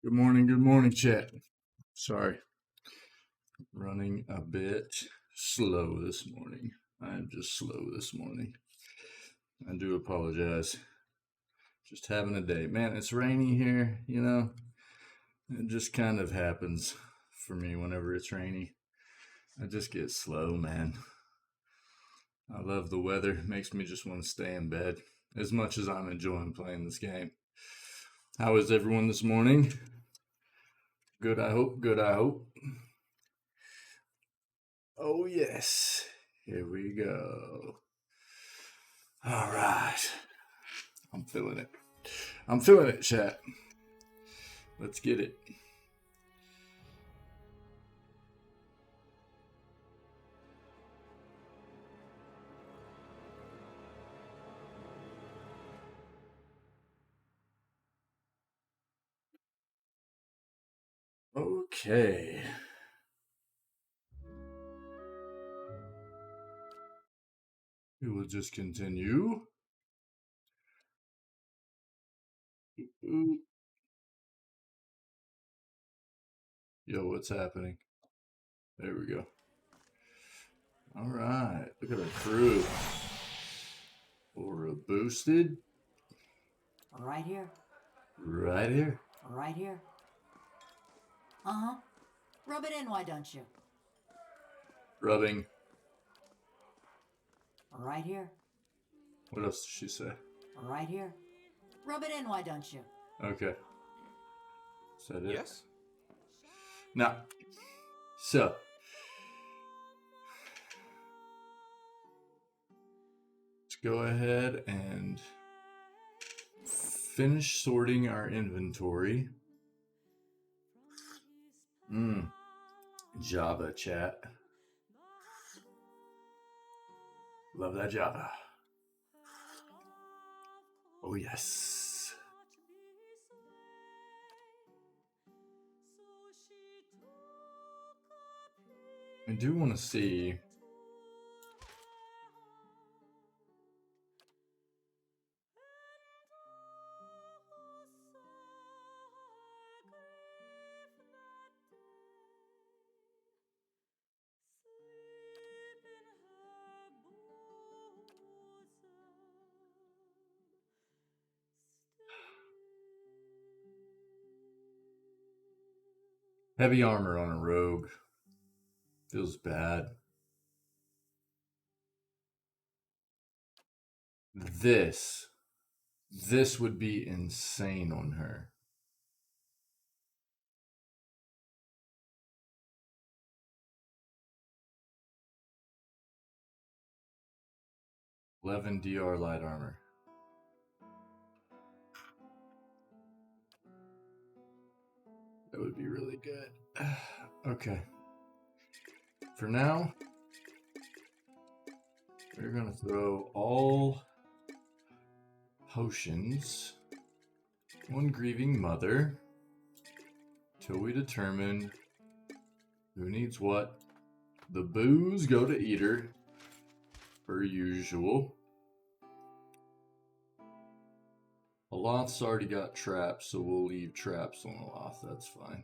Good morning, chat. Sorry, running a bit slow this morning. I'm just slow this morning. I do apologize. Just having a day. Man, it's rainy here, you know. It just kind of happens for me whenever it's rainy. I just get slow, man. I love the weather. It makes me just want to stay in bed as much as I'm enjoying playing this game. How is everyone this morning? Good, I hope. Good, I hope. Oh, yes. Here we go. All right. I'm feeling it. I'm feeling it, chat. Let's get it. Okay. We will just continue. Ooh. Yo, what's happening? There we go. All right. Look at our crew. Aura boosted. Right here. Right here. Right here. Uh-huh. Rub it in, why don't you? Rubbing. Right here. What else did she say? Right here. Rub it in, why don't you? Okay. Is that it? Yes. Now, so let's go ahead and finish sorting our inventory. Java chat. Love that Java. Oh, yes. I do want to see. Heavy armor on a rogue. Feels bad. This would be insane on her. $11 DR light armor. That would be really good. Okay. For now, we're going to throw all potions, one grieving mother, till we determine who needs what. The booze go to Eater, per usual. Aloth's already got traps, so we'll leave traps on Aloth. That's fine.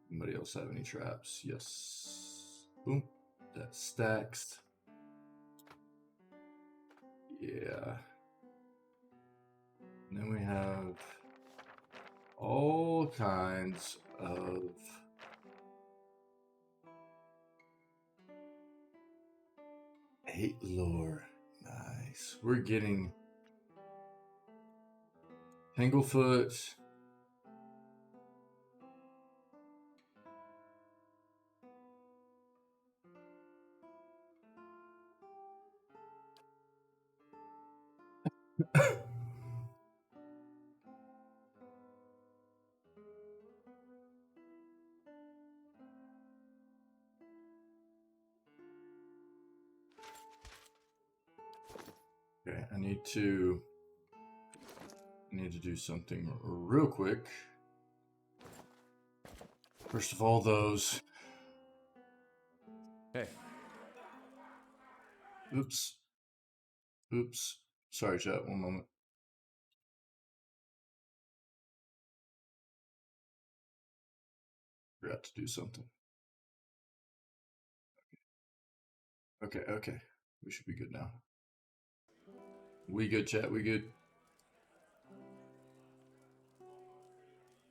Anybody else have any traps? Yes. Boom. That stacks. Yeah. And then we have all kinds of hate lore. Nice. We're getting Tanglefoot. Okay, I need to do something real quick. First of all, those. Hey. Oops. Oops. Sorry, chat. One moment. Forgot to do something. Okay. We should be good now. We good, chat? We good?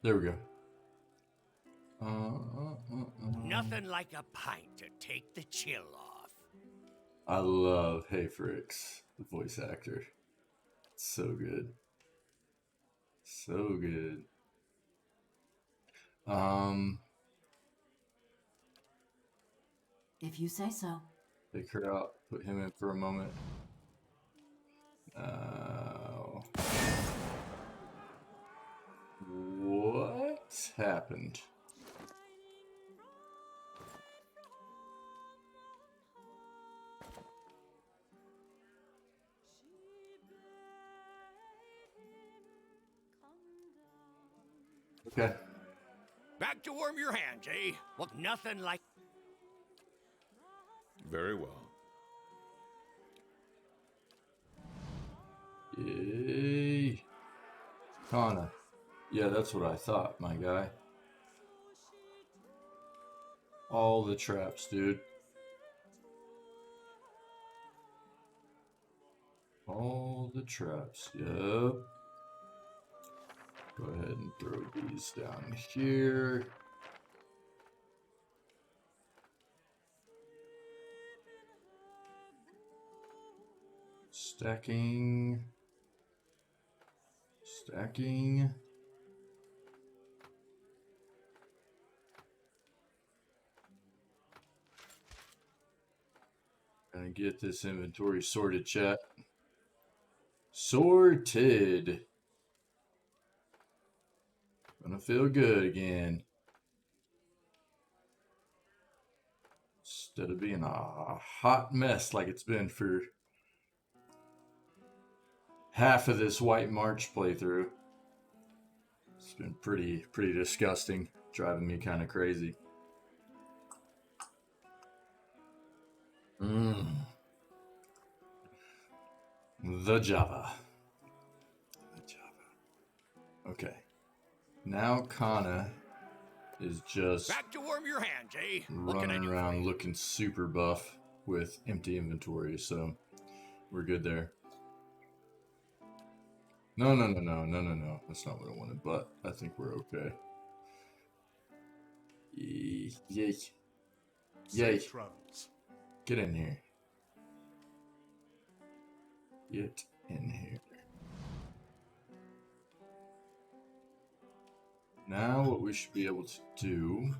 There we go. Nothing like a pint to take the chill off. I love Hey Fricks, the voice actor. So good. So good. If you say so. Take her out. Put him in for a moment. What happened? Okay. Back to warm your hands, eh? Well, nothing like... Very well. Yay. Kana. Yeah, that's what I thought, my guy. All the traps, dude. All the traps, yep. Go ahead and throw these down here. Stacking. Stacking. Gonna get this inventory sorted, chat. Sorted. Gonna feel good again. Instead of being a hot mess like it's been for half of this White March playthrough. It's been pretty disgusting, driving me kind of crazy. The Java. Okay. Now Kana is just Back to warm your hands, eh? running around looking super buff with empty inventory, so we're good there. No. That's not what I wanted, but I think we're okay. Yay. Get in here. Get in here. Now what we should be able to do...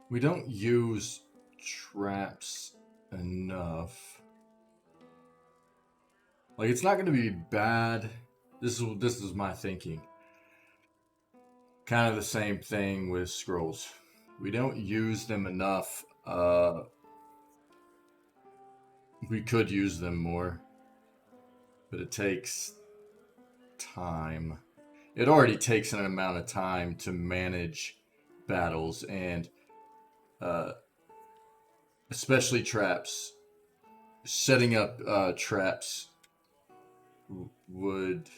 We don't use traps enough. Like, it's not going to be bad. This is my thinking. Kind of the same thing with scrolls. We don't use them enough. We could use them more. But it takes time. It already takes an amount of time to manage battles, and especially traps. Setting up traps would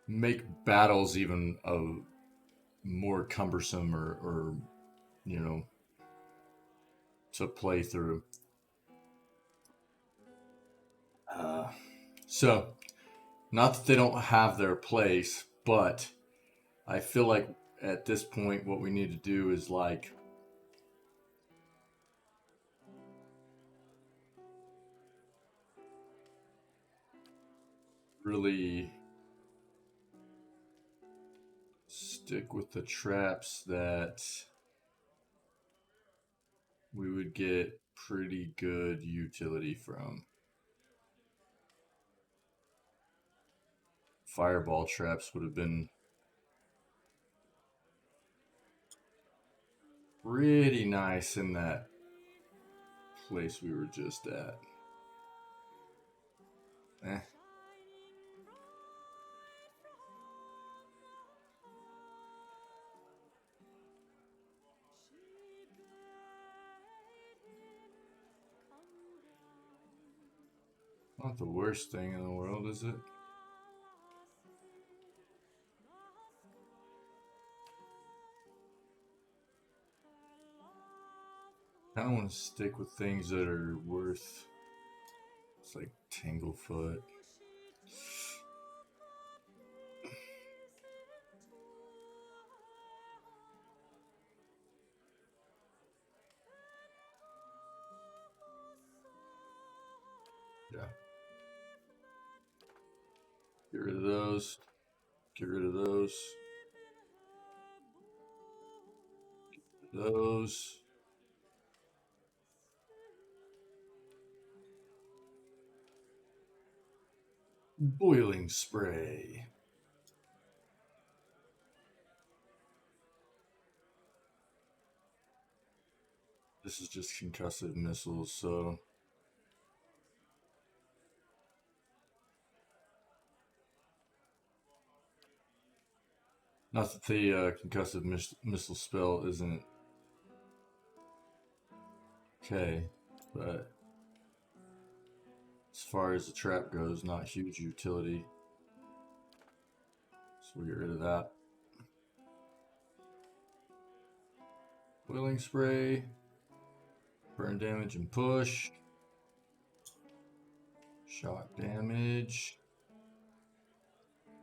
make battles even more cumbersome or you know, to play through. So, not that they don't have their place, but I feel like at this point what we need to do is like really stick with the traps that we would get pretty good utility from. Fireball traps would have been pretty nice in that place we were just at. Not the worst thing in the world, is it? I don't want to stick with things that are worth. It's like Tanglefoot. Yeah. Get rid of those. Get rid of those. Those. Boiling spray. This is just concussive missiles, so not that the concussive missile spell isn't okay, but as far as the trap goes, not huge utility. So we'll get rid of that. Boiling spray. Burn damage and push. Shock damage.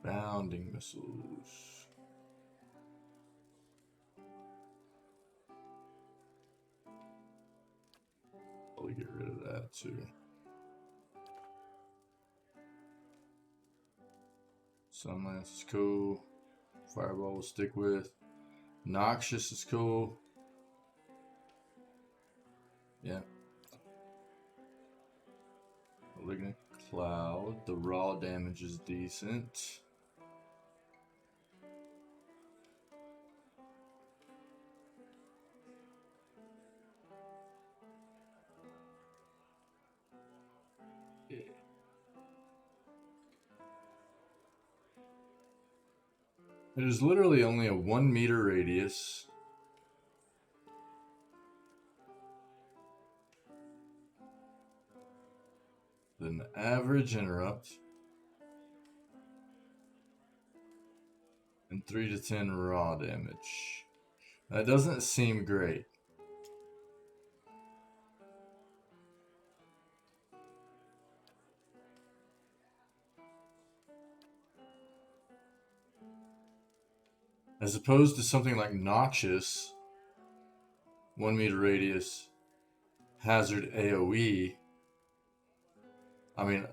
Bounding missiles. Probably get rid of that too. Sunlance is cool. Fireball will stick with. Noxious is cool. Yeah. Malignant Cloud. The raw damage is decent. It is literally only a 1 meter radius. Then average interrupt. And 3 to 10 raw damage. That doesn't seem great. As opposed to something like Noxious, 1 meter radius, hazard AoE. I mean,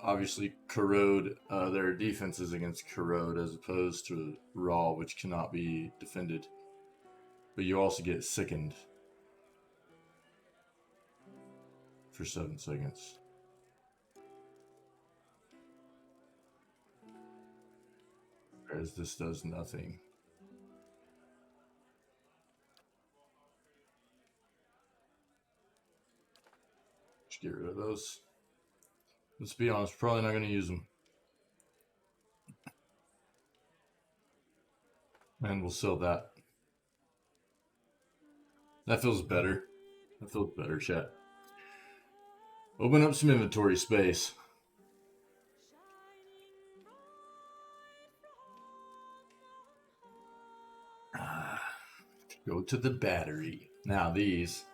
obviously Corrode, there are defenses against Corrode as opposed to Raw, which cannot be defended. But you also get Sickened for 7 seconds. Whereas this does nothing. Just get rid of those. Let's be honest, probably not going to use them. And we'll sell that. That feels better. That feels better, chat. Open up some inventory space. Go to the battery. Now these.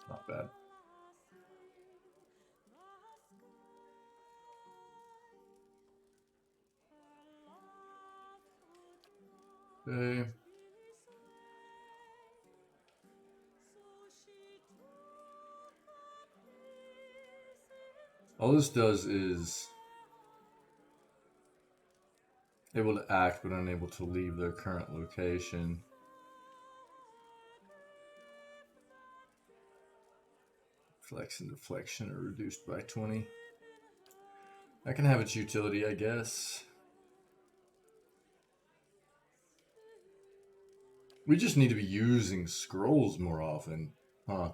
Not bad. Okay. All this does is able to act but unable to leave their current location. Flex and deflection are reduced by 20. That can have its utility, I guess. We just need to be using scrolls more often, huh?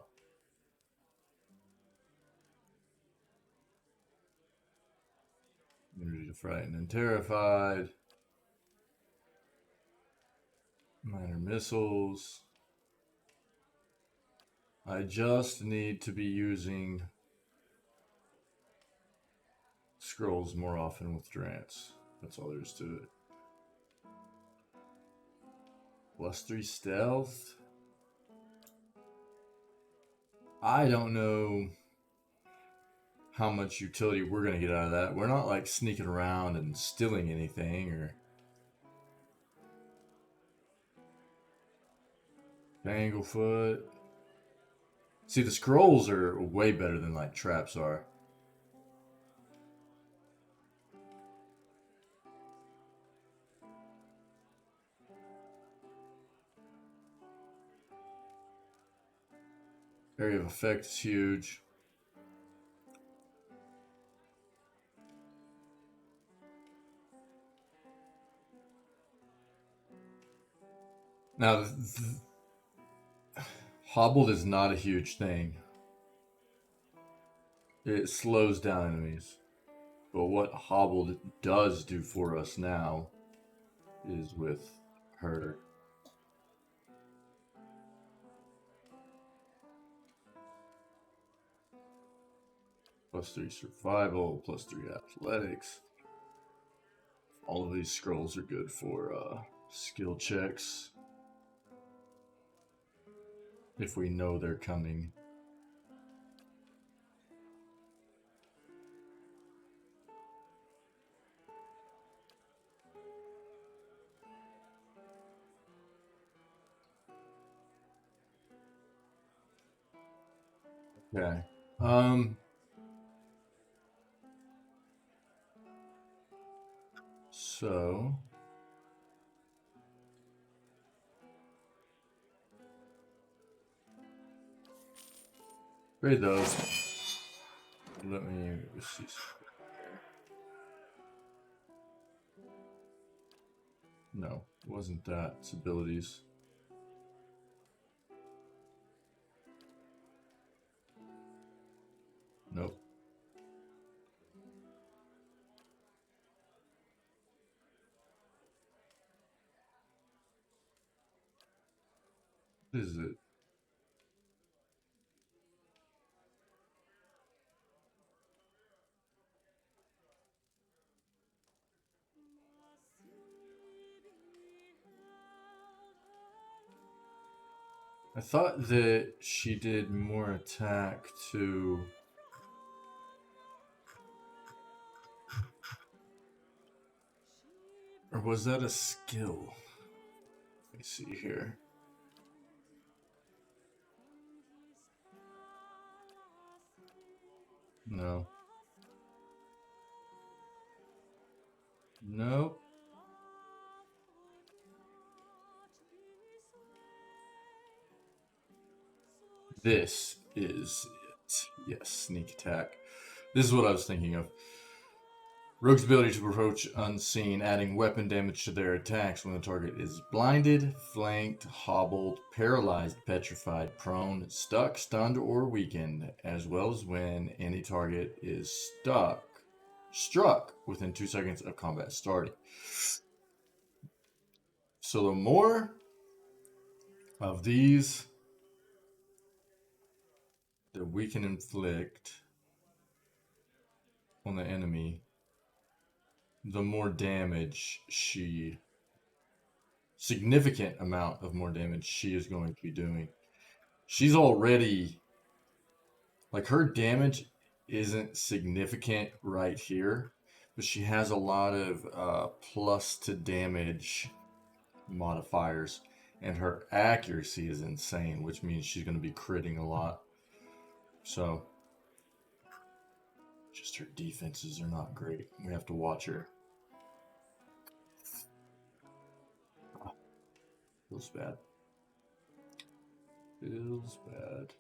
Immunity to frightened and terrified. Minor missiles. I just need to be using scrolls more often with Drance. That's all there is to it. +3 stealth. I don't know how much utility we're going to get out of that. We're not like sneaking around and stealing anything or... Tanglefoot. See, the scrolls are way better than like traps are. Area of effect is huge. Now, hobbled is not a huge thing. It slows down enemies. But what hobbled does do for us now is with her. +3 survival, +3 athletics. All of these scrolls are good for skill checks. If we know they're coming. Okay. So grade those. Let me see. No, it wasn't that. It's abilities. Nope. What is it? I thought that she did more attack to... Or was that a skill? Let me see here. No. Nope. This is it. Yes, sneak attack. This is what I was thinking of. Rogue's ability to approach unseen, adding weapon damage to their attacks when the target is blinded, flanked, hobbled, paralyzed, petrified, prone, stuck, stunned, or weakened, as well as when any target is struck within 2 seconds of combat starting. So the more of these that we can inflict on the enemy, the more damage significant amount of more damage she is going to be doing. She's already, like, her damage isn't significant right here, but she has a lot of plus to damage modifiers, and her accuracy is insane, which means she's going to be critting a lot. So, just her defenses are not great. We have to watch her. Feels bad. Feels bad.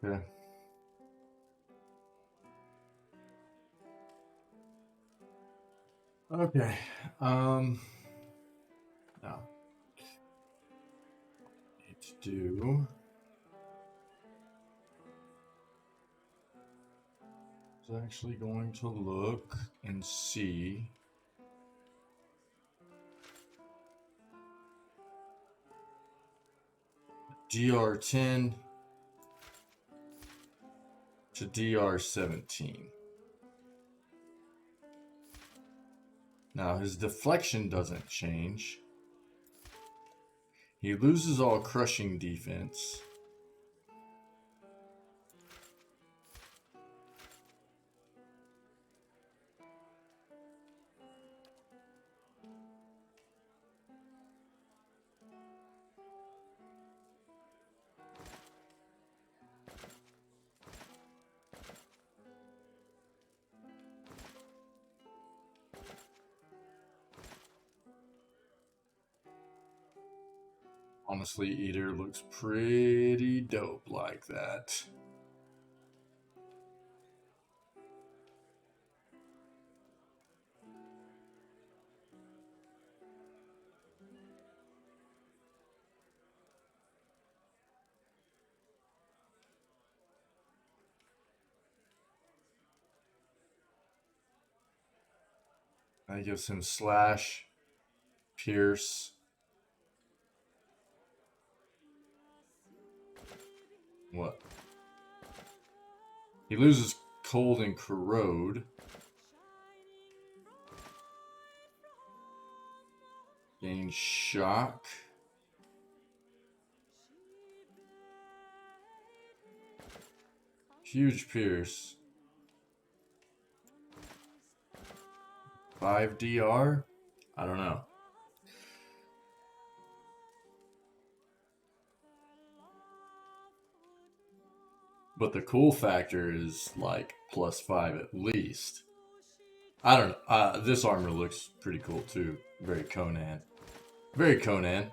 Okay. Okay. Now need to do is actually going to look and see DR10 to DR17. Now his deflection doesn't change. He loses all crushing defense. Honestly, Eater looks pretty dope like that. That gives him slash, pierce. What? He loses cold and corrode. Gains shock. Huge pierce. 5 DR? I don't know. But the cool factor is like +5 at least. I don't know. This armor looks pretty cool too. Very Conan. Very Conan.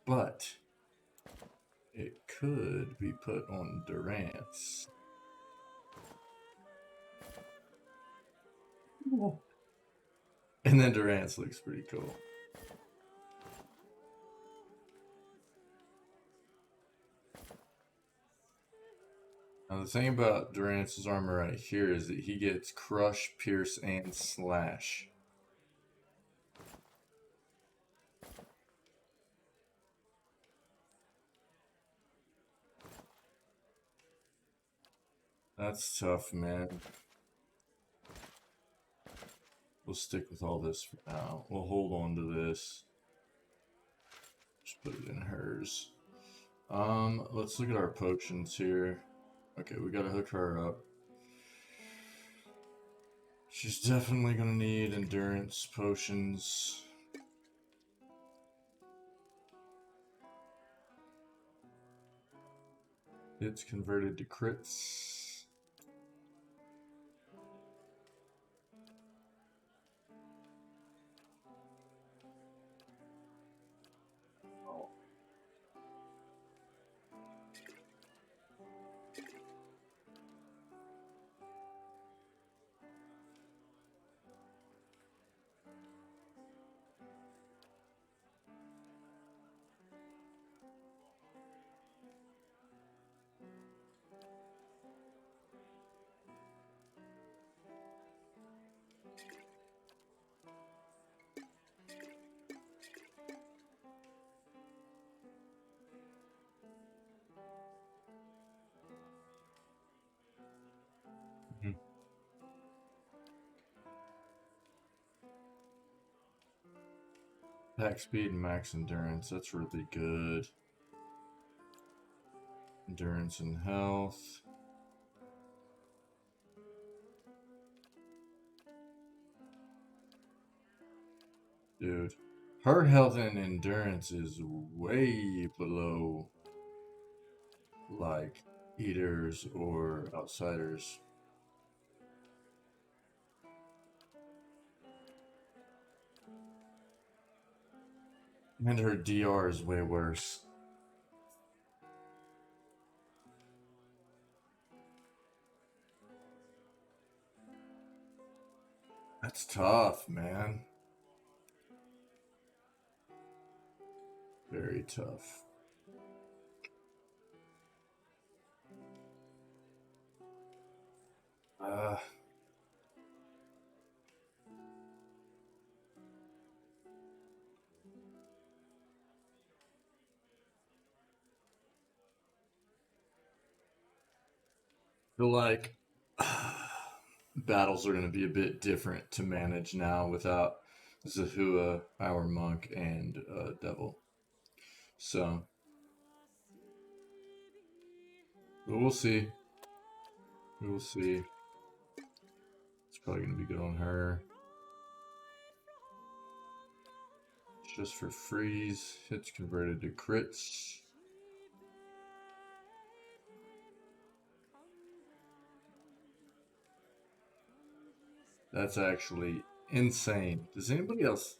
But it could be put on Durance. And then Durance looks pretty cool. Now the thing about Durance's armor right here is that he gets crush, pierce, and slash. That's tough, man. We'll stick with all this for now. We'll hold on to this. Just put it in hers. Let's look at our potions here. Okay, we gotta hook her up. She's definitely gonna need endurance potions. It's converted to crits. Oh. Attack speed and max endurance, that's really good. Endurance and health. Dude, her health and endurance is way below like Eaters or Outsiders. And her DR is way worse. That's tough, man. Very tough. Feel like battles are going to be a bit different to manage now without Zahua, our monk, and devil. So, but we'll see. We'll see. It's probably going to be good on her. Just for freeze. Hits converted to crits. That's actually insane. Does anybody else?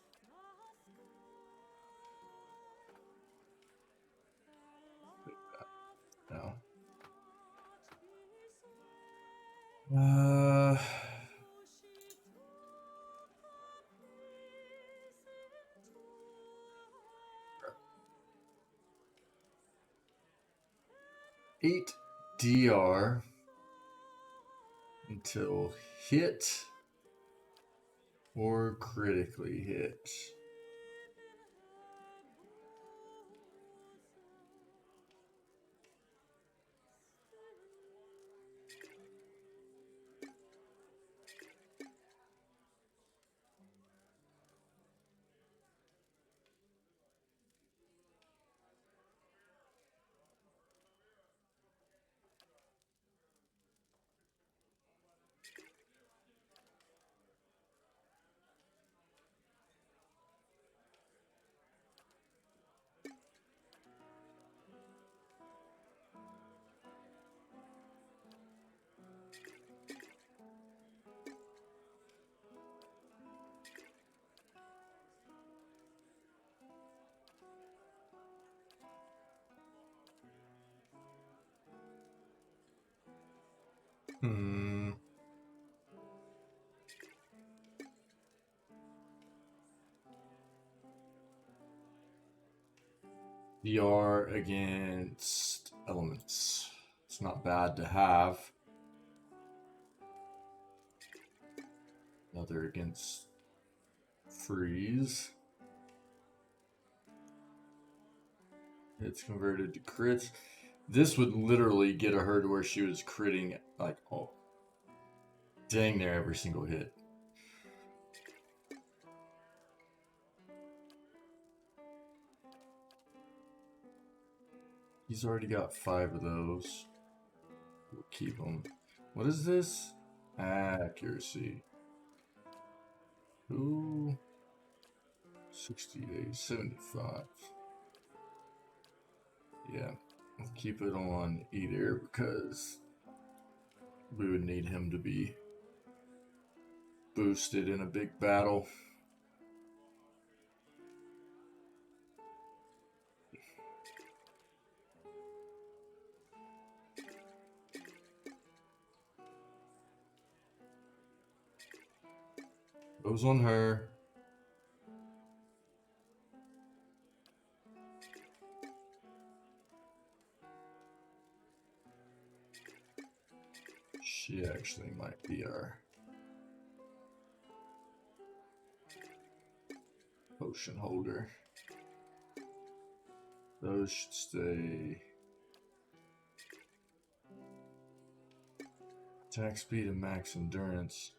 No. 8 DR until hit or critically hit. DR against elements. It's not bad to have. Another against freeze. It's converted to crits. This would literally get her to where she was critting like dang near every single hit. He's already got 5 of those. We'll keep them. What is this? Accuracy. Ooh. 68, 75. Yeah. We'll keep it on either because we would need him to be boosted in a big battle. Goes on her. She actually might be our potion holder. Those should stay. Attack speed and max endurance.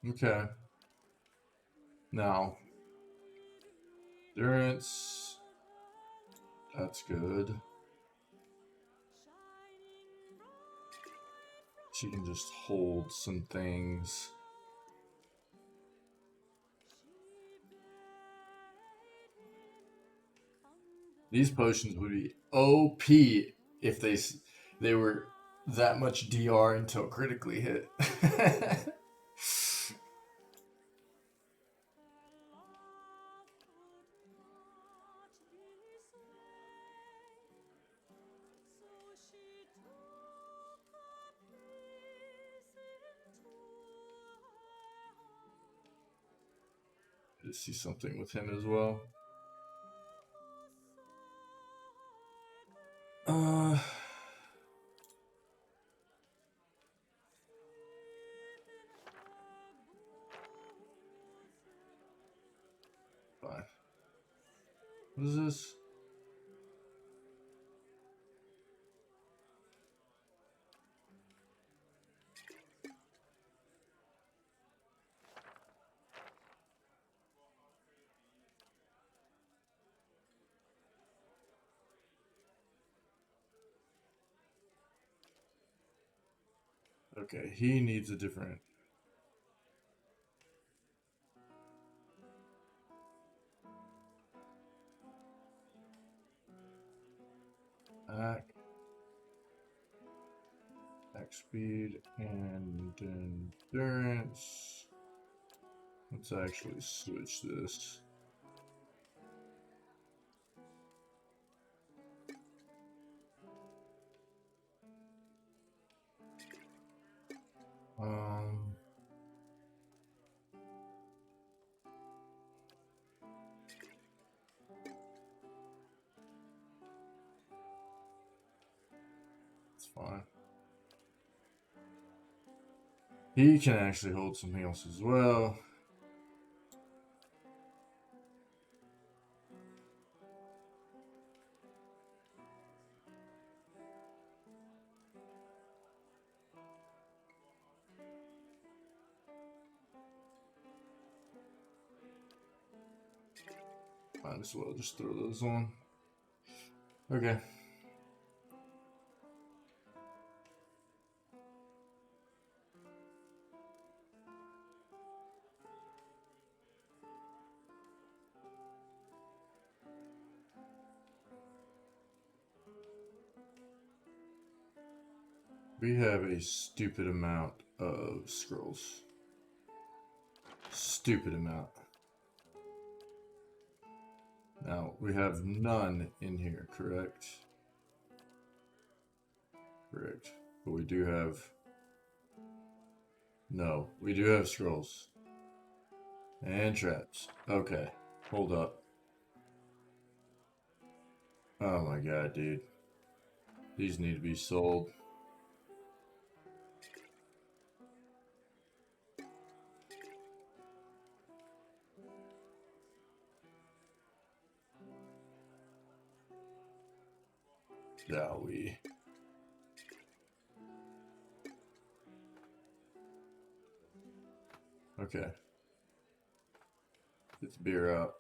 Okay. Now, endurance. That's good. She can just hold some things. These potions would be OP if they They were that much DR until critically hit. To see something with him as well. Fine. What is this? Okay, he needs a different. Attack speed and endurance. Let's actually switch this. It's fine. He can actually hold something else as well. Might as well just throw those on. Okay. We have a stupid amount of scrolls. Stupid amount. Now, we have none in here, correct? Correct. But we do have... No, we do have scrolls. And traps. Okay, hold up. Oh my god, dude. These need to be sold. Shall we? Okay. Get the beer out.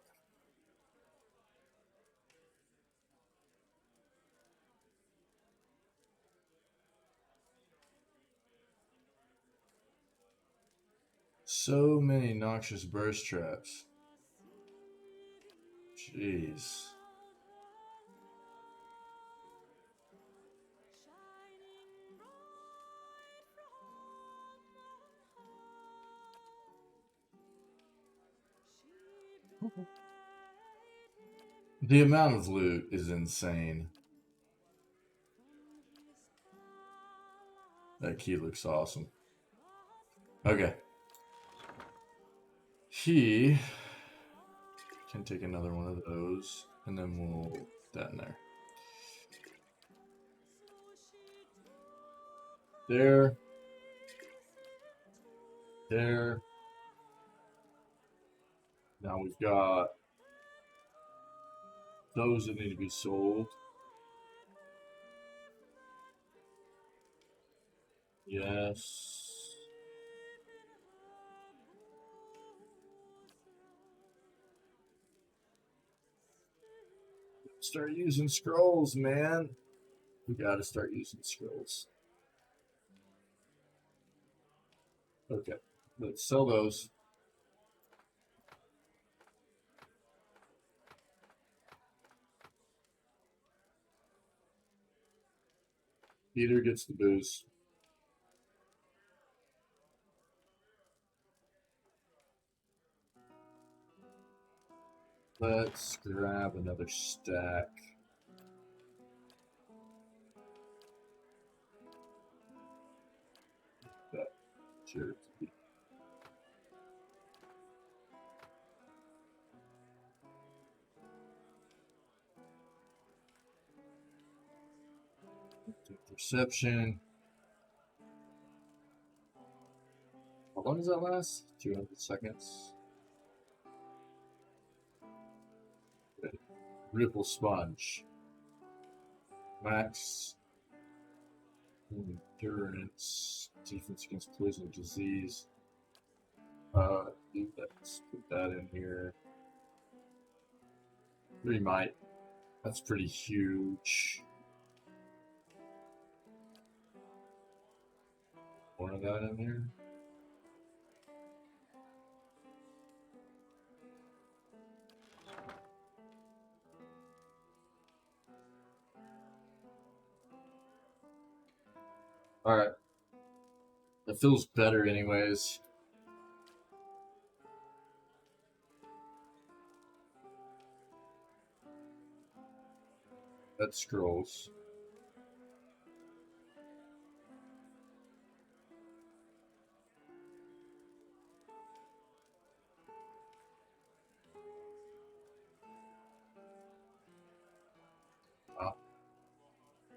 So many noxious burst traps. Jeez. The amount of loot is insane. That key looks awesome. Okay. He can take another one of those, and then we'll put that in there. There. There. Now we've got those that need to be sold. Yes. Start using scrolls, man. We gotta start using scrolls. Okay, let's sell those. Peter gets the booze. Let's grab another stack. That jerky. Perception. How long does that last? 200 seconds. Okay. Ripple Sponge. Max endurance. Defense against poison and disease. Let's put that in here. 3 might. That's pretty huge. More of that in there. Alright. It feels better anyways. That scrolls.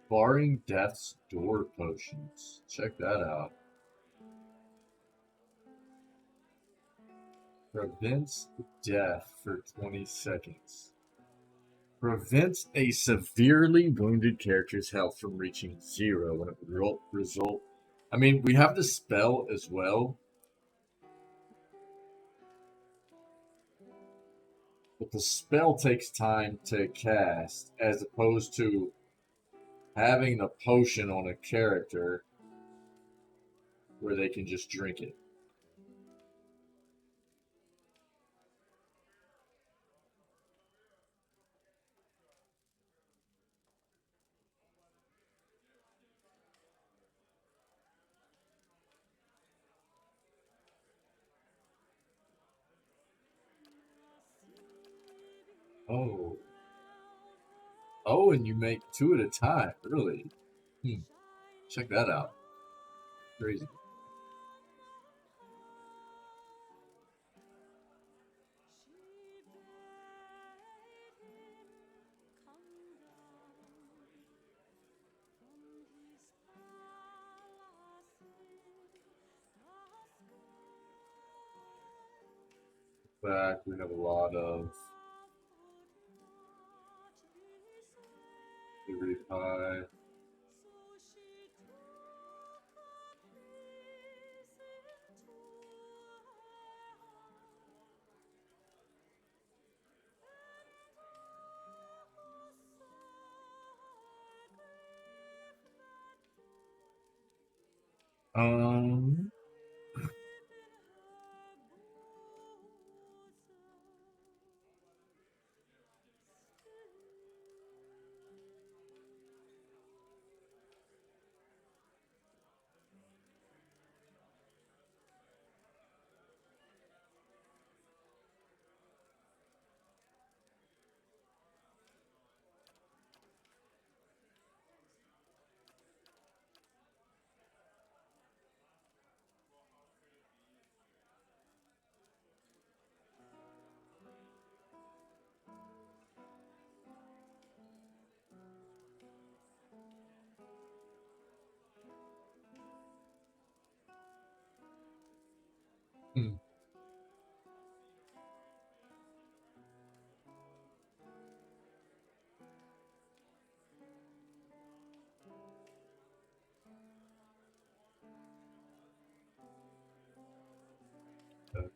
Barring Death's Door potions. Check that out. Prevents death for 20 seconds. Prevents a severely wounded character's health from reaching 0 when it result. I mean, we have the spell as well. But the spell takes time to cast, as opposed to having a potion on a character where they can just drink it. Oh. Oh, and you make 2 at a time, really? Check that out. Crazy. Back, we have a lot of Liberty Pie. Um,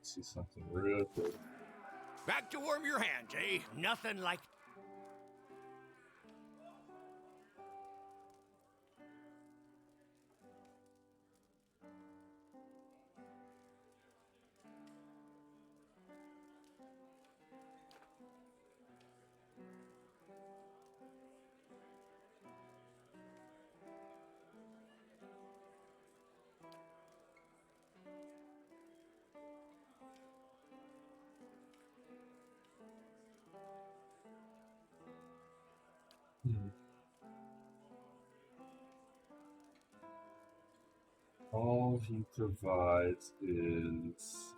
Let's see something real quick. Back to warm your hands, eh? Nothing like... Hmm. All he provides is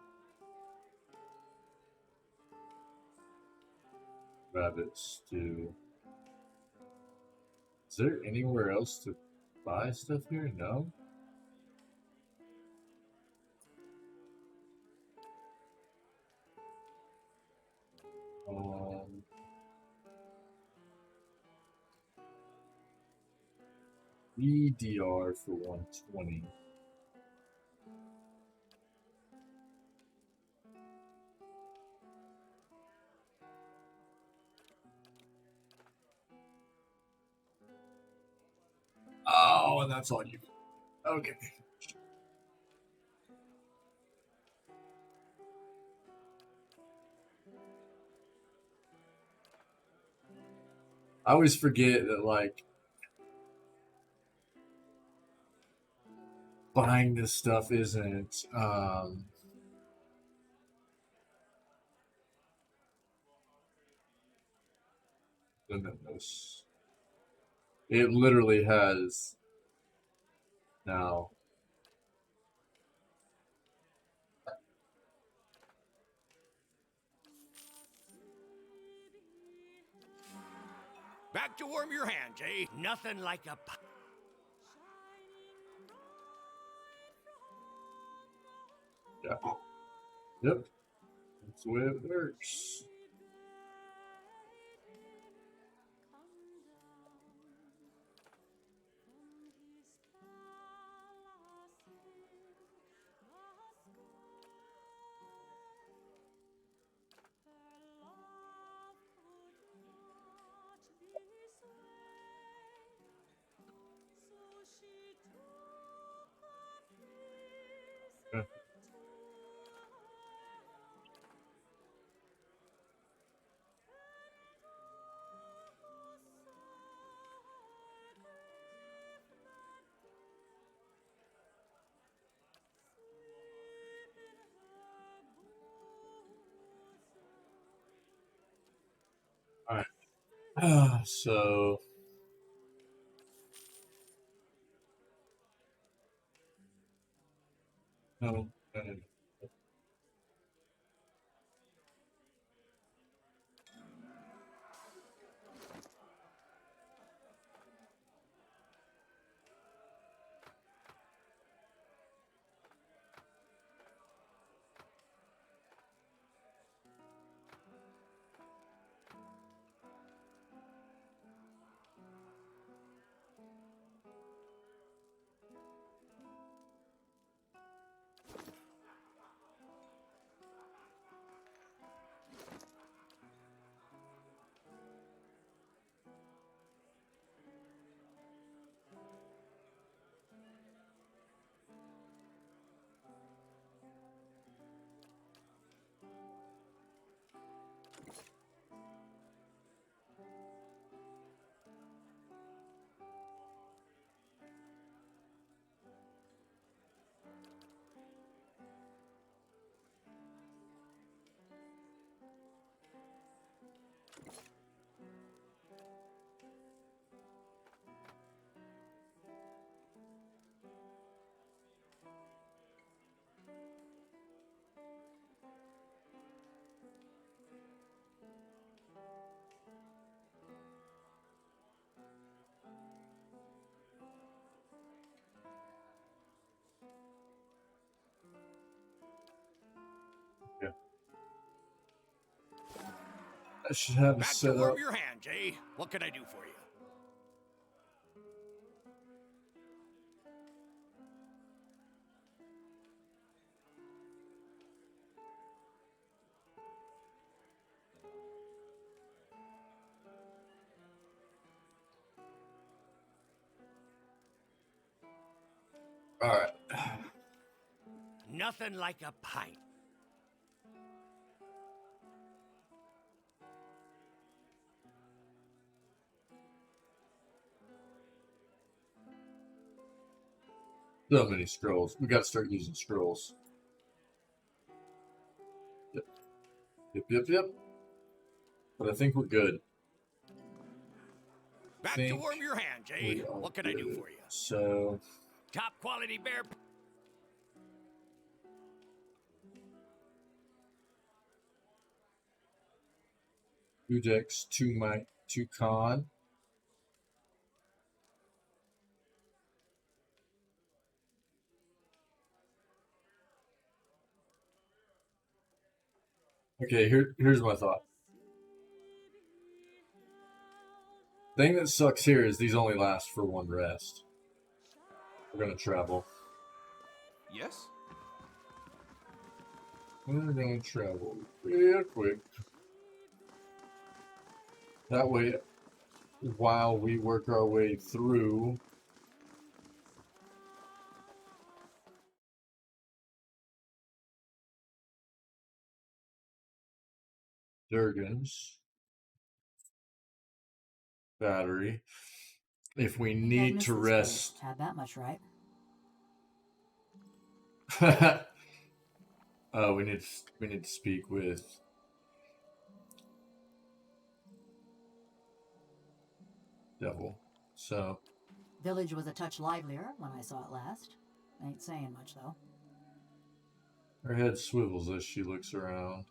rabbit stew. Is there anywhere else to buy stuff here? No. Um, EDR for 120. Oh, and that's all you. Okay. I always forget that, like, buying this stuff isn't limitless. It literally has now. Back to warm your hands, eh? Nothing like a pint. Yeah. Yep. That's the way it works. Yeah. All right. So. No. Yeah. I should have it Back to set warm up. your hands, eh? What can I do for you? All right. Nothing like a pint. So many scrolls. We got to start using scrolls. Yep. Yep. Yep. Yep. But I think we're good. Back to warm your hands, eh? What can I do for you? So, Top quality bear. two dex, two might, two con. Okay, here's my thought. Thing that sucks here is these only last for one rest. We're gonna travel. Yes? We're gonna travel real quick. That way, while we work our way through Durgan's battery, if we need to rest. Had that much right. We need to speak with Devil. So Village was a touch livelier when I saw it last. Ain't saying much though. her head swivels as she looks around.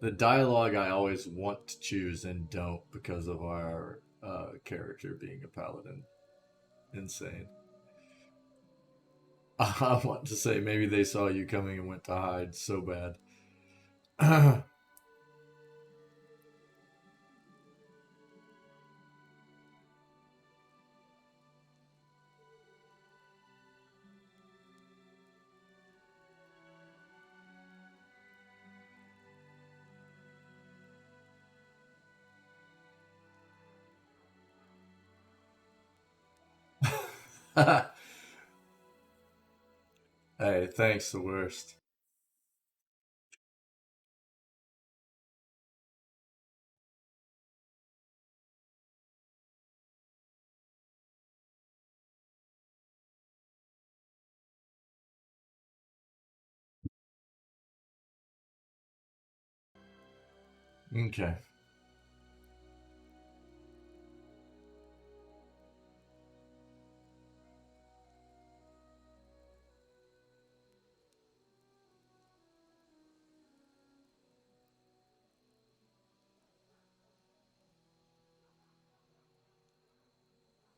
The dialogue I always want to choose and don't because of our character being a paladin. Insane. I want to say maybe they saw you coming and went to hide so bad. Hey, thanks, the worst. Okay.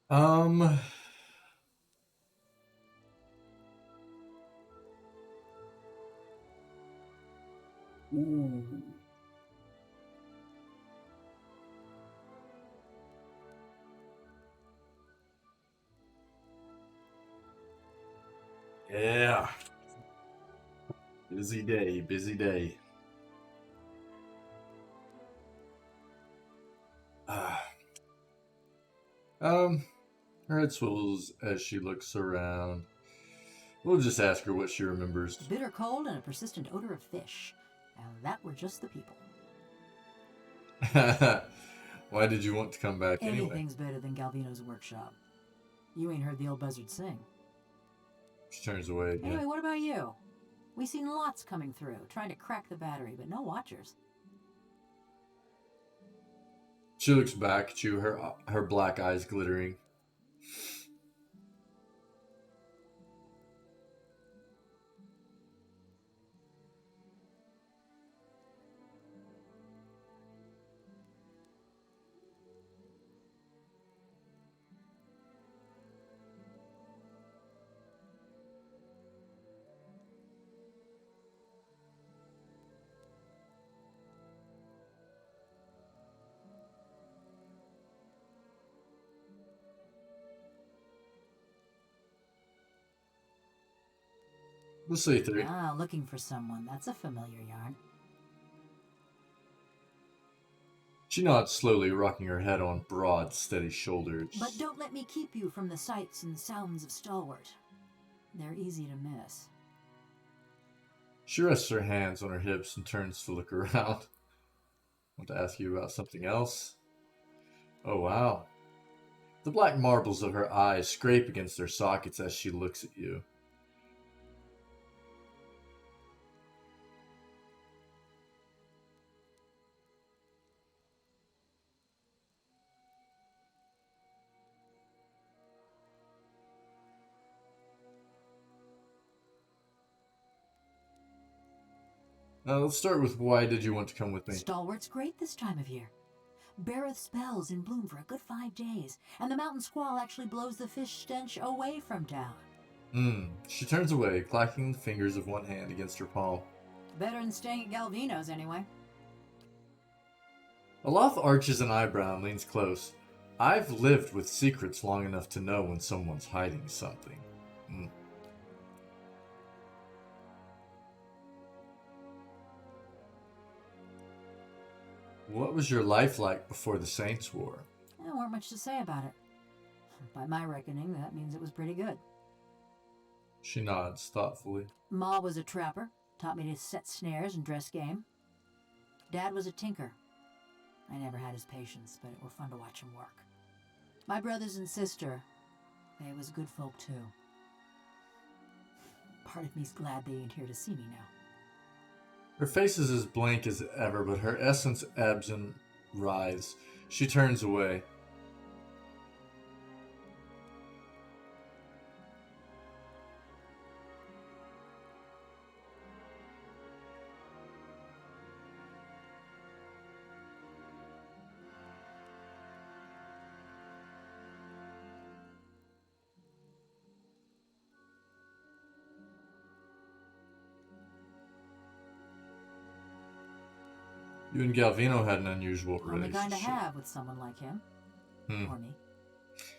Um, ooh. Yeah. Busy day, busy day. Ah. Her head swivels as she looks around. We'll just ask her what she remembers. Bitter cold and a persistent odor of fish. And that were just the people. Why did you want to come back anyway? Anything's better than Galvino's workshop. You ain't heard the old buzzard sing. She turns away again. Anyway, what about you? We seen lots coming through, trying to crack the battery, but no watchers. She looks back at you, her black eyes glittering. We'll say 3. Ah, looking for someone. That's a familiar yarn. She nods slowly, rocking her head on broad, steady shoulders. But don't let me keep you from the sights and sounds of Stalwart. They're easy to miss. She rests her hands on her hips and turns to look around. Want to ask you about something else? Oh, wow. The black marbles of her eyes scrape against their sockets as she looks at you. Now, let's start with why did you want to come with me? Stalwart's great this time of year. Beareth spells in bloom for a good 5 days, and the mountain squall actually blows the fish stench away from town. She turns away, clacking the fingers of one hand against her palm. Better than staying at Galvino's, anyway. Aloth arches an eyebrow and leans close. I've lived with secrets long enough to know when someone's hiding something. What was your life like before the Saints' War? There weren't much to say about it. By my reckoning, that means it was pretty good. She nods thoughtfully. Ma was a trapper, taught me to set snares and dress game. Dad was a tinker. I never had his patience, but it were fun to watch him work. My brothers and sister, they was good folk too. Part of me's glad they ain't here to see me now. Her face is as blank as ever, but her essence ebbs and writhes. She turns away. You and Galvino had an unusual Only relationship. kind to have with someone like him. Or me.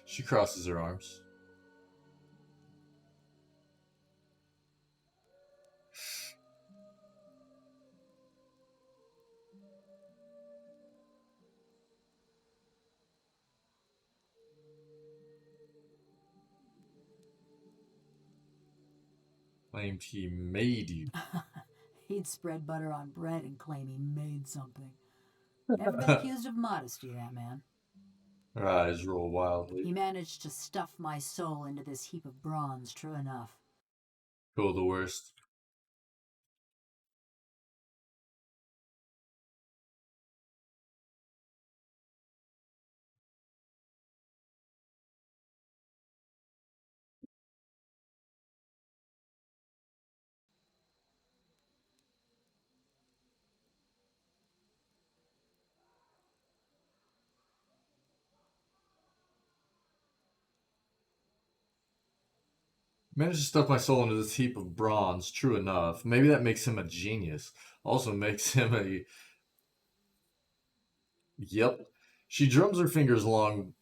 She crosses her arms. Claimed he made you. He'd spread butter on bread and claim he made something. Never been accused of modesty, that man. Her eyes roll wildly. He managed to stuff my soul into this heap of bronze, true enough. Cool, the worst. Managed to stuff my soul into this heap of bronze, true enough. Maybe that makes him a genius. Also makes him a... Yep. She drums her fingers along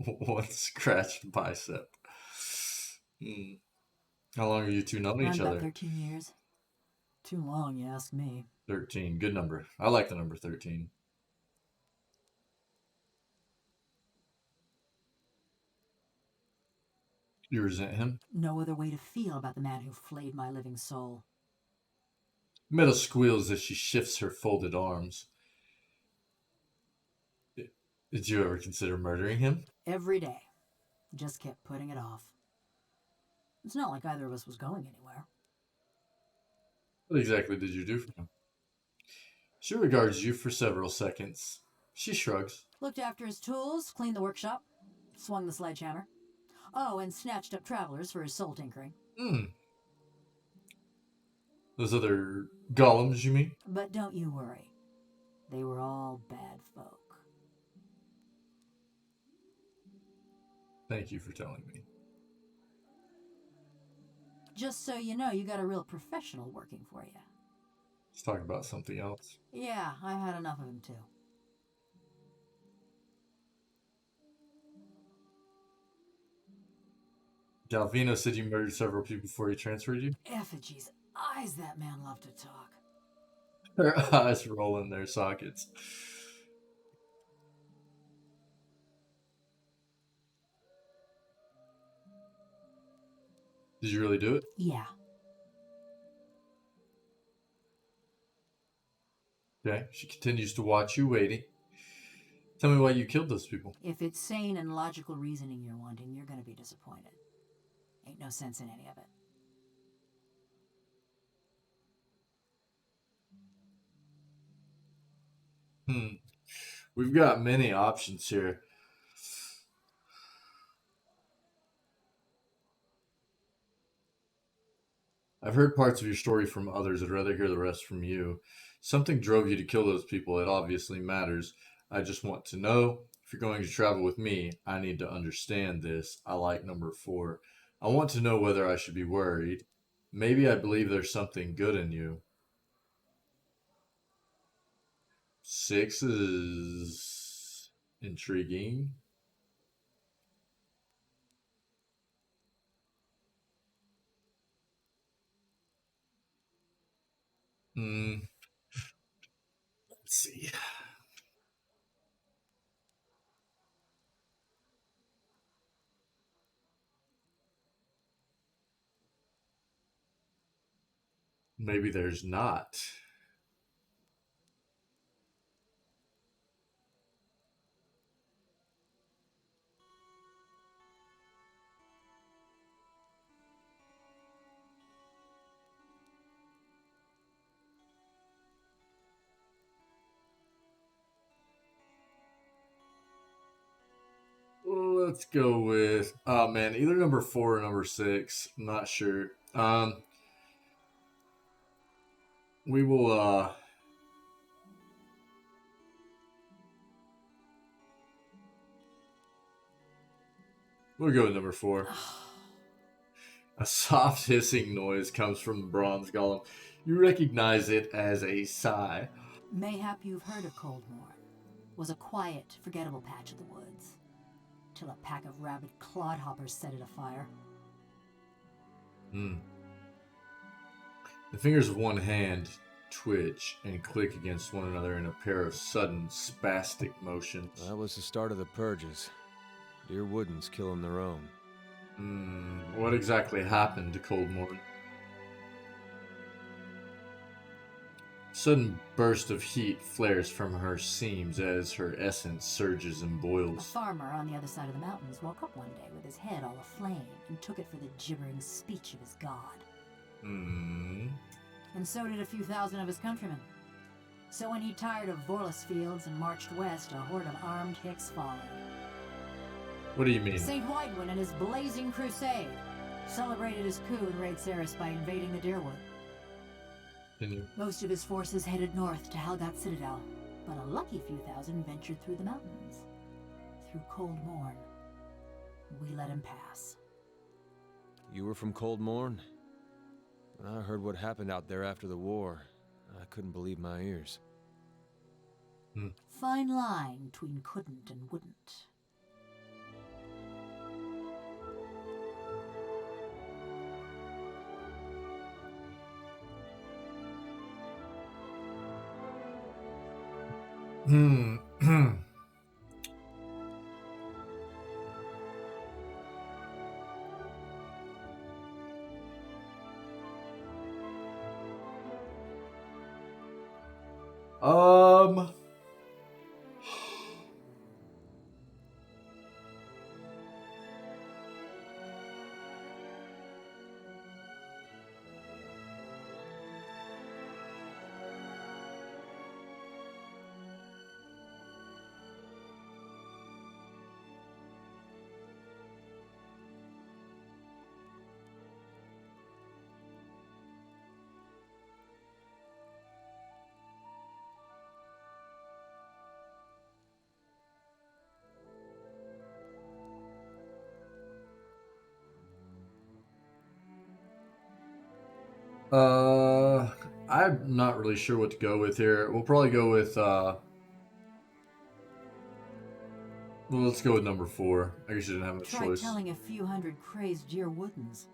one scratched bicep. How long are you two knowing each About other? 13 years. Too long, you ask me. 13. Good number. I like the number 13. You resent him? No other way to feel about the man who flayed my living soul. Meta squeals as she shifts her folded arms. Did you ever consider murdering him? Every day. Just kept putting it off. It's not like either of us was going anywhere. What exactly did you do for him? She regards you for several seconds. She shrugs. Looked after his tools, cleaned the workshop, swung the sledgehammer. Oh, and snatched up travelers for his soul tinkering. Those other golems, you mean? But don't you worry. They were all bad folk. Thank you for telling me. Just so you know, you got a real professional working for you. Let's talk about something else. Yeah, I've had enough of him too. Galvino said you murdered several people before he transferred you? Effigy's eyes, that man loved to talk. Her eyes roll in their sockets. Did you really do it? Yeah. Okay. She continues to watch you, waiting. Tell me why you killed those people. If it's sane and logical reasoning you're wanting, you're going to be disappointed. Ain't no sense in any of it. We've got many options here. I've heard parts of your story from others. I'd rather hear the rest from you. Something drove you to kill those people. It obviously matters. I just want to know if you're going to travel with me. I need to understand this. I like number 4. I want to know whether I should be worried. Maybe I believe there's something good in you. 6 is intriguing. Let's see. Maybe there's not. Let's go with, oh man, either number 4 or number 6. I'm not sure. We will we'll go with number 4. A soft hissing noise comes from the bronze golem. You recognize it as a sigh. Mayhap you've heard of Coldmore. Was a quiet, forgettable patch of the woods. Till a pack of rabid clodhoppers set it afire. The fingers of one hand twitch and click against one another in a pair of sudden, spastic motions. That was the start of the purges. Dear Woodens killing their own. What exactly happened to Coldmore? Sudden burst of heat flares from her seams as her essence surges and A boils. farmer on the other side of the mountains woke up one day with his head all aflame and took it for the gibbering speech of his god. And so did a few thousand of his countrymen. So when he tired of Vorlus fields and marched west, a horde of armed Hicks followed. What do you mean? St. Whitewood and his blazing crusade celebrated his coup in Raid Ceres by invading the Deerwood. Most of his forces headed north to Helgot Citadel, but a lucky few thousand ventured through the mountains. Through Cold Morn. We let him pass. You were from Cold Morn? When I heard what happened out there after the war, I couldn't believe my ears. Fine line between couldn't and wouldn't. I'm not really sure what to go with here. We'll probably go with, well, let's go with number 4. I guess you didn't have a Try choice. telling a few hundred crazed Deer Woodens.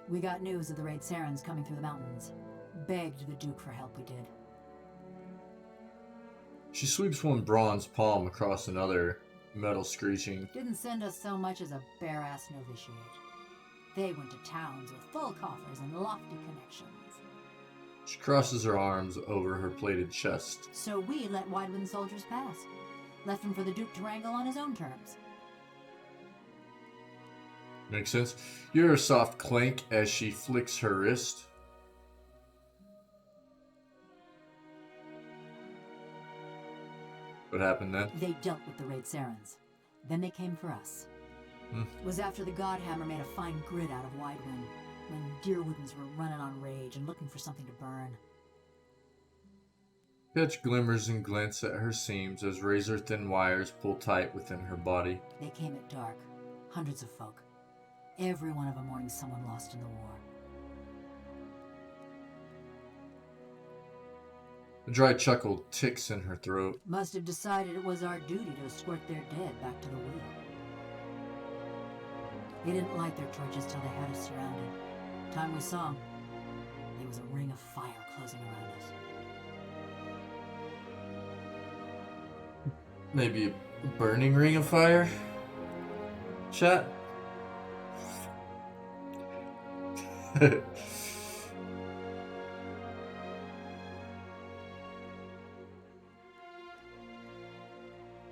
We got news of the Raid Sarens coming through the mountains. Begged the Duke for help, we did. She sweeps one bronze palm across another, metal screeching. Didn't send us so much as a bare-ass novitiate. They went to towns with full coffers and lofty connections. She crosses her arms over her plated chest. So we let Whitewind soldiers pass. Left him for the Duke to wrangle on his own terms. Makes sense. You hear a soft clank as she flicks her wrist. What happened then? They dealt with the Raid Sarens. Then they came for us. It was after the Godhammer made a fine grid out of Widewind, when Deerwoodens were running on rage and looking for something to burn. Catch glimmers and glints at her seams as razor-thin wires pull tight within her body. They came at dark. Hundreds of folk. Every one of them mourning someone lost in the war. A dry chuckle ticks in her throat. Must have decided it was our duty to escort their dead back to the wheel. They didn't light their torches till they had us surrounded. Time we saw them, there was a ring of fire closing around us. Maybe a burning ring of fire? Chat?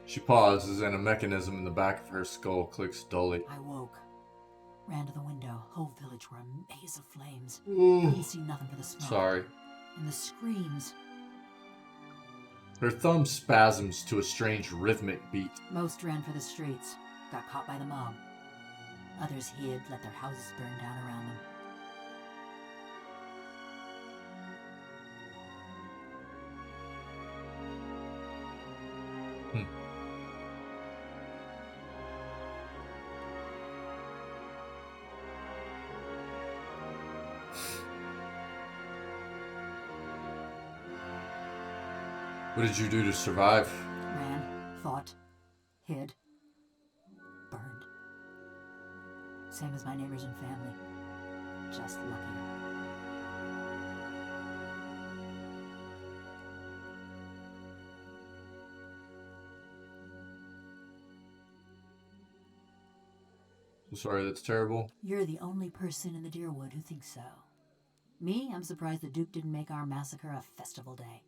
She pauses and a mechanism in the back of her skull clicks dully. I woke. Ran to the window. Whole village were a maze of flames. Ooh. Couldn't see nothing for the smoke. Sorry. And the screams. Her thumb spasms to a strange rhythmic beat. Most ran for the streets. Got caught by the mob. Others hid, let their houses burn down around them. What did you do to survive? Ran, fought, hid, burned. Same as my neighbors and family. Just lucky. I'm sorry, that's terrible. You're the only person in the Deerwood who thinks so. Me, I'm surprised the Duke didn't make our massacre a festival day.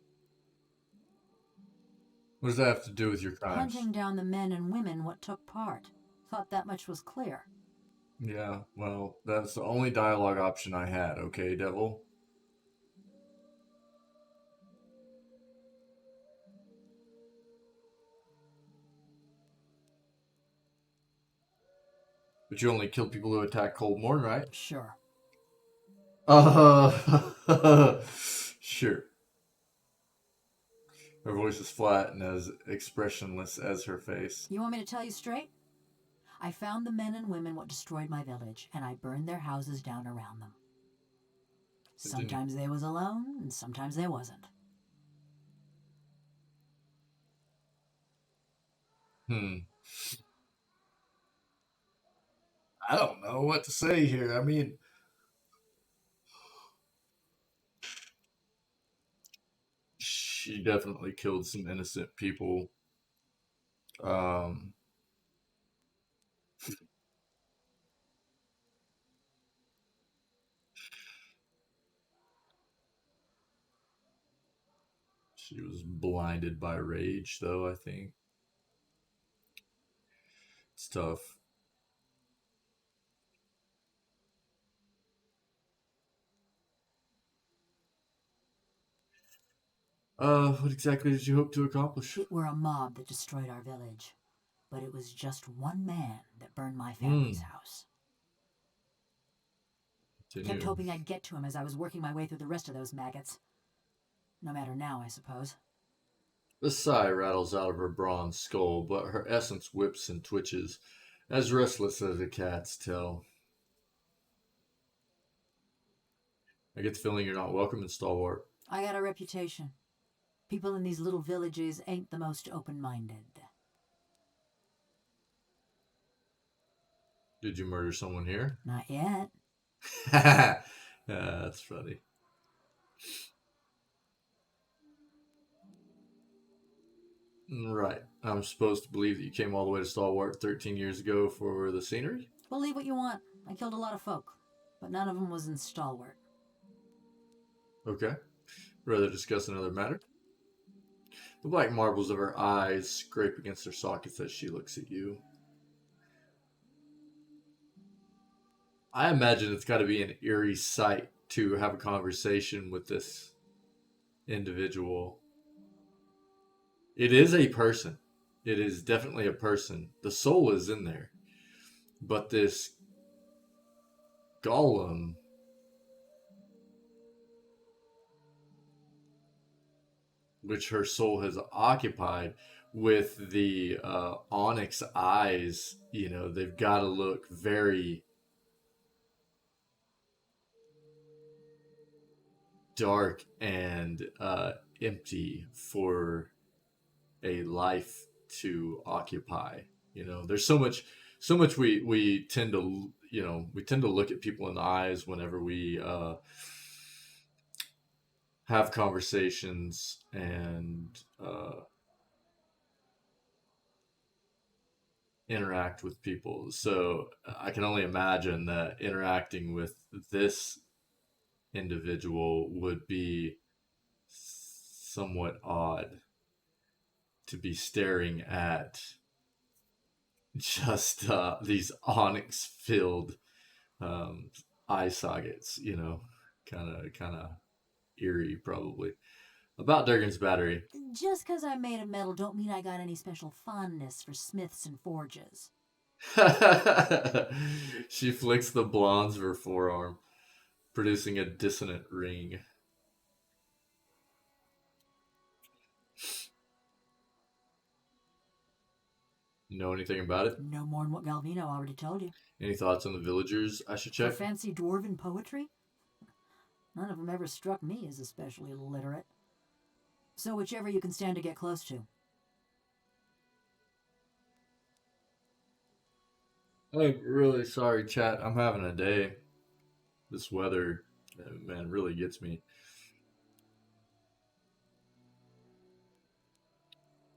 What does that have to do with your crimes? Hunting down the men and women what took part. Thought that much was clear. Yeah, well, that's the only dialogue option I had, okay, devil? But you only kill people who attack Cold Morn, right? Sure. Sure. Her voice is flat and as expressionless as her face. You want me to tell you straight? I found the men and women what destroyed my village, and I burned their houses down around them. Sometimes they was alone, and sometimes they wasn't. I don't know what to say here. I mean, she definitely killed some innocent people. She was blinded by rage, though, I think. It's tough. What exactly did you hope to accomplish? It were a mob that destroyed our village, but it was just one man that burned my family's house. Kept hoping I'd get to him as I was working my way through the rest of those maggots. No matter now, I suppose. A sigh rattles out of her bronze skull, but her essence whips and twitches, as restless as a cat's tail. I get the feeling you're not welcome in Stalwart. I got a reputation. People in these little villages ain't the most open-minded. Did you murder someone here? Not yet. That's funny. Right. I'm supposed to believe that you came all the way to Stalwart 13 years ago for the scenery? Believe what you want. I killed a lot of folk, but none of them was in Stalwart. Okay. Rather discuss another matter? The black marbles of her eyes scrape against her sockets as she looks at you. I imagine it's got to be an eerie sight to have a conversation with this individual. It is a person. It is definitely a person. The soul is in there. But this golem, which her soul has occupied, with the onyx eyes, you know, they've got to look very dark and empty for a life to occupy. You know, there's so much we tend to, you know, we tend to look at people in the eyes whenever we have conversations and interact with people. So I can only imagine that interacting with this individual would be somewhat odd, to be staring at just these onyx filled eye sockets, you know, kind of eerie, probably. About Durgan's battery. Just 'cause I'm made of metal don't mean I got any special fondness for smiths and forges. She flicks the blondes of her forearm, producing a dissonant ring. You know anything about it? No more than what Galvino already told you. Any thoughts on the villagers I should For check? fancy dwarven poetry? None of them ever struck me as especially literate. So whichever you can stand to get close to. I'm really sorry, chat. I'm having a day. This weather, man, really gets me.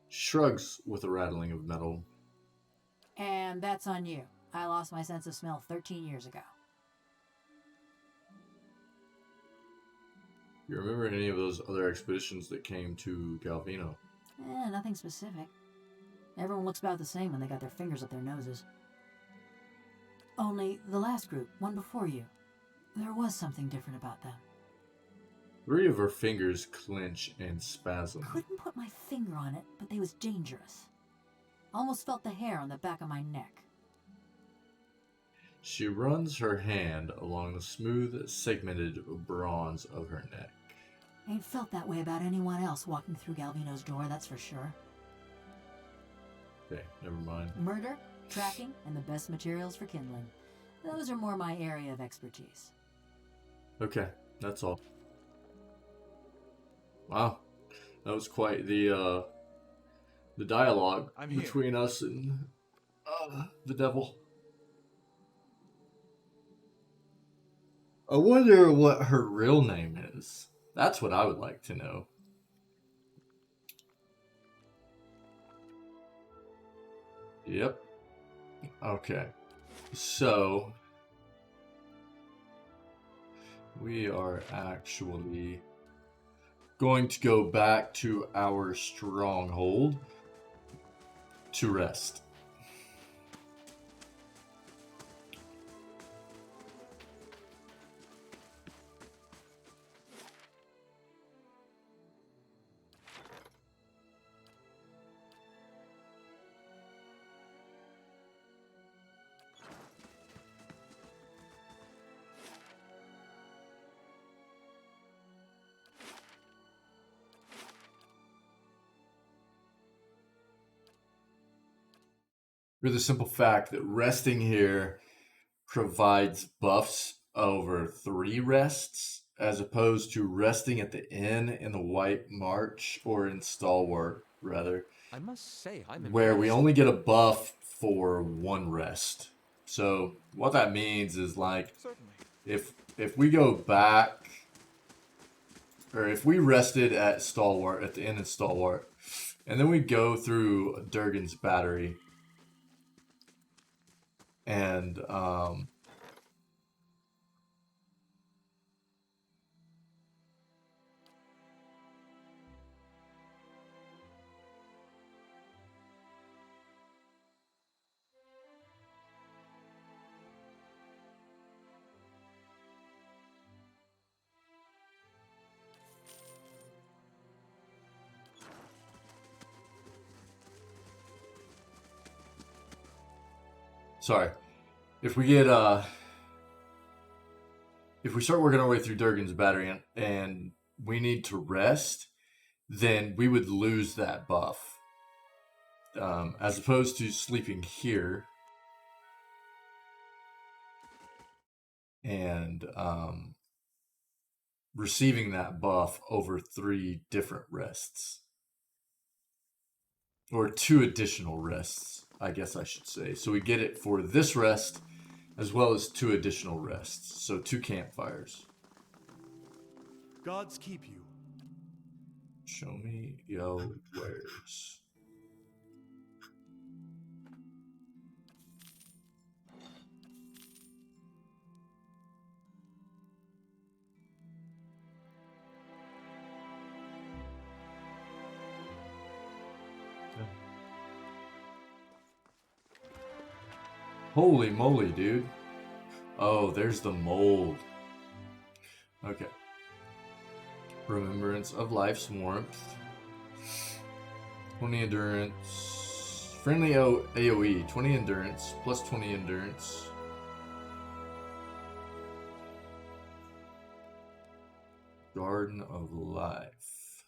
Shrugs with a rattling of metal. And that's on you. I lost my sense of smell 13 years ago. You remember any of those other expeditions that came to Galvino? Nothing specific. Everyone looks about the same when they got their fingers up their noses. Only the last group, one before you, there was something different about them. 3 of her fingers clench and spasm. Couldn't put my finger on it, but they was dangerous. Almost felt the hair on the back of my neck. She runs her hand along the smooth, segmented bronze of her neck. Ain't felt that way about anyone else walking through Galvino's door, that's for sure. Okay, never mind. Murder, tracking, and the best materials for kindling. Those are more my area of expertise. Okay, that's all. Wow, that was quite the dialogue between us and the devil. I wonder what her real name is. That's what I would like to know. Yep. Okay. So we are actually going to go back to our stronghold to rest. For the simple fact that resting here provides buffs over 3 rests, as opposed to resting at the inn in the White March, or in Stalwart, rather, I must say, I'm where we impressed. only get a buff for 1 rest. So what that means is, like, Certainly. if we go back, or if we rested at Stalwart, at the inn in Stalwart, and then we go through Durgan's battery, and sorry. If we get if we start working our way through Durgan's battery and we need to rest, then we would lose that buff. As opposed to sleeping here and receiving that buff over 3 different rests. Or 2 additional rests, I guess I should say. So we get it for this rest as well as 2 additional rests. So 2 campfires. Gods keep you. Show me your wares. Holy moly, dude. Oh, there's the mold. Okay. Remembrance of life's warmth. 20 endurance. Friendly AoE. 20 endurance. Plus 20 endurance. Garden of Life.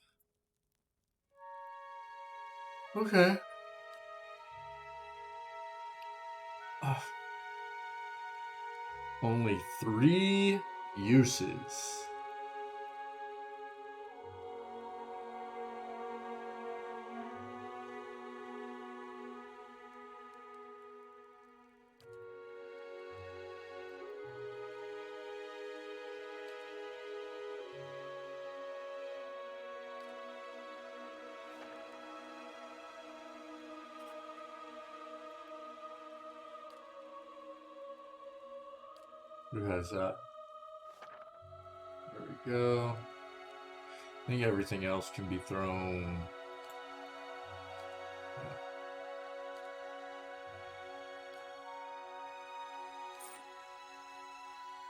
Okay. Only 3 uses. Who has that? There we go. I think everything else can be thrown.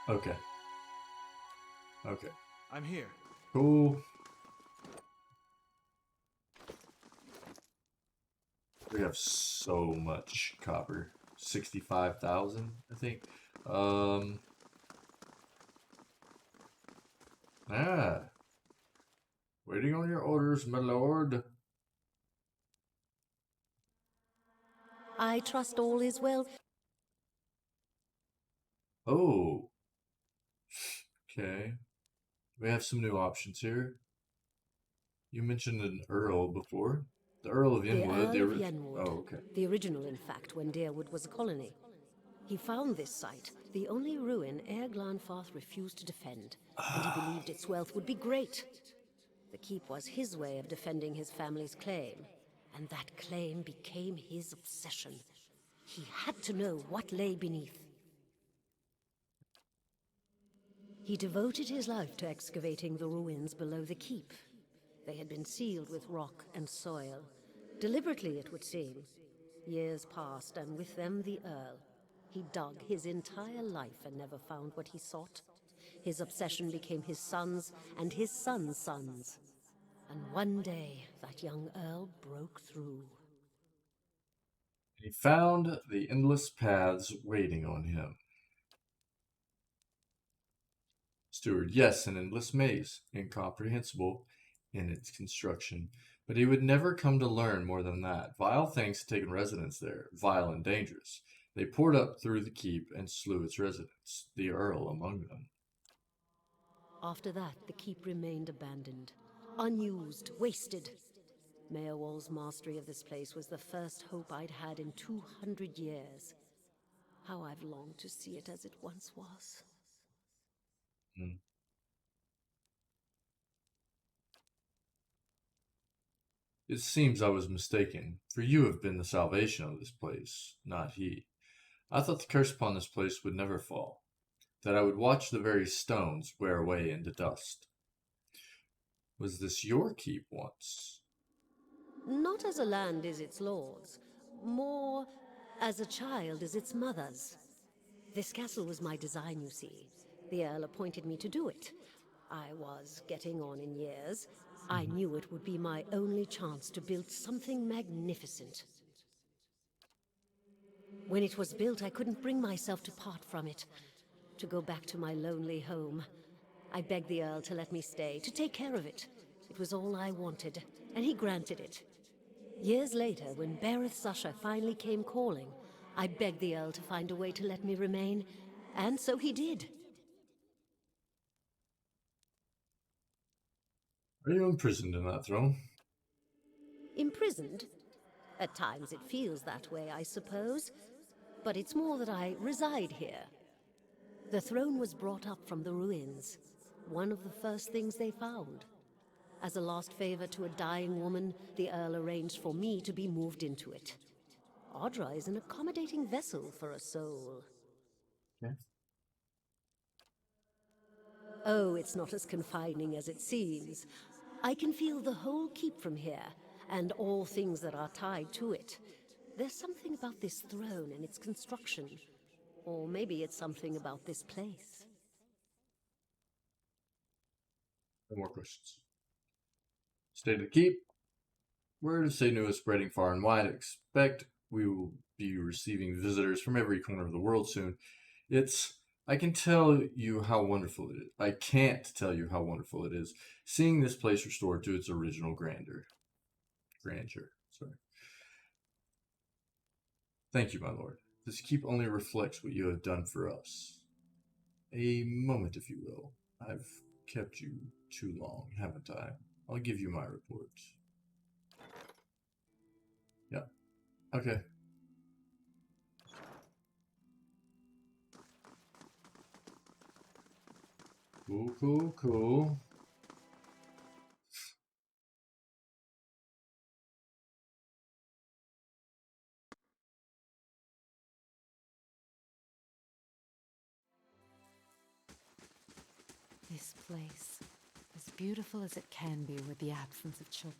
Yeah. Okay. Okay. I'm here. Cool. We have so much copper. 65,000, I think. Waiting on your orders, my lord. I trust all is well. Oh. Okay. We have some new options here. You mentioned an Earl before. The Earl of Yenwood. The Earl of Yenwood. Oh, okay. The original, in fact, when Deerwood was a colony. He found this site, the only ruin Ere Glanfarth refused to defend, and he believed its wealth would be great. The keep was his way of defending his family's claim, and that claim became his obsession. He had to know what lay beneath. He devoted his life to excavating the ruins below the keep. They had been sealed with rock and soil. Deliberately, it would seem. Years passed, and with them the Earl. He dug his entire life and never found what he sought. His obsession became his sons and his sons' sons. And one day, that young Earl broke through. He found the endless paths waiting on him. Steward, yes, an endless maze, incomprehensible in its construction. But he would never come to learn more than that. Vile things had taken residence there, vile and dangerous. They poured up through the keep and slew its residents, the Earl among them. After that, the keep remained abandoned, unused, wasted. Mayorwall's mastery of this place was the first hope I'd had in 200 years. How I've longed to see it as it once was. It seems I was mistaken, for you have been the salvation of this place, not he. I thought the curse upon this place would never fall, that I would watch the very stones wear away into dust. Was this your keep once? Not as a land is its lord's, more as a child is its mother's. This castle was my design, you see. The Earl appointed me to do it. I was getting on in years. I knew it would be my only chance to build something magnificent. When it was built, I couldn't bring myself to part from it, to go back to my lonely home. I begged the Earl to let me stay, to take care of it. It was all I wanted, and he granted it. Years later, when Bereth's usher finally came calling, I begged the Earl to find a way to let me remain, and so he did. Are you imprisoned in that throne? Imprisoned? At times it feels that way, I suppose. But it's more that I reside here. The throne was brought up from the ruins, one of the first things they found. As a last favor to a dying woman, the Earl arranged for me to be moved into it. Audra is an accommodating vessel for a soul. Yeah. Oh, it's not as confining as it seems. I can feel the whole keep from here, and all things that are tied to it. There's something about this throne and its construction. Or maybe it's something about this place. No more questions. State of the keep. Word of Senu is spreading far and wide. Expect we will be receiving visitors from every corner of the world soon. I can tell you how wonderful it is. I can't tell you how wonderful it is seeing this place restored to its original grandeur. Sorry. Thank you, my lord. This keep only reflects what you have done for us. A moment, if you will. I've kept you too long, haven't I? I'll give you my report. Yeah. Okay. Cool. This place, as beautiful as it can be with the absence of children.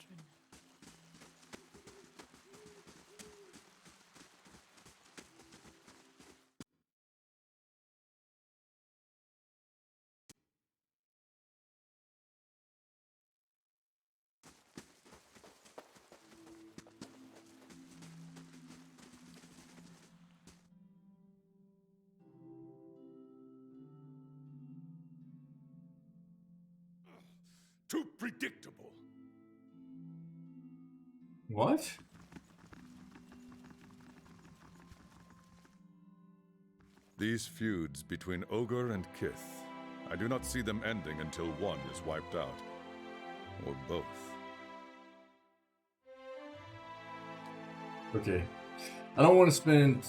Too predictable. What? These feuds between Ogre and Kith, I do not see them ending until one is wiped out. Or both. Okay. I don't want to spend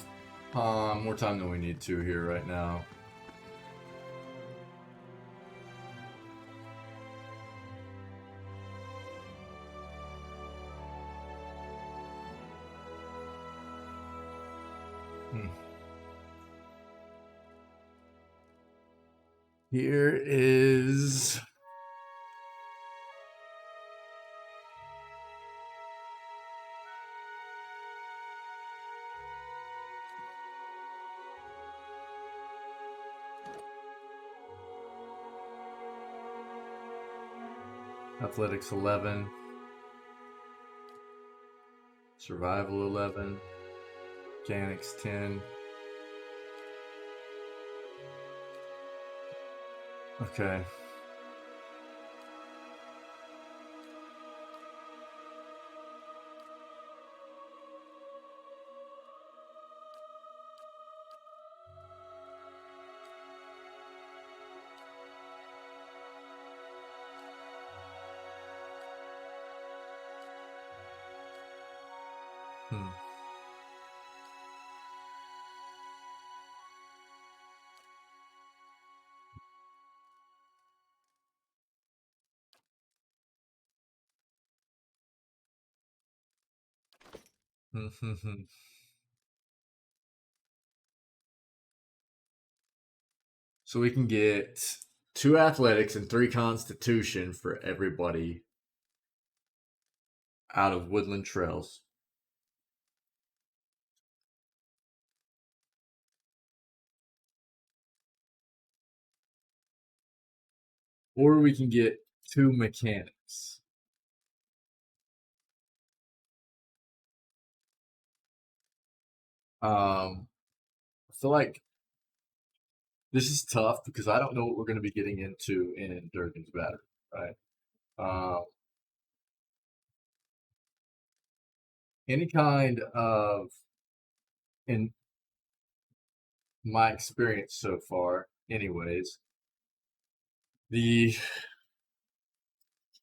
more time than we need to here right now. Here is... Athletics 11. Survival 11. Mechanics 10. Okay. So we can get 2 athletics and 3 constitution for everybody out of Woodland Trails. Or we can get 2 mechanics. I feel like this is tough because I don't know what we're going to be getting into in Durgan's Battery, right? Any kind of, in my experience so far, anyways, the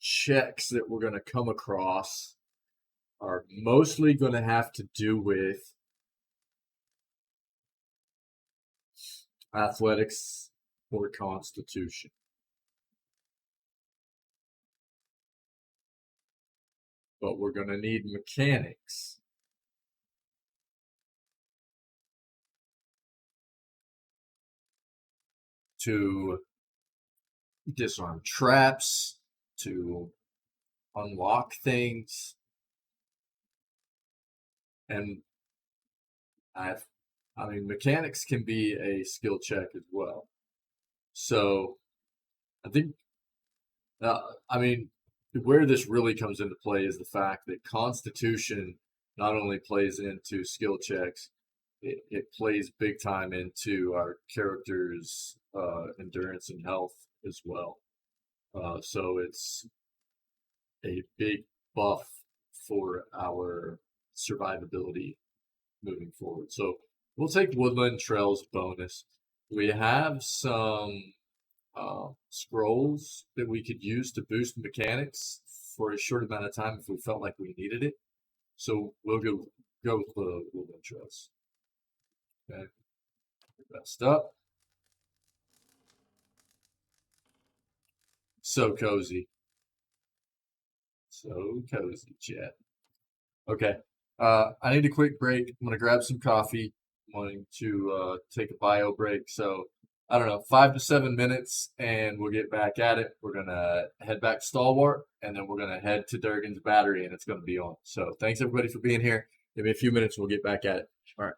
checks that we're going to come across are mostly going to have to do with athletics or constitution. But we're going to need mechanics. To disarm traps, to unlock things, and I mean, mechanics can be a skill check as well. So I think, I mean, where this really comes into play is the fact that Constitution not only plays into skill checks, it plays big time into our character's endurance and health as well. So it's a big buff for our survivability moving forward. So we'll take Woodland Trails bonus. We have some scrolls that we could use to boost mechanics for a short amount of time if we felt like we needed it. So we'll go with the Woodland Trails. Okay, rest up. So cozy. So cozy, chat. Okay. I need a quick break. I'm gonna grab some coffee. I'm wanting to take a bio break. So I don't know, 5 to 7 minutes, and we'll get back at it. We're gonna head back to Stalwart, and then we're gonna head to Durgan's Battery, and it's gonna be on. So thanks everybody for being here. Give me a few minutes. We'll get back at it. All right.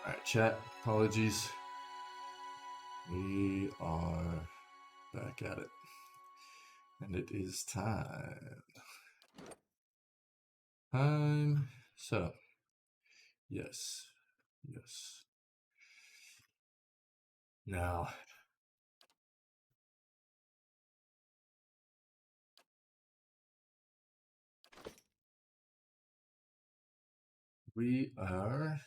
Alright, chat. Apologies. We are back at it. And it is time. So, yes. Yes. Now, we are...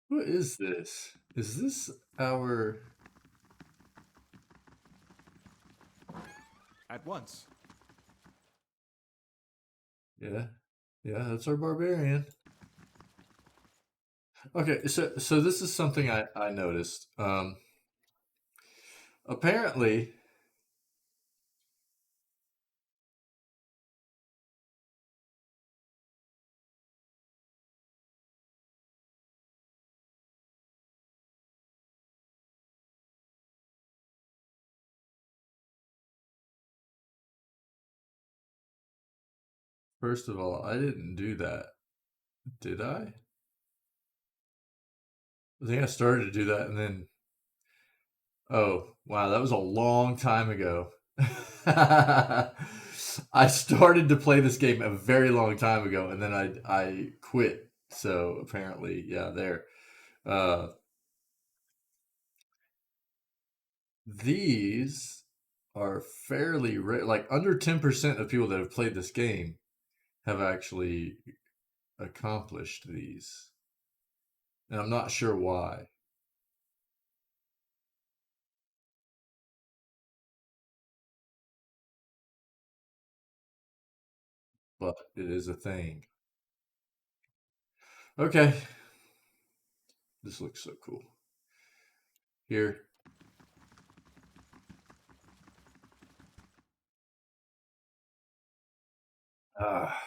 What is this? Is this our... At once. Yeah. Yeah, that's our barbarian. Okay, so this is something I noticed. Apparently, first of all, I didn't do that. Did I? I think I started to do that and then... Oh, wow, that was a long time ago. I started to play this game a very long time ago and then I quit. So apparently, yeah, there. These are fairly rare. Like under 10% of people that have played this game have actually accomplished these. And I'm not sure why. But it is a thing. Okay. This looks so cool. Here. Ah.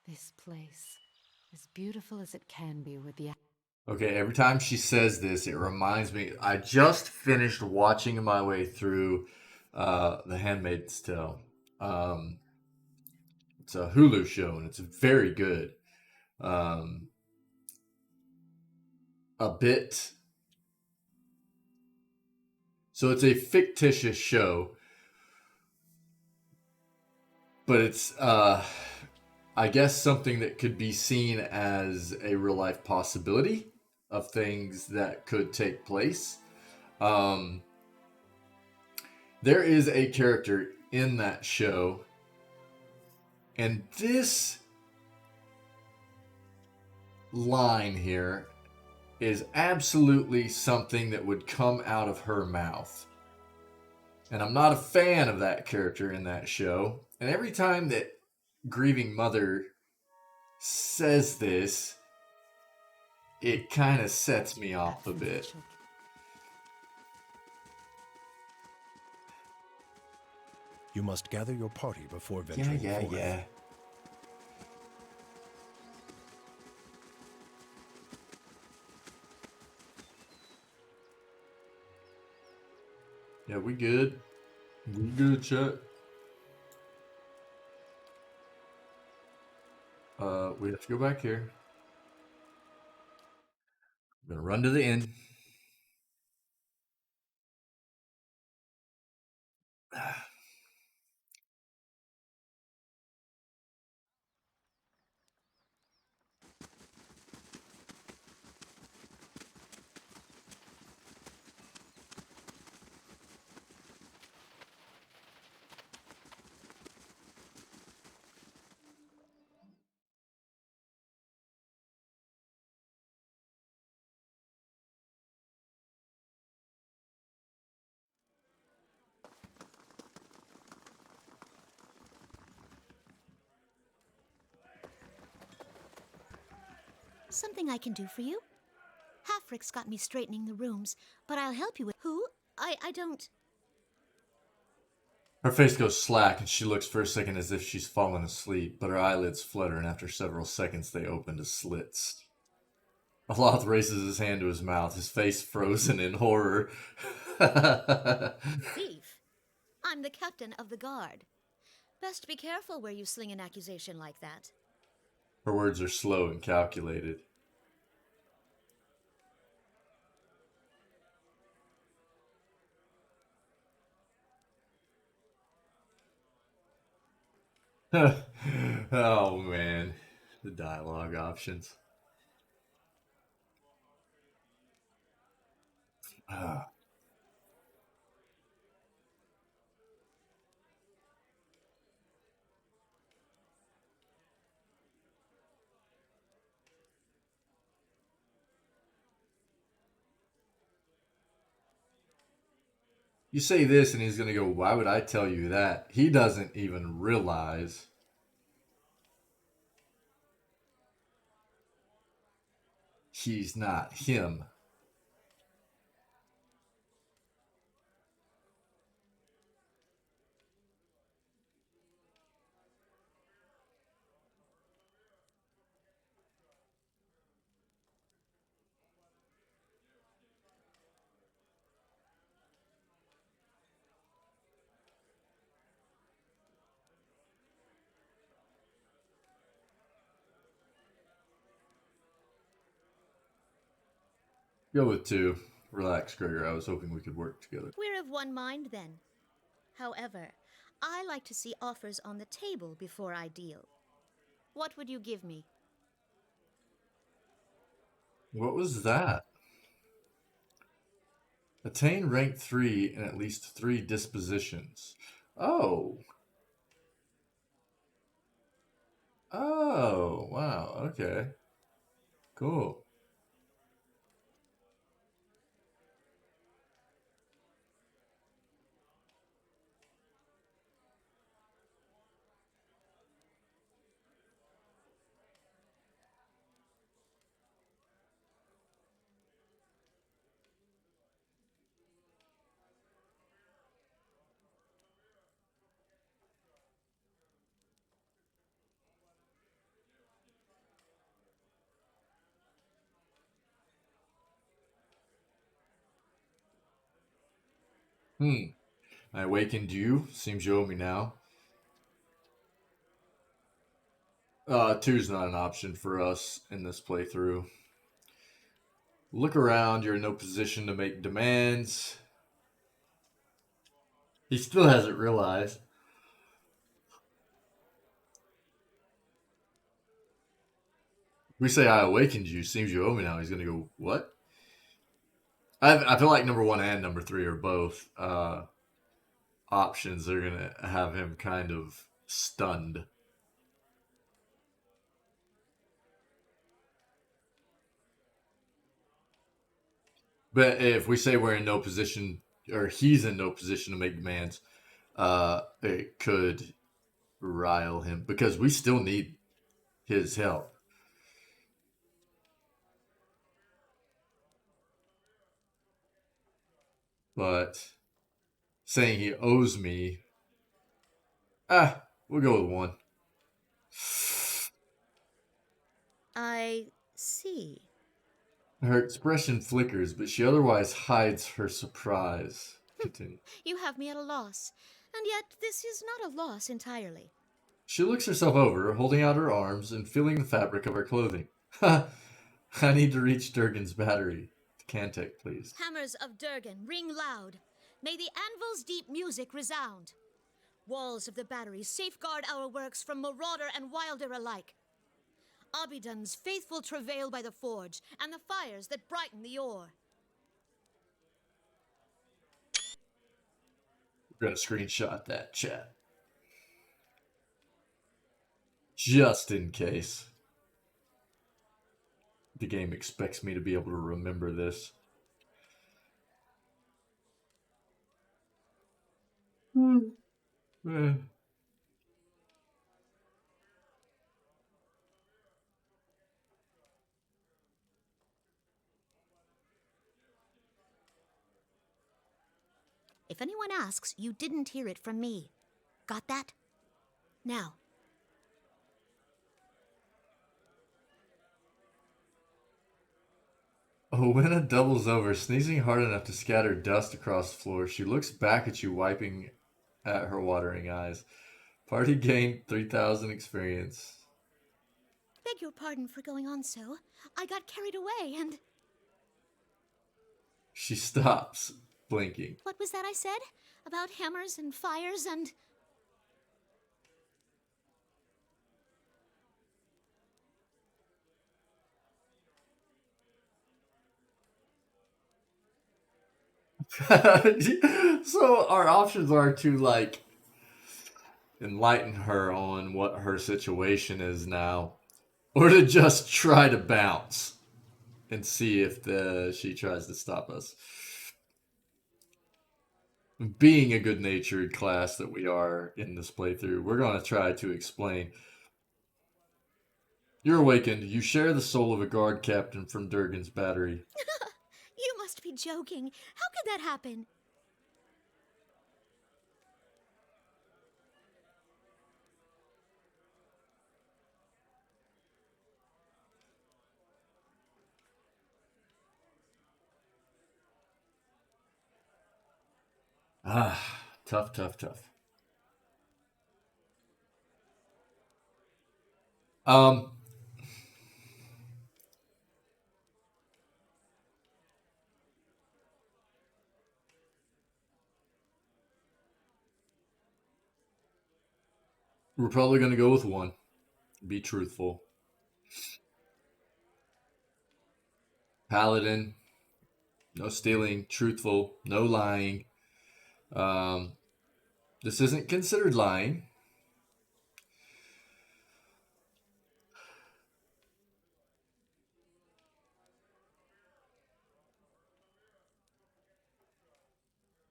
This place, as beautiful as it can be with the... Okay, every time she says this, it reminds me. I just finished watching my way through The Handmaid's Tale. It's a Hulu show, and it's very good. A bit. So it's a fictitious show, but it's, I guess, something that could be seen as a real life possibility of things that could take place. There is a character in that show, and this line here is absolutely something that would come out of her mouth. And I'm not a fan of that character in that show. And every time that Grieving Mother says this, it kind of sets me off a bit. You must gather your party before venturing forth. Yeah. Yeah, we good. We good, chat. We have to go back here. I'm gonna run to the inn. Something I can do for you? Halfrick's got me straightening the rooms, but I'll help you with... Who? I don't... Her face goes slack and she looks for a second as if she's fallen asleep, but her eyelids flutter and after several seconds they open to slits. Aloth raises his hand to his mouth, his face frozen in horror. Thief? I'm the captain of the guard. Best be careful where you sling an accusation like that. Her words are slow and calculated. Oh man, the dialogue options. Ah. You say this and he's going to go, why would I tell you that? He doesn't even realize he's not him. Go with 2. Relax, Gregor. I was hoping we could work together. We're of one mind then. However, I like to see offers on the table before I deal. What would you give me? What was that? Attain rank 3 in at least 3 dispositions. Oh. Oh, wow. Okay. Cool. I awakened you. Seems you owe me now. 2's not an option for us in this playthrough. Look around. You're in no position to make demands. He still hasn't realized. We say I awakened you. Seems you owe me now. He's going to go, what? I feel like number 1 and number 3 are both options. They're going to have him kind of stunned. But if we say we're in no position, or he's in no position to make demands, it could rile him because we still need his help. But saying he owes me, we'll go with 1. I see. Her expression flickers, but she otherwise hides her surprise. Continue. You have me at a loss, and yet this is not a loss entirely. She looks herself over, holding out her arms and feeling the fabric of her clothing. I need to reach Durgan's battery. Cantic, please. Hammers of Durgan, ring loud. May the anvil's deep music resound. Walls of the battery safeguard our works from marauder and wilder alike. Abaddon's faithful travail by the forge, and the fires that brighten the ore. We're going to screenshot that chat. Just in case. The game expects me to be able to remember this. If anyone asks, you didn't hear it from me. Got that? Now. Owena doubles over, sneezing hard enough to scatter dust across the floor. She looks back at you, wiping at her watering eyes. Party gained 3,000 experience. Beg your pardon for going on so. I got carried away and... She stops, blinking. What was that I said? About hammers and fires and... So our options are to, like, enlighten her on what her situation is now, or to just try to bounce and see if she tries to stop us. Being a good-natured class that we are in this playthrough, we're going to try to explain. You're awakened. You share the soul of a guard captain from Durgan's battery. You must be joking. How could that happen? Tough, tough, tough. We're probably going to go with one. Be truthful. Paladin. No stealing. Truthful. No lying. This isn't considered lying.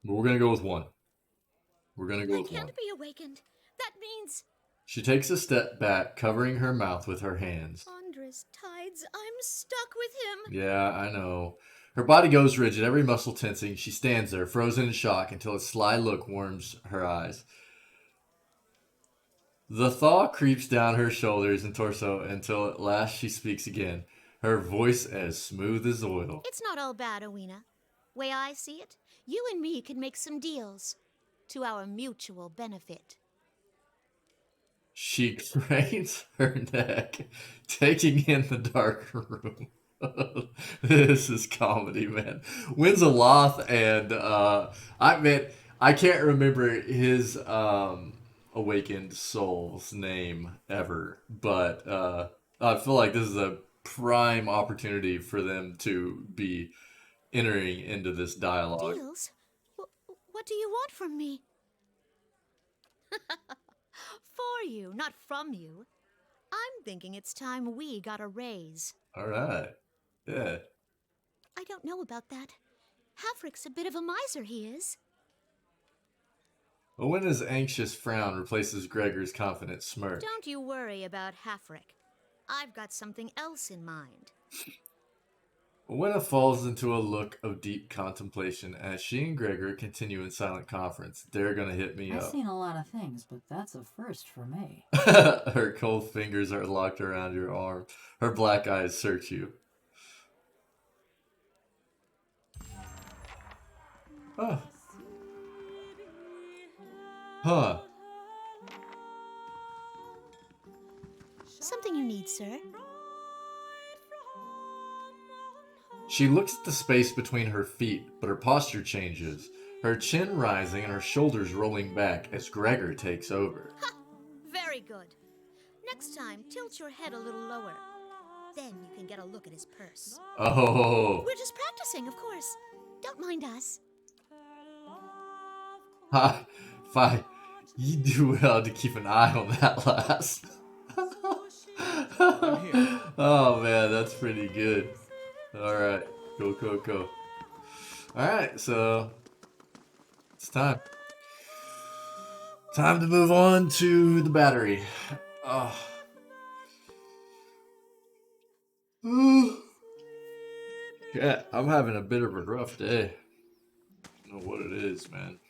But we're going to go with one. We're going to go with one. I can't be awakened. That means... She takes a step back, covering her mouth with her hands. Andres Tides, I'm stuck with him. Yeah, I know. Her body goes rigid, every muscle tensing. She stands there, frozen in shock, until a sly look warms her eyes. The thaw creeps down her shoulders and torso until at last she speaks again, her voice as smooth as oil. It's not all bad, Owena. Way I see it, you and me could make some deals. To our mutual benefit. She cranes her neck, taking in the dark room. This is comedy, man. Winsaloth and I can't remember his awakened soul's name ever, but I feel like this is a prime opportunity for them to be entering into this dialogue. Deals? What do you want from me? For you, not from you. I'm thinking it's time we got a raise. All right. Yeah. I don't know about that. Halfrick's a bit of a miser, he is. Owena's anxious frown replaces Gregor's confident smirk. Don't you worry about Halfrick. I've got something else in mind. Owena falls into a look of deep contemplation as she and Gregor continue in silent conference. They're gonna hit me I've up. seen a lot of things, but that's a first for me. Her cold fingers are locked around your arm. Her black eyes search you. Oh. Huh. Something you need, sir? She looks at the space between her feet, but her posture changes. Her chin rising and her shoulders rolling back as Gregor takes over. Ha! Very good. Next time, tilt your head a little lower. Then you can get a look at his purse. Oh. We're just practicing, of course. Don't mind us. Ha! Fine. You do well to keep an eye on that lass. Oh man, that's pretty good. Alright, go. Alright, so it's time. Time to move on to the battery. Oh. Yeah, I'm having a bit of a rough day. I don't know what it is, man.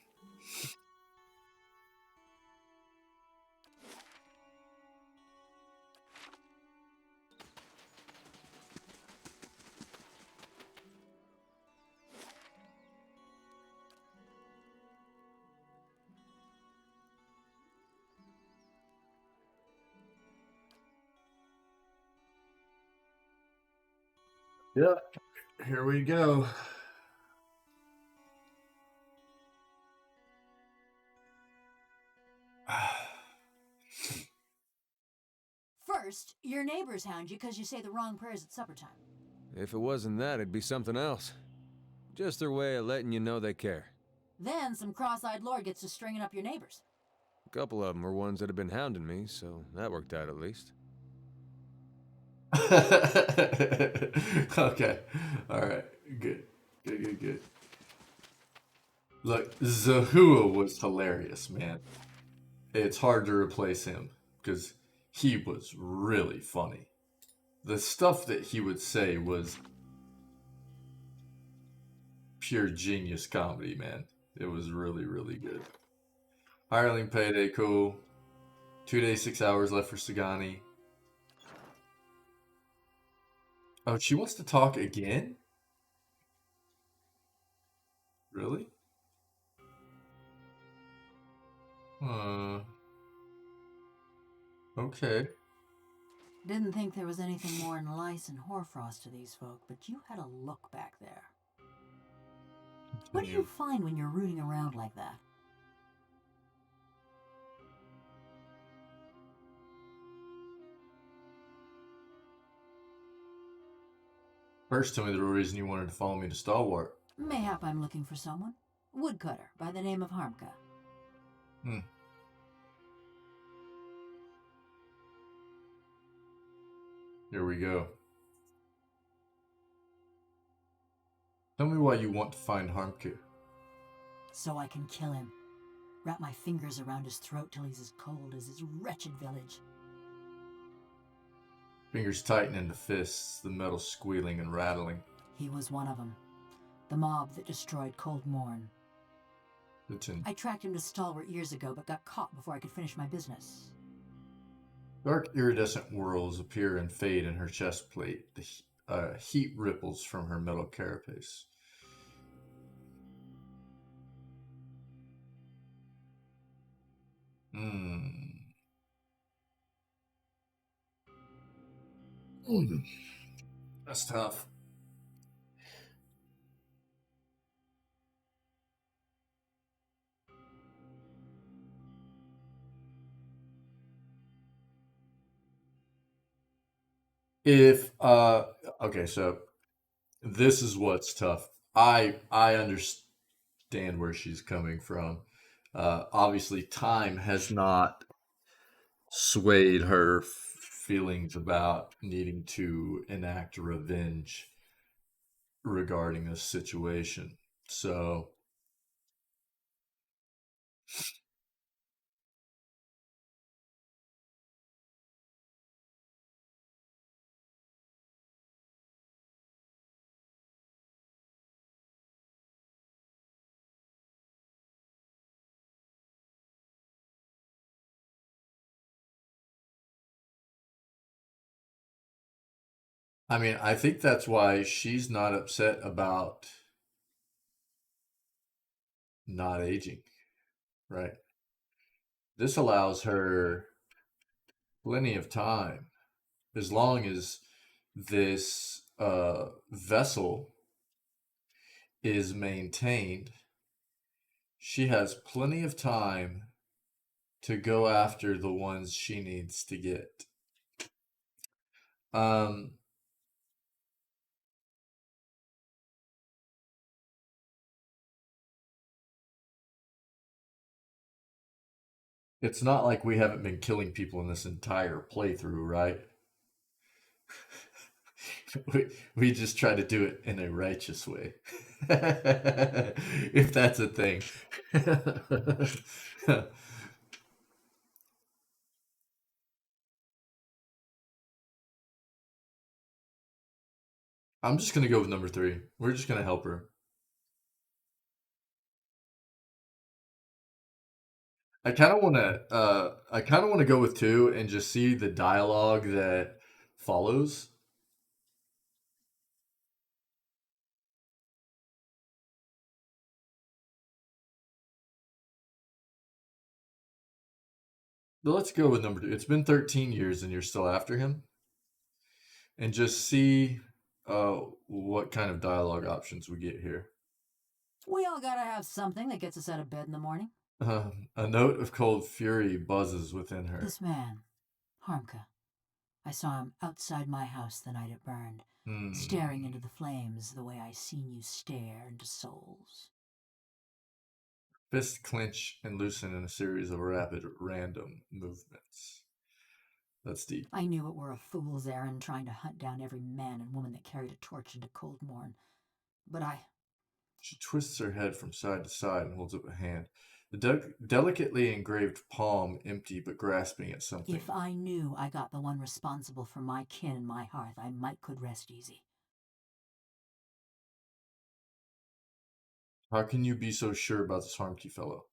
Yeah, here we go. First, your neighbors hound you because you say the wrong prayers at supper time. If it wasn't that, it'd be something else. Just their way of letting you know they care. Then some cross-eyed lord gets to stringing up your neighbors. A couple of them were ones that had been hounding me, so that worked out at least. Okay. All right. Good. Good. Look, Zahua was hilarious, man. It's hard to replace him because he was really funny. The stuff that he would say was pure genius comedy, man. It was really, really good. Hireling payday, cool. 2 days, 6 hours left for Sagani. Oh, she wants to talk again? Really? Okay. Didn't think there was anything more than lice and hoarfrost to these folk, but you had a look back there. What do you find when you're rooting around like that? First, tell me the real reason you wanted to follow me to Stalwart. Mayhap I'm looking for someone. Woodcutter, by the name of Harmka. Here we go. Tell me why you want to find Harmka. So I can kill him. Wrap my fingers around his throat till he's as cold as his wretched village. Fingers tighten into fists, the metal squealing and rattling. He was one of them. The mob that destroyed Cold Morn. I tracked him to Stalwart years ago, but got caught before I could finish my business. Dark iridescent whirls appear and fade in her chest plate. The heat ripples from her metal carapace. That's tough. Okay, so this is what's tough. I understand where she's coming from. Obviously, time has not swayed her feelings about needing to enact revenge regarding this situation. So I mean, I think that's why she's not upset about not aging, right? This allows her plenty of time as long as this vessel is maintained. She has plenty of time to go after the ones she needs to get. It's not like we haven't been killing people in this entire playthrough, right? we just try to do it in a righteous way. If that's a thing. I'm just going to go with number 3. We're just going to help her. I kind of want to. I kind of want to go with 2 and just see the dialogue that follows. But let's go with number 2. It's been 13 years and you're still after him, and just see what kind of dialogue options we get here. We all gotta have something that gets us out of bed in the morning. A note of cold fury buzzes within her. This man, Harmka. I saw him outside my house the night it burned, staring into the flames the way I seen you stare into souls. Fists clench and loosen in a series of rapid, random movements. That's deep. I knew it were a fool's errand trying to hunt down every man and woman that carried a torch into Cold Morn. But She twists her head from side to side and holds up a hand. The delicately engraved palm empty but grasping at something. If I knew I got the one responsible for my kin and my hearth, I might could rest easy. How can you be so sure about this Harmkey fellow?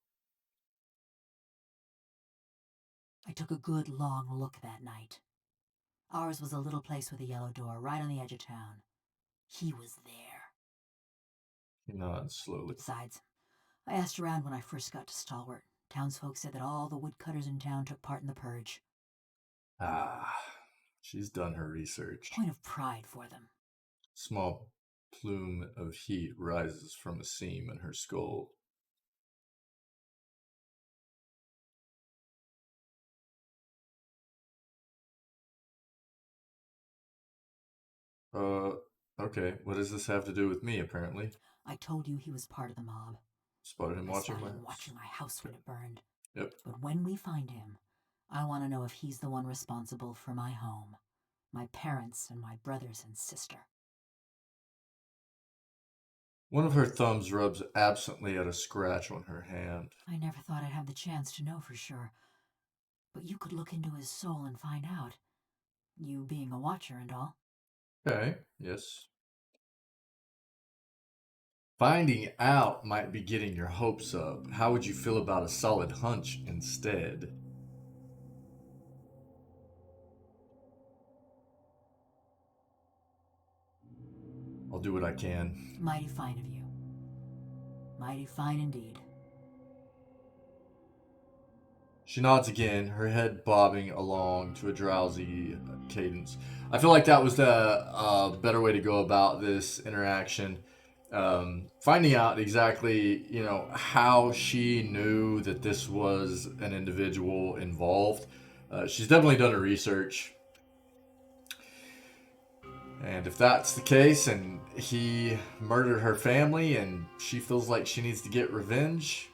I took a good long look that night. Ours was a little place with a yellow door right on the edge of town. He was there. He nods slowly. Besides, I asked around when I first got to Stalwart. Townsfolk said that all the woodcutters in town took part in the purge. Ah, she's done her research. Point of pride for them. Small plume of heat rises from a seam in her skull. Okay. What does this have to do with me, apparently? I told you he was part of the mob. Spotted him watching my house when it burned. Yep. But when we find him, I want to know if he's the one responsible for my home, my parents, and my brothers and sister. One of her thumbs rubs absently at a scratch on her hand. I never thought I'd have the chance to know for sure. But you could look into his soul and find out. You being a watcher and all. Okay, yes. Finding out might be getting your hopes up. How would you feel about a solid hunch instead? I'll do what I can. Mighty fine of you. Mighty fine indeed. She nods again, her head bobbing along to a drowsy cadence. I feel like that was the better way to go about this interaction. Finding out exactly, how she knew that this was an individual involved. She's definitely done her research. And if that's the case and he murdered her family and she feels like she needs to get revenge,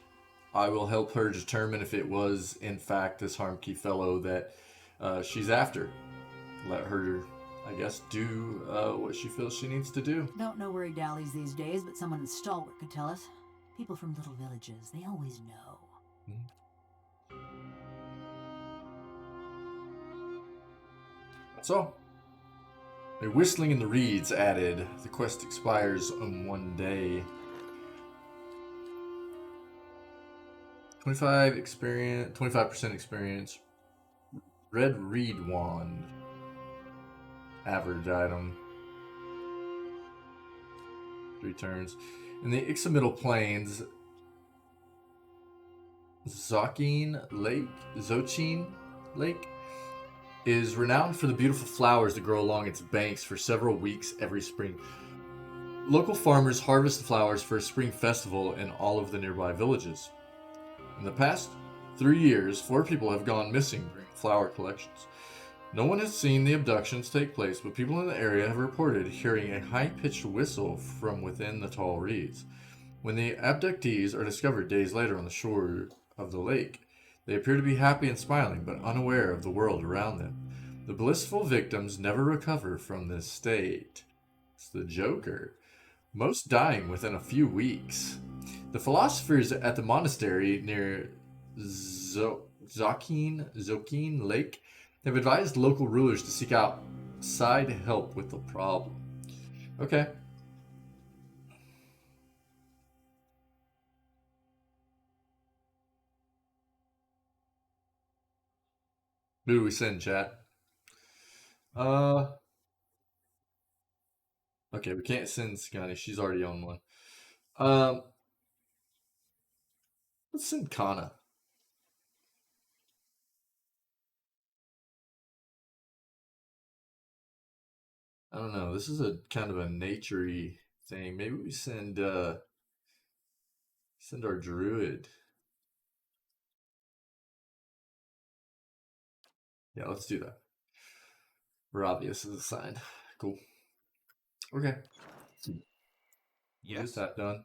I will help her determine if it was, in fact, this Harmkey fellow that she's after. Let her, I guess, do what she feels she needs to do. Don't know where he dallies these days, but someone in Stalwart could tell us. People from little villages, they always know. That's all. A whistling in the reeds added. The quest expires on one day. 25% experience. Red reed wand. Average item. 3 turns. In the Ixamiddle Plains, Zochin Lake is renowned for the beautiful flowers that grow along its banks for several weeks every spring. Local farmers harvest the flowers for a spring festival in all of the nearby villages. In the past 3 years, 4 people have gone missing during flower collections. No one has seen the abductions take place, but people in the area have reported hearing a high-pitched whistle from within the tall reeds. When the abductees are discovered days later on the shore of the lake, they appear to be happy and smiling, but unaware of the world around them. The blissful victims never recover from this state. It's the Joker. Most dying within a few weeks. The philosophers at the monastery near Zochin Lake have advised local rulers to seek outside help with the problem. Okay. Who do we send, chat? Okay, we can't send Scotty. She's already on one. Let's send Kana. I don't know. This is a kind of a naturey thing. Maybe we send our druid. Yeah, let's do that. Ravius is assigned. Cool. Okay. Yes. Get that done.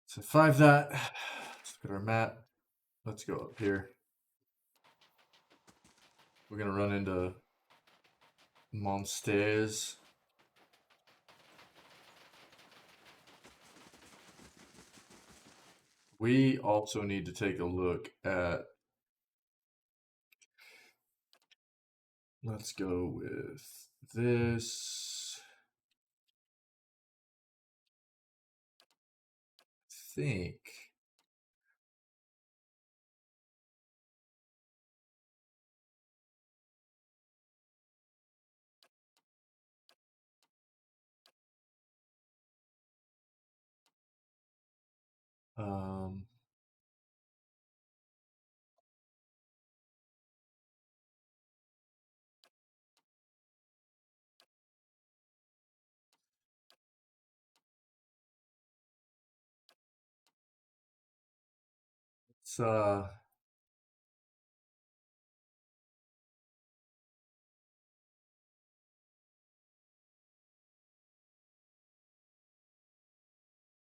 So 5 that. Let's look at our map. Let's go up here. We're gonna run into monsters. We also need to take a look at. Let's go with this. I think.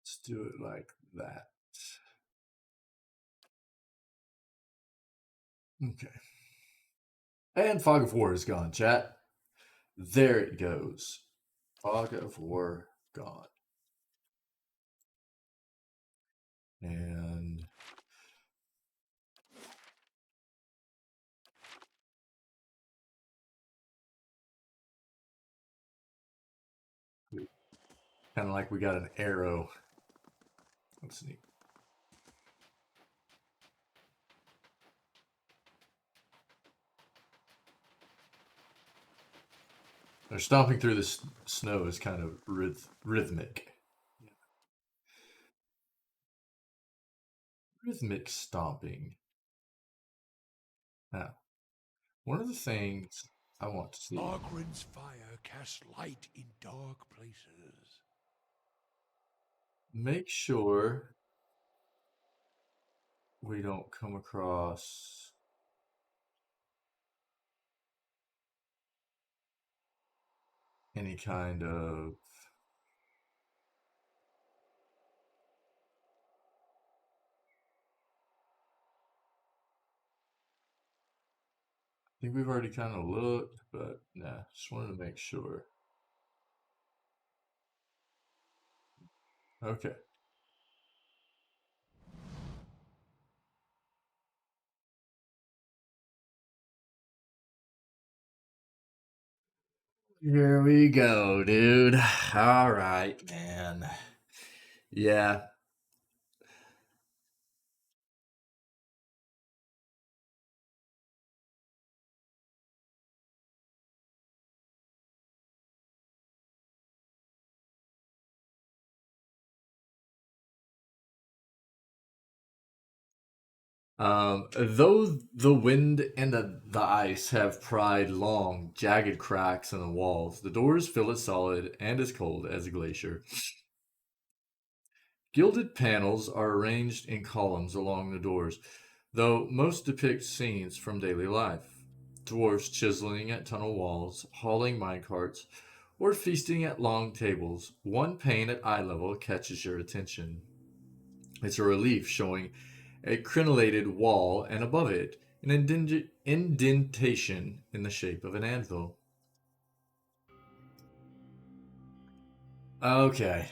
Let's do it like that. Okay. And Fog of War is gone, chat. There it goes. Fog of War gone. And kind of like we got an arrow. Let's see. They're stomping through the snow is kind of rhythmic. Rhythmic stomping. Now, one of the things I want to see. Margaren's fire casts light in dark places. Make sure we don't come across any kind of I think we've already kind of looked, but nah, just wanted to make sure. Okay. Here we go, dude. All right, man. Yeah. Though the wind and the ice have pried long, jagged cracks in the walls, the doors feel as solid and as cold as a glacier. Gilded panels are arranged in columns along the doors, though most depict scenes from daily life. Dwarfs chiseling at tunnel walls, hauling minecarts, or feasting at long tables. One pane at eye level catches your attention. It's a relief showing a crenellated wall, and above it, an indentation in the shape of an anvil. Okay.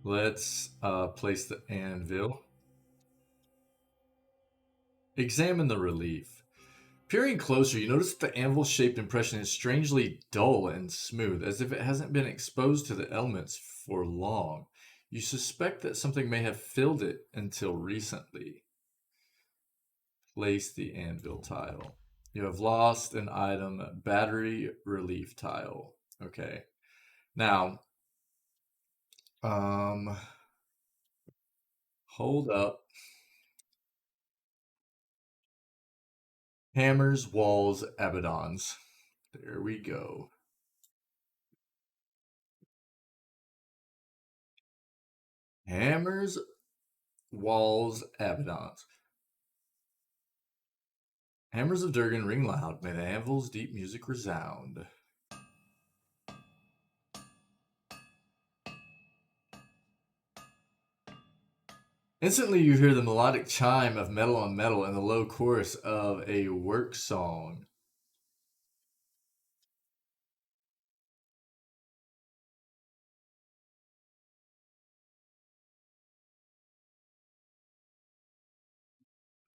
Let's place the anvil. Examine the relief. Peering closer, you notice that the anvil-shaped impression is strangely dull and smooth, as if it hasn't been exposed to the elements for long. You suspect that something may have filled it until recently. Place the anvil tile. You have lost an item, battery relief tile. Okay. Now, hold up. Hammers, walls, Abaddons. There we go. Hammers, walls, Abaddons. Hammers of Durgan ring loud. May the anvil's deep music resound. Instantly, you hear the melodic chime of metal on metal and the low chorus of a work song.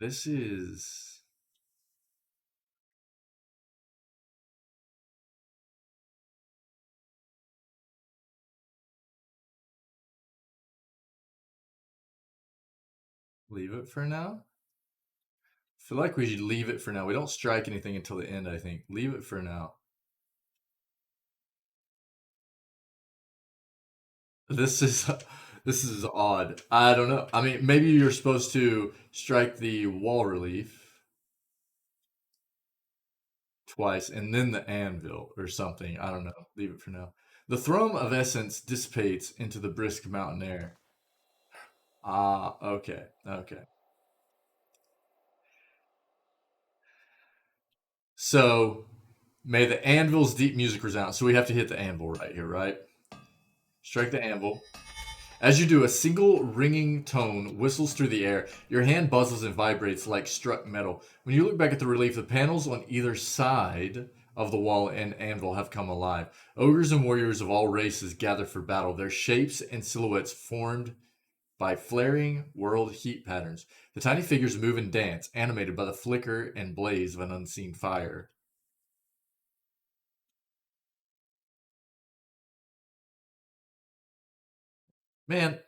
This is... Leave it for now? I feel like we should leave it for now. We don't strike anything until the end, I think. Leave it for now. This is odd. I don't know. I mean, maybe you're supposed to strike the wall relief twice and then the anvil or something. I don't know. Leave it for now. The throne of essence dissipates into the brisk mountain air. Ah, okay. Okay. So, may the anvil's deep music resound. So we have to hit the anvil right here, right? Strike the anvil. As you do, a single ringing tone whistles through the air. Your hand buzzes and vibrates like struck metal. When you look back at the relief, the panels on either side of the wall and anvil have come alive. Ogres and warriors of all races gather for battle, their shapes and silhouettes formed by flaring world heat patterns. The tiny figures move and dance, animated by the flicker and blaze of an unseen fire. Man,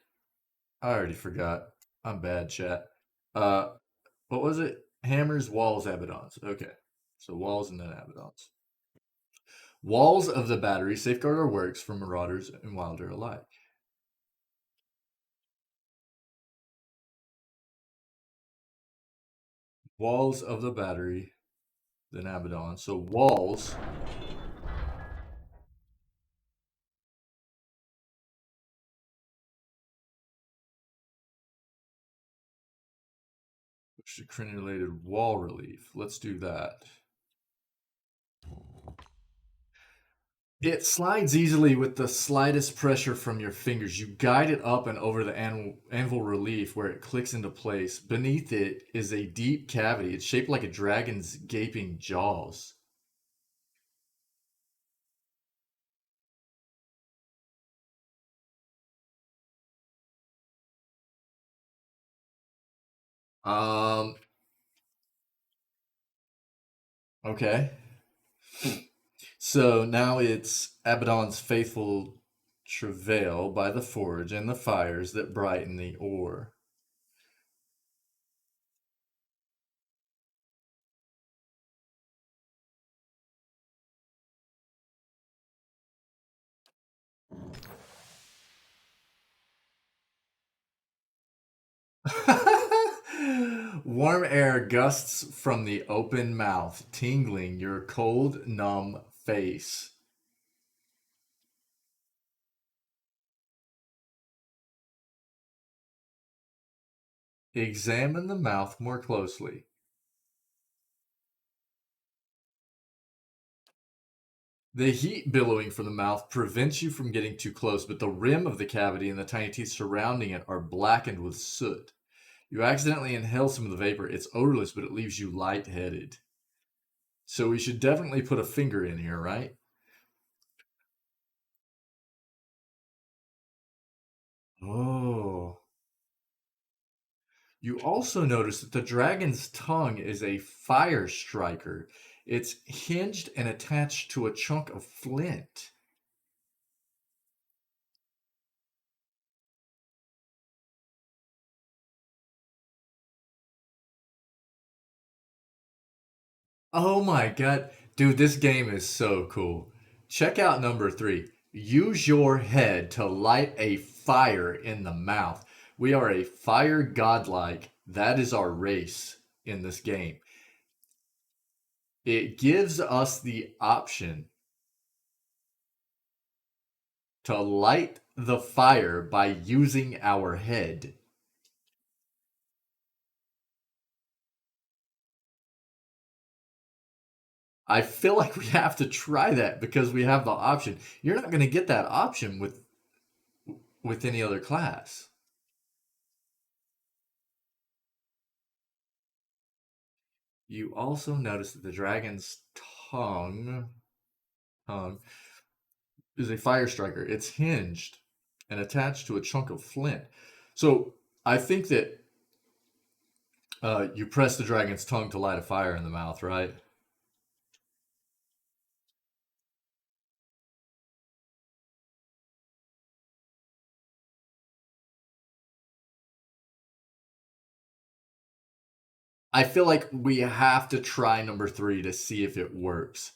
I already forgot. I'm bad, chat. What was it? Hammers, walls, Abaddons. Okay. So walls and then Abaddons. Walls of the battery safeguard our works from marauders and wilder alike. Walls of the battery, then Abaddon. So walls. Which is crenulated wall relief. Let's do that. It slides easily with the slightest pressure from your fingers. You guide it up and over the anvil relief where it clicks into place. Beneath it is a deep cavity. It's shaped like a dragon's gaping jaws. Okay. So now it's Abaddon's faithful travail by the forge and the fires that brighten the ore. Warm air gusts from the open mouth, tingling your cold, numb face. Examine the mouth more closely. The heat billowing from the mouth prevents you from getting too close, but the rim of the cavity and the tiny teeth surrounding it are blackened with soot. You accidentally inhale some of the vapor. It's odorless, but it leaves you lightheaded. So we should definitely put a finger in here, right? Oh. You also notice that the dragon's tongue is a fire striker. It's hinged and attached to a chunk of flint. Oh my god. Dude, this game is so cool. Check out number 3. Use your head to light a fire in the mouth. We are a fire godlike. That is our race in this game. It gives us the option to light the fire by using our head. I feel like we have to try that because we have the option. You're not going to get that option with any other class. You also notice that the dragon's tongue is a fire striker. It's hinged and attached to a chunk of flint. So I think that you press the dragon's tongue to light a fire in the mouth, right? I feel like we have to try number 3 to see if it works,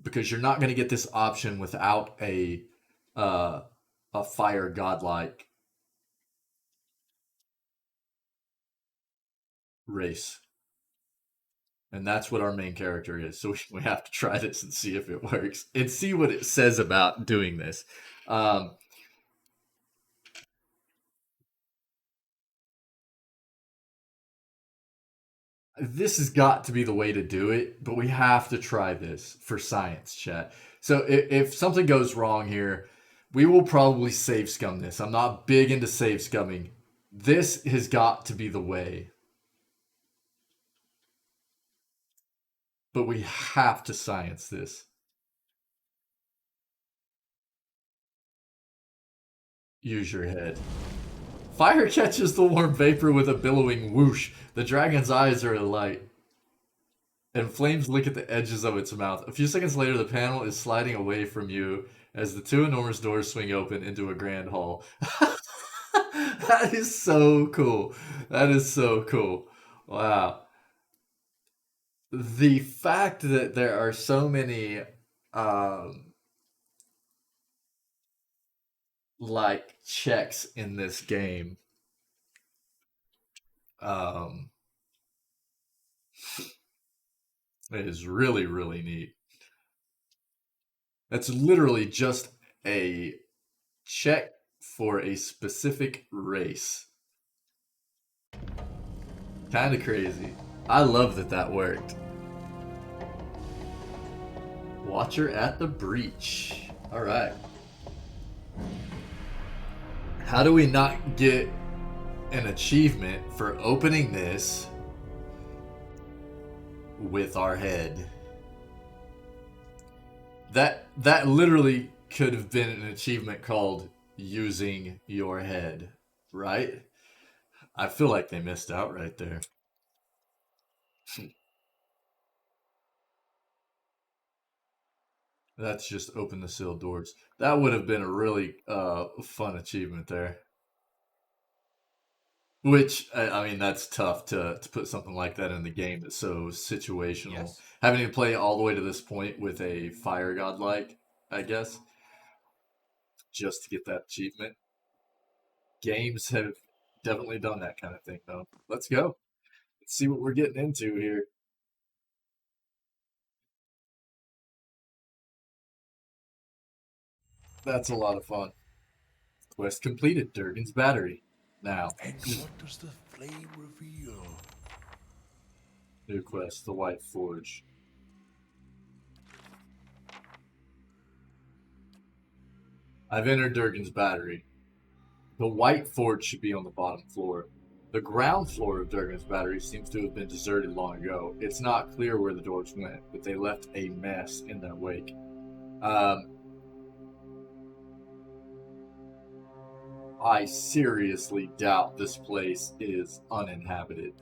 because you're not going to get this option without a fire godlike race. And that's what our main character is. So we have to try this and see if it works and see what it says about doing this. This has got to be the way to do it, but we have to try this for science, chat. So if something goes wrong here, we will probably save scum this. I'm not big into save scumming. This has got to be the way. But we have to science this. Use your head. Fire catches the warm vapor with a billowing whoosh. The dragon's eyes are alight, and flames lick at the edges of its mouth. A few seconds later, the panel is sliding away from you as the 2 enormous doors swing open into a grand hall. That is so cool. That is so cool. Wow. The fact that there are so many like checks in this game it is really, really neat. That's literally just a check for a specific race. Kind of crazy. I love that that worked. Watcher at the breach. All right. How do we not get an achievement for opening this with our head? That literally could have been an achievement called using your head, right? I feel like they missed out right there. That's just open the sealed doors. That would have been a really fun achievement there. Which, I mean, that's tough to put something like that in the game that's so situational. Yes. Having to play all the way to this point with a fire godlike, I guess, just to get that achievement. Games have definitely done that kind of thing, though. Let's go. Let's see what we're getting into here. That's a lot of fun. Quest completed. Durgan's battery. Now. And what does the flame reveal? New quest, the White Forge. I've entered Durgan's battery. The White Forge should be on the bottom floor. The ground floor of Durgan's battery seems to have been deserted long ago. It's not clear where the dwarves went, but they left a mess in their wake. I seriously doubt this place is uninhabited.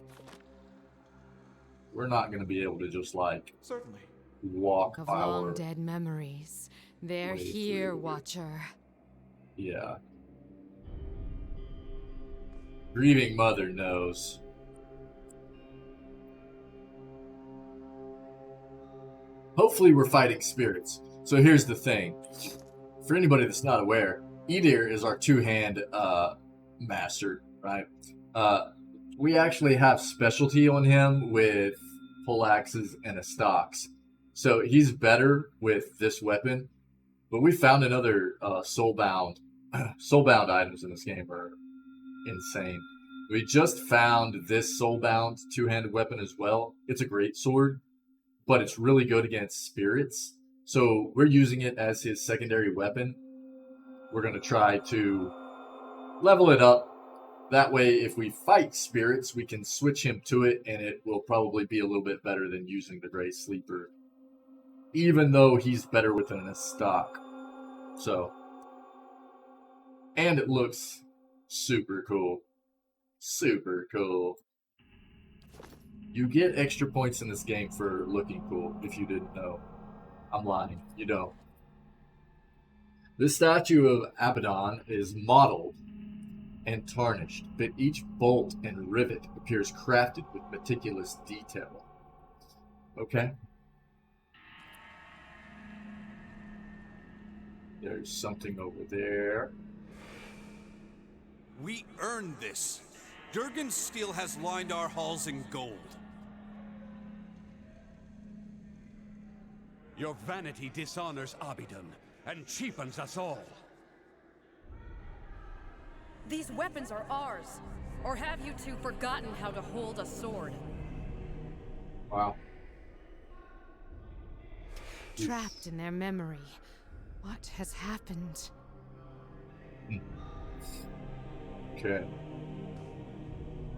We're not going to be able to just, like, Certainly. walk Of our long dead memories. They're way here, through. Watcher. Yeah. Grieving mother knows. Hopefully we're fighting spirits. So here's the thing. For anybody that's not aware, Edir is our two-hand master, right? We actually have specialty on him with poleaxes and astocks. So he's better with this weapon. But we found another soulbound items in this game are insane. We just found this soulbound two-handed weapon as well. It's a great sword, but it's really good against spirits. So we're using it as his secondary weapon. We're going to try to level it up. That way, if we fight spirits, we can switch him to it, and it will probably be a little bit better than using the Grey Sleeper, even though he's better with an stock. So, and it looks super cool. Super cool. You get extra points in this game for looking cool, if you didn't know. I'm lying. You don't. This statue of Abaddon is modeled and tarnished, but each bolt and rivet appears crafted with meticulous detail. Okay? There's something over there. We earned this. Durgan's steel has lined our halls in gold. Your vanity dishonors Abaddon and cheapens us all. These weapons are ours. Or have you two forgotten how to hold a sword? Wow. Trapped in their memory. What has happened? Okay.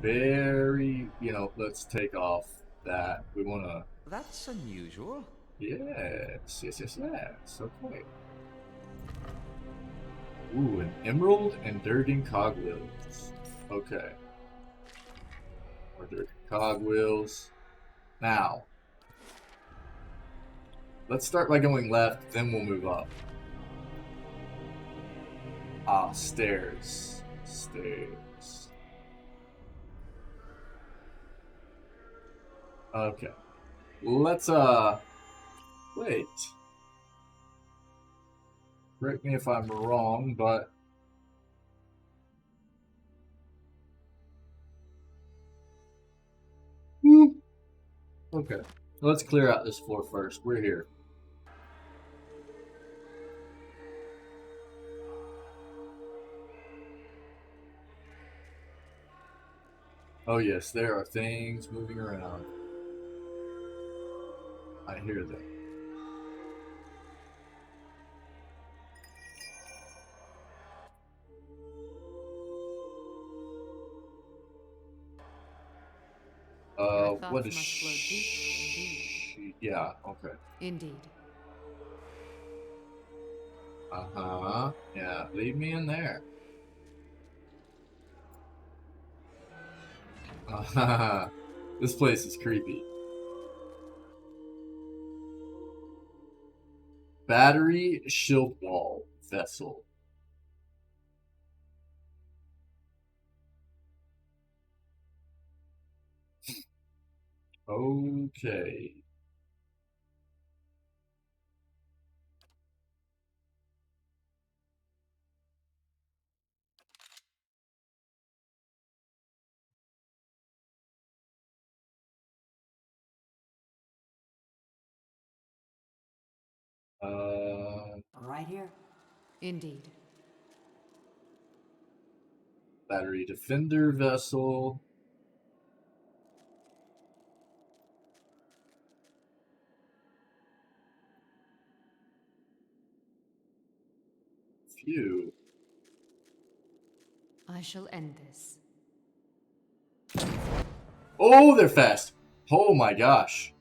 Very, let's take off that. We want to... That's unusual. Yes. Okay. Ooh, an emerald and Durgan cogwheels. Okay. More Durgan cogwheels. Now, let's start by going left, then we'll move up. Ah, stairs. Stairs. Okay. Let's, wait. Correct me if I'm wrong, but... Okay. Let's clear out this floor first. We're here. Oh yes, there are things moving around. I hear them. What is she? Yeah, okay. Indeed. Uh-huh. Yeah, leave me in there. This place is creepy. Battery shield wall vessel. Okay. Right here. Indeed. Battery defender vessel. Phew. I shall end this. Oh, they're fast. Oh my gosh.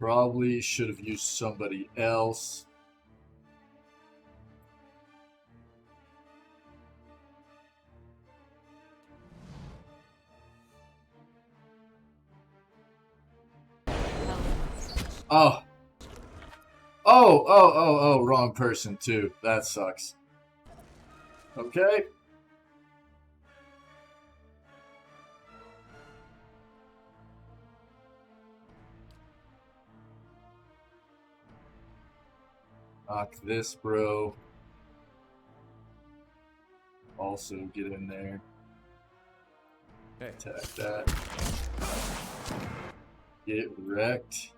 Probably should have used somebody else. Oh. Oh, wrong person too. That sucks. Okay. Knock this, bro. Also get in there. Hey. Attack that. Get wrecked.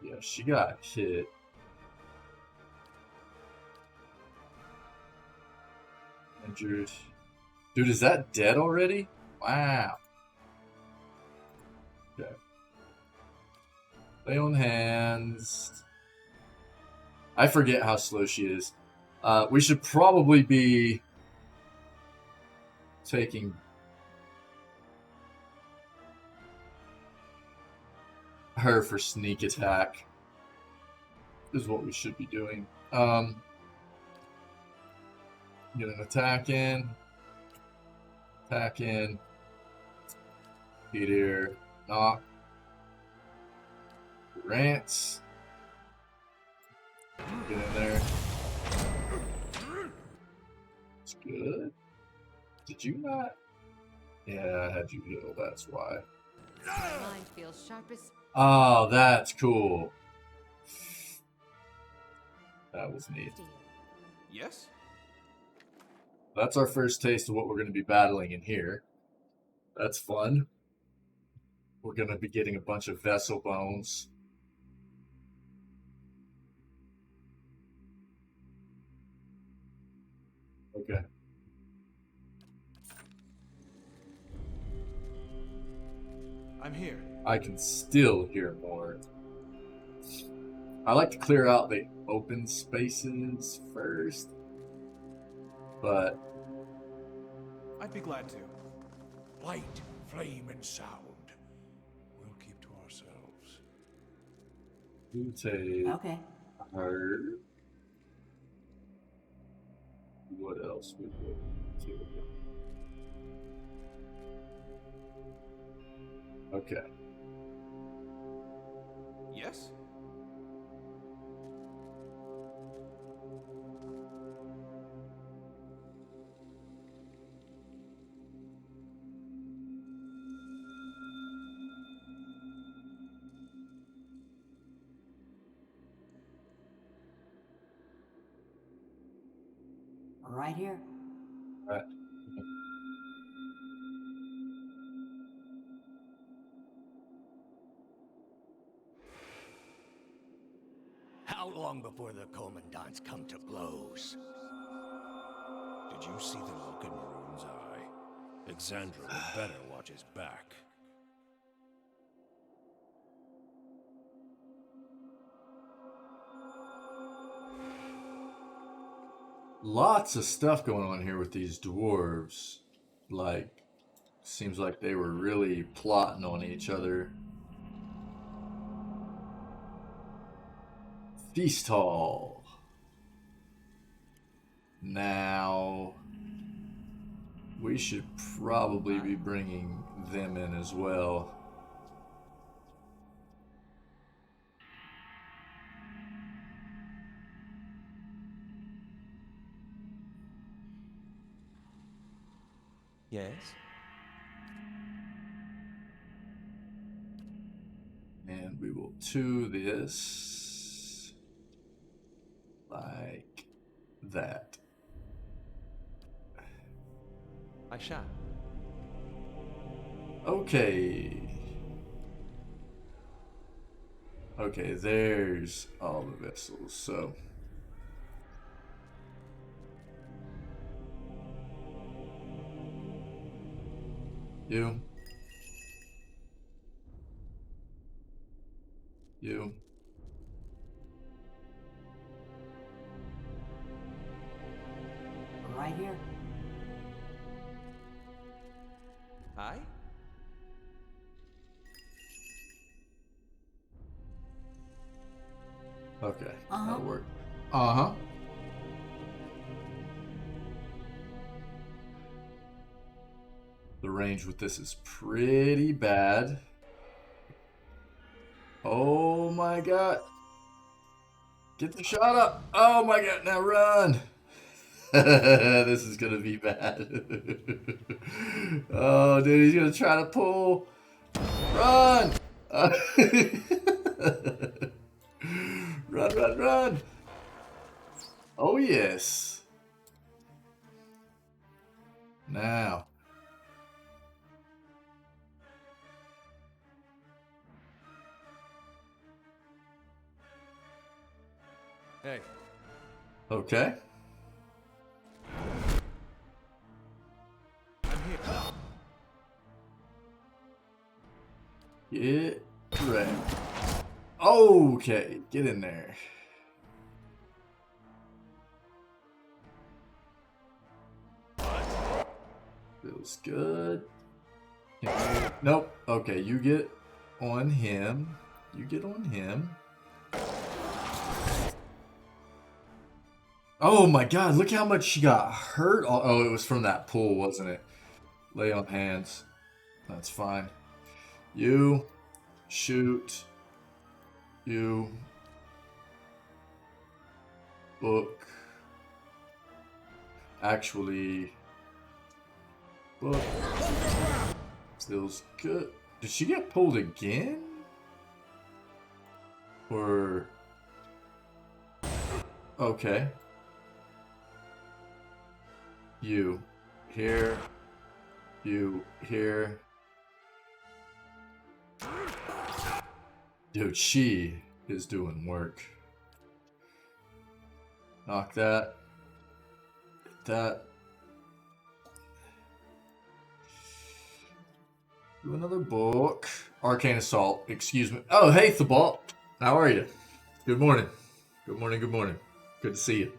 Yeah, she got hit. Injured. Dude, is that dead already? Wow. Okay. Lay on hands. I forget how slow she is. We should probably be taking her for sneak attack. Is what we should be doing. Get an attack in. Attack in. Feed here. Knock. Rants. Get in there. It's good. Did you not? Yeah, I had you heal, that's why. My mind feels sharp as... Oh, that's cool. That was neat. Yes? That's our first taste of what we're going to be battling in here. That's fun. We're going to be getting a bunch of vessel bones. Okay. I'm here. I can still hear more. I like to clear out the open spaces first. But I'd be glad to. Light, flame, and sound. We'll keep to ourselves. you take Okay. her. What else would we do? Okay. Yes? Right here. Right. How long before the commandants come to blows? Did you see the look in Maroon's eye? Exandra would better watch his back. Lots of stuff going on here with these dwarves. Like, seems like they were really plotting on each other. Feast Hall. Now, we should probably be bringing them in as well. Yes? And we will do this like that. I shall. Okay. Okay, there's all the vessels, so. You. You. Right here. I? Okay, Uh-huh. that'll work. Uh-huh. The range with this is pretty bad. Oh my god. Get the shot up. Oh my god, now run. This is gonna be bad. Oh, dude, he's gonna try to pull. Run! Run, run, run! Oh, yes. Now. Hey. Okay. Get ready. Okay, get in there. Feels good. Nope. Okay, you get on him. You get on him. Oh my god, look how much she got hurt. Oh, it was from that pull, wasn't it? Lay on hands. That's fine. You shoot. You book. Actually, book. Feels good. Did she get pulled again? Or okay. You here. You here. Dude, she is doing work. Knock that. Get that. Do another book. Arcane Assault. Excuse me. Oh, hey, Thibault. How are you? Good morning. Good morning, good morning. Good to see you.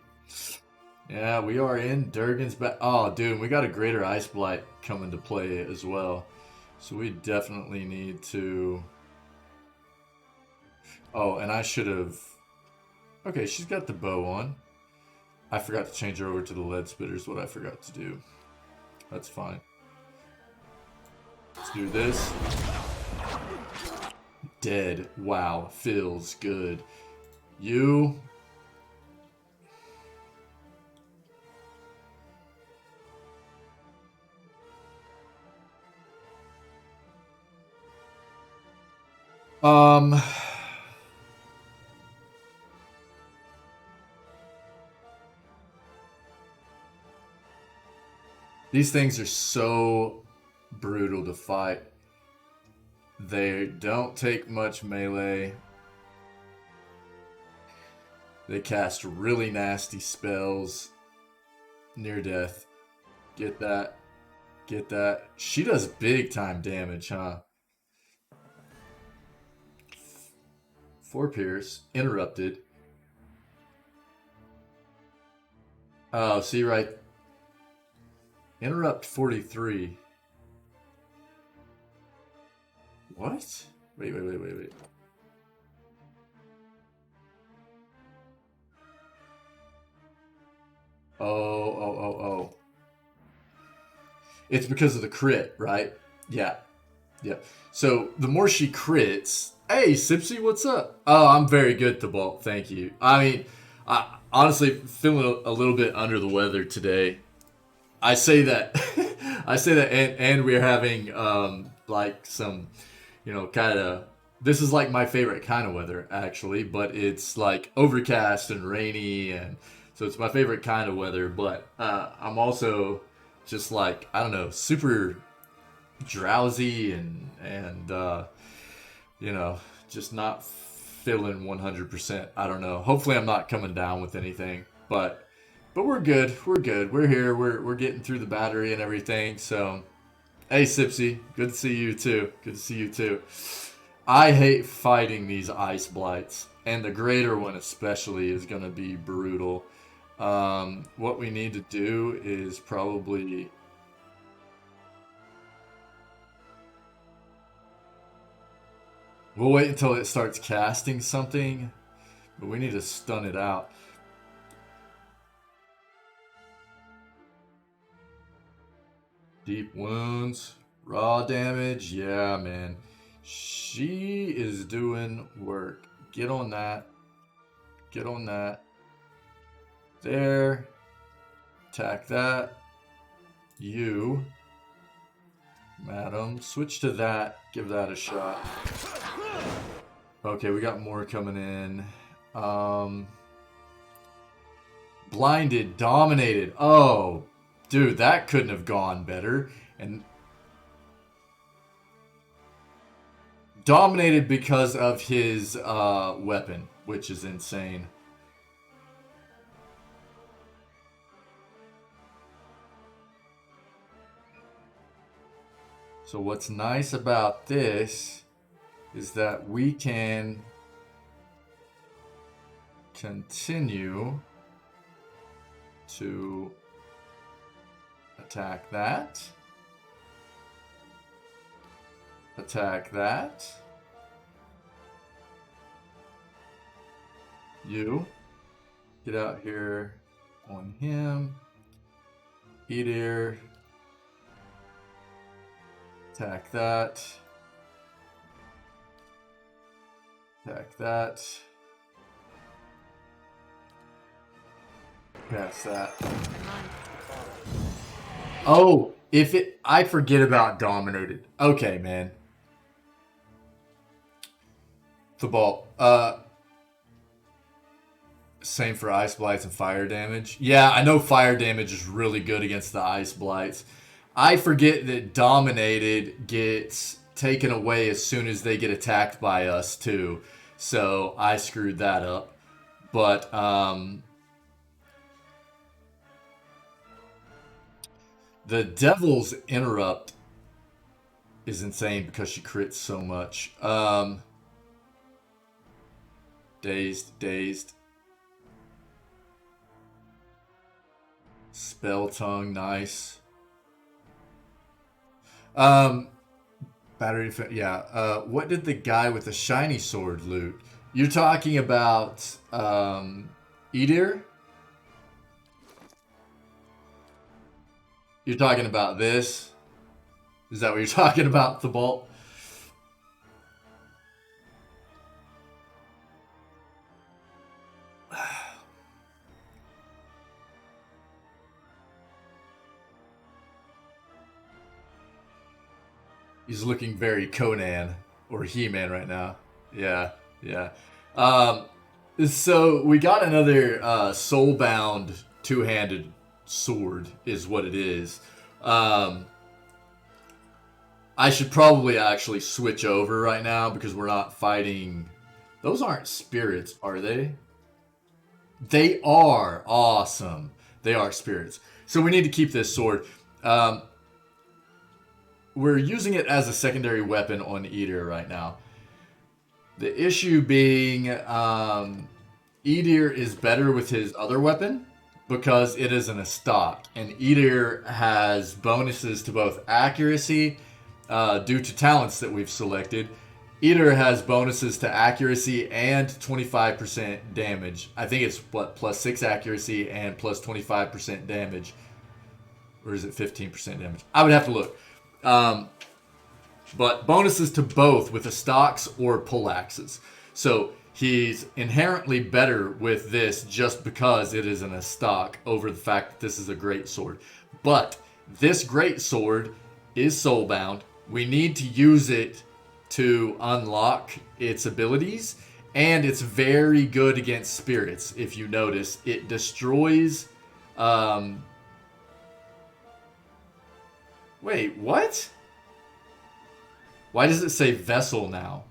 Yeah, we are in Durgan's back. Oh, dude, we got a Greater Ice Blight coming to play as well. So we definitely need to... Oh, and I should have... Okay, she's got the bow on. I forgot to change her over to the lead spitters, what I forgot to do. That's fine. Let's do this. Dead. Wow, feels good. You... These things are so brutal to fight. They don't take much melee. They cast really nasty spells. Near death. Get that. Get that. She does big time damage, huh? 4 pierce. Interrupted. Oh, see right. Interrupt 43. What? Wait. Oh. It's because of the crit, right? Yeah. So the more she crits... Hey, Sipsy, what's up? Oh, I'm very good, Thibault. Thank you. I mean, I honestly feeling a little bit under the weather today. I say that, and we're having like some, kind of. This is like my favorite kind of weather, actually, but it's like overcast and rainy, and so it's my favorite kind of weather. But I'm also just like, I don't know, super drowsy and just not feeling 100%. I don't know. Hopefully, I'm not coming down with anything, but we're good. We're good. We're here. We're getting through the battery and everything. So, hey, Sipsy, good to see you too. Good to see you too. I hate fighting these ice blights, and the greater one especially is going to be brutal. What we need to do is probably... We'll wait until it starts casting something, but we need to stun it out. Deep wounds, raw damage, yeah, man. She is doing work. Get on that. Get on that. There. Attack that. You. Madam. Switch to that. Give that a shot. Okay, we got more coming in. Blinded. Dominated. Oh. Dude, that couldn't have gone better. And dominated because of his weapon, which is insane. So what's nice about this is that we can continue to attack that. Attack that. You. Get out here on him. Edir. Attack that. Attack that. Pass that. Oh, if it... I forget about dominated. Okay, man. The ball. Same for ice blights and fire damage. Yeah, I know fire damage is really good against the ice blights. I forget that dominated gets taken away as soon as they get attacked by us too. So I screwed that up. But the Devil's Interrupt is insane because she crits so much. Dazed. Spell Tongue, nice. Battery, yeah. What did the guy with the shiny sword loot? You're talking about Edir? You're talking about this? Is that what you're talking about, Thibault? He's looking very Conan or He-Man right now. Yeah. So we got another soulbound two-handed sword is what it is. I should probably actually switch over right now because we're not fighting. Those aren't spirits, are they? They are. Awesome. They are spirits. So we need to keep this sword. We're using it as a secondary weapon on Edir right now. The issue being Edir is better with his other weapon because it isn't a stock. And Edir has bonuses to both accuracy due to talents that we've selected. Edir has bonuses to accuracy and 25% damage. I think it's, plus 6 accuracy and plus 25% damage. Or is it 15% damage? I would have to look. But bonuses to both with the stocks or pull axes. So he's inherently better with this just because it isn't a stock over the fact that this is a great sword. But this great sword is soulbound. We need to use it to unlock its abilities. And it's very good against spirits. If you notice, it destroys... Wait, what? Why does it say vessel now?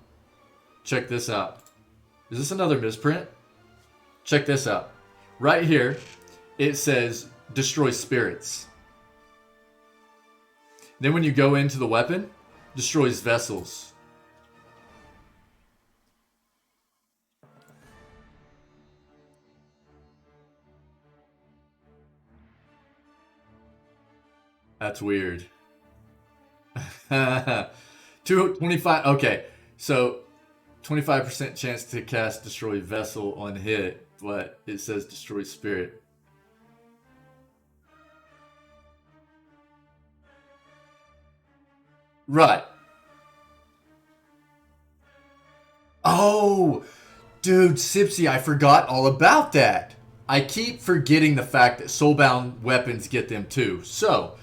Check this out. Is this another misprint? Check this out. Right here, it says destroy spirits. Then when you go into the weapon, destroys vessels. That's weird. 25. Okay, so 25% chance to cast destroy vessel on hit, but it says destroy spirit. Right. Oh, Dude, Sipsy, I forgot all about that. I keep forgetting the fact that soulbound weapons get them too. So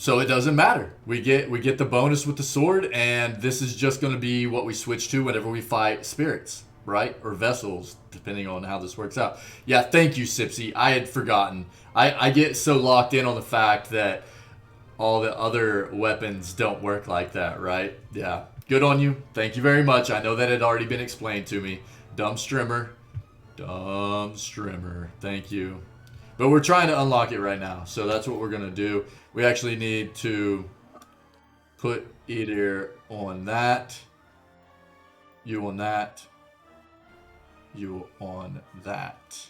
it doesn't matter. We get the bonus with the sword, and this is just going to be what we switch to whenever we fight spirits, right? Or vessels, depending on how this works out. Yeah, thank you, Sipsy. I had forgotten. I get so locked in on the fact that all the other weapons don't work like that, right? Yeah. Good on you. Thank you very much. I know that had already been explained to me. Dumb strimmer. Dumb strimmer. Thank you. But we're trying to unlock it right now. So that's what we're going to do. We actually need to put either on that. You on that. You on that.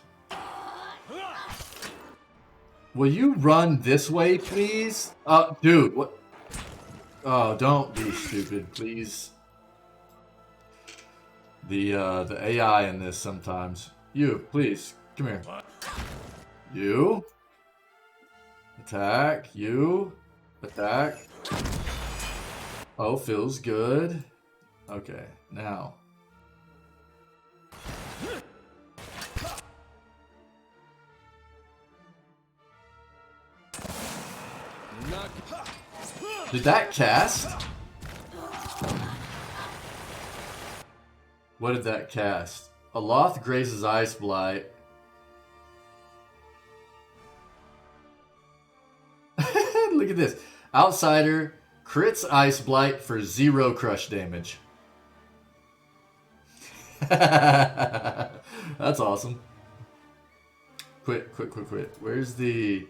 Will you run this way, please? Dude, what? Oh, don't be stupid, please. The AI in this sometimes. You, please, come here. You. Attack. You. Attack. Oh, feels good. Okay, now. Did that cast? What did that cast? Aloth graces Ice Blight. Look at this. Outsider crits Ice Blight for 0 crush damage. That's awesome. Quit. Where's the...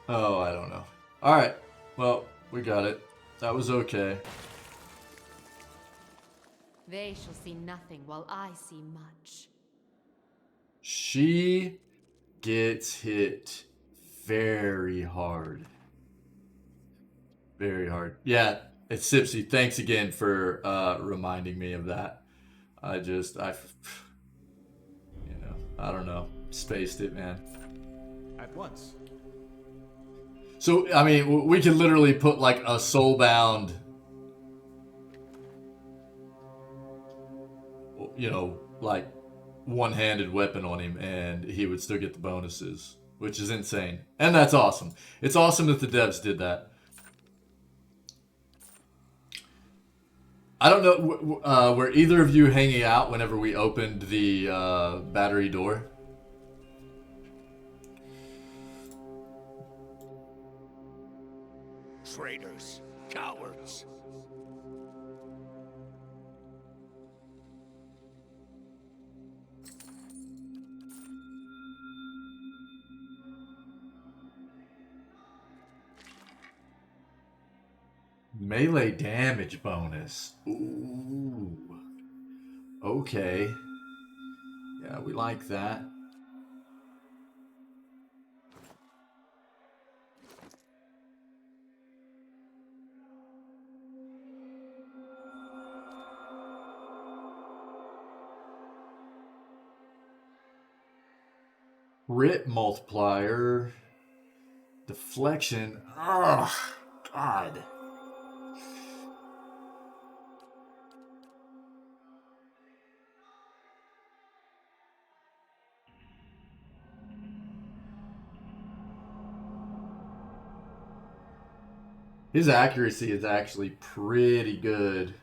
Oh, I don't know. Alright. Well, we got it. That was okay. They shall see nothing while I see much. She gets hit very hard. Very hard. Yeah, it's Sipsy. Thanks again for reminding me of that. I don't know. Spaced it, man. At once. So, I mean, we could literally put like a soulbound, like one-handed weapon on him and he would still get the bonuses, which is insane. And that's awesome. It's awesome that the devs did that. I don't know, were either of you hanging out whenever we opened the battery door? Traitors, cowards. Melee damage bonus. Ooh. Okay. Yeah, we like that. Crit multiplier. Deflection. Ugh. God. His accuracy is actually pretty good.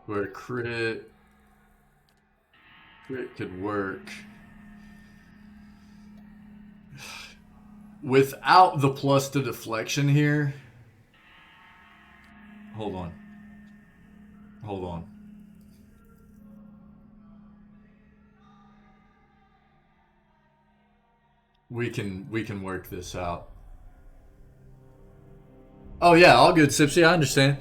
Where crit could work. Without the plus to deflection here. Hold on. We can work this out. Oh yeah, all good, Sipsy. I understand.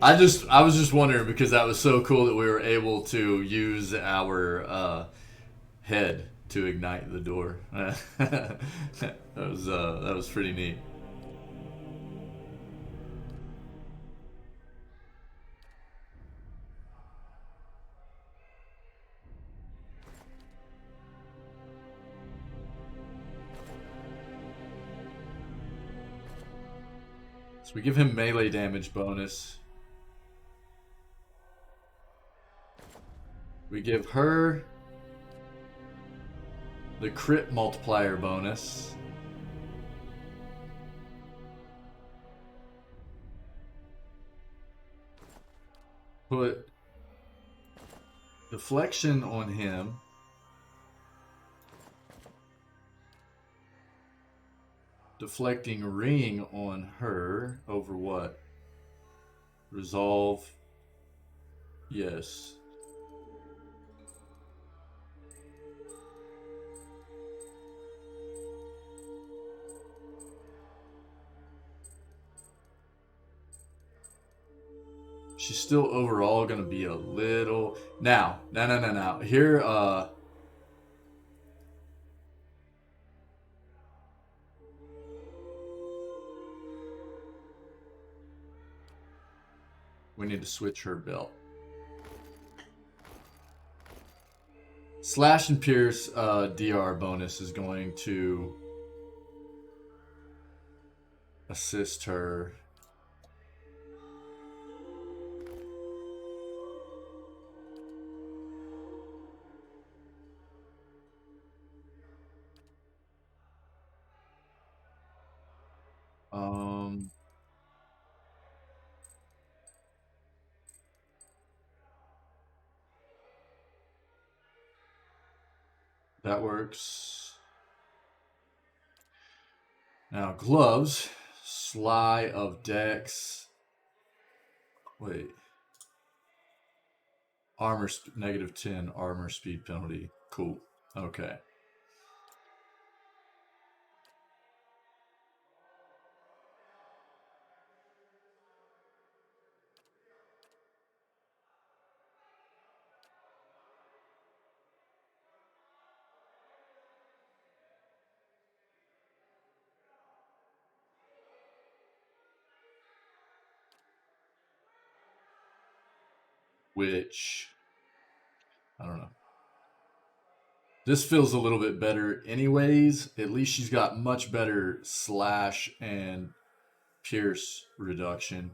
I was just wondering because that was so cool that we were able to use our head to ignite the door. that was pretty neat. So we give him melee damage bonus. We give her the crit multiplier bonus. Put deflection on him. Deflecting ring on her over what? Resolve. Yes. She's still overall gonna be a little now. Here we need to switch her belt. Slash and Pierce DR bonus is going to assist her. That works. Now gloves, sly of dex. Wait. Armor -10 armor speed penalty. Cool. Okay. Which, I don't know. This feels a little bit better anyways. At least she's got much better slash and pierce reduction.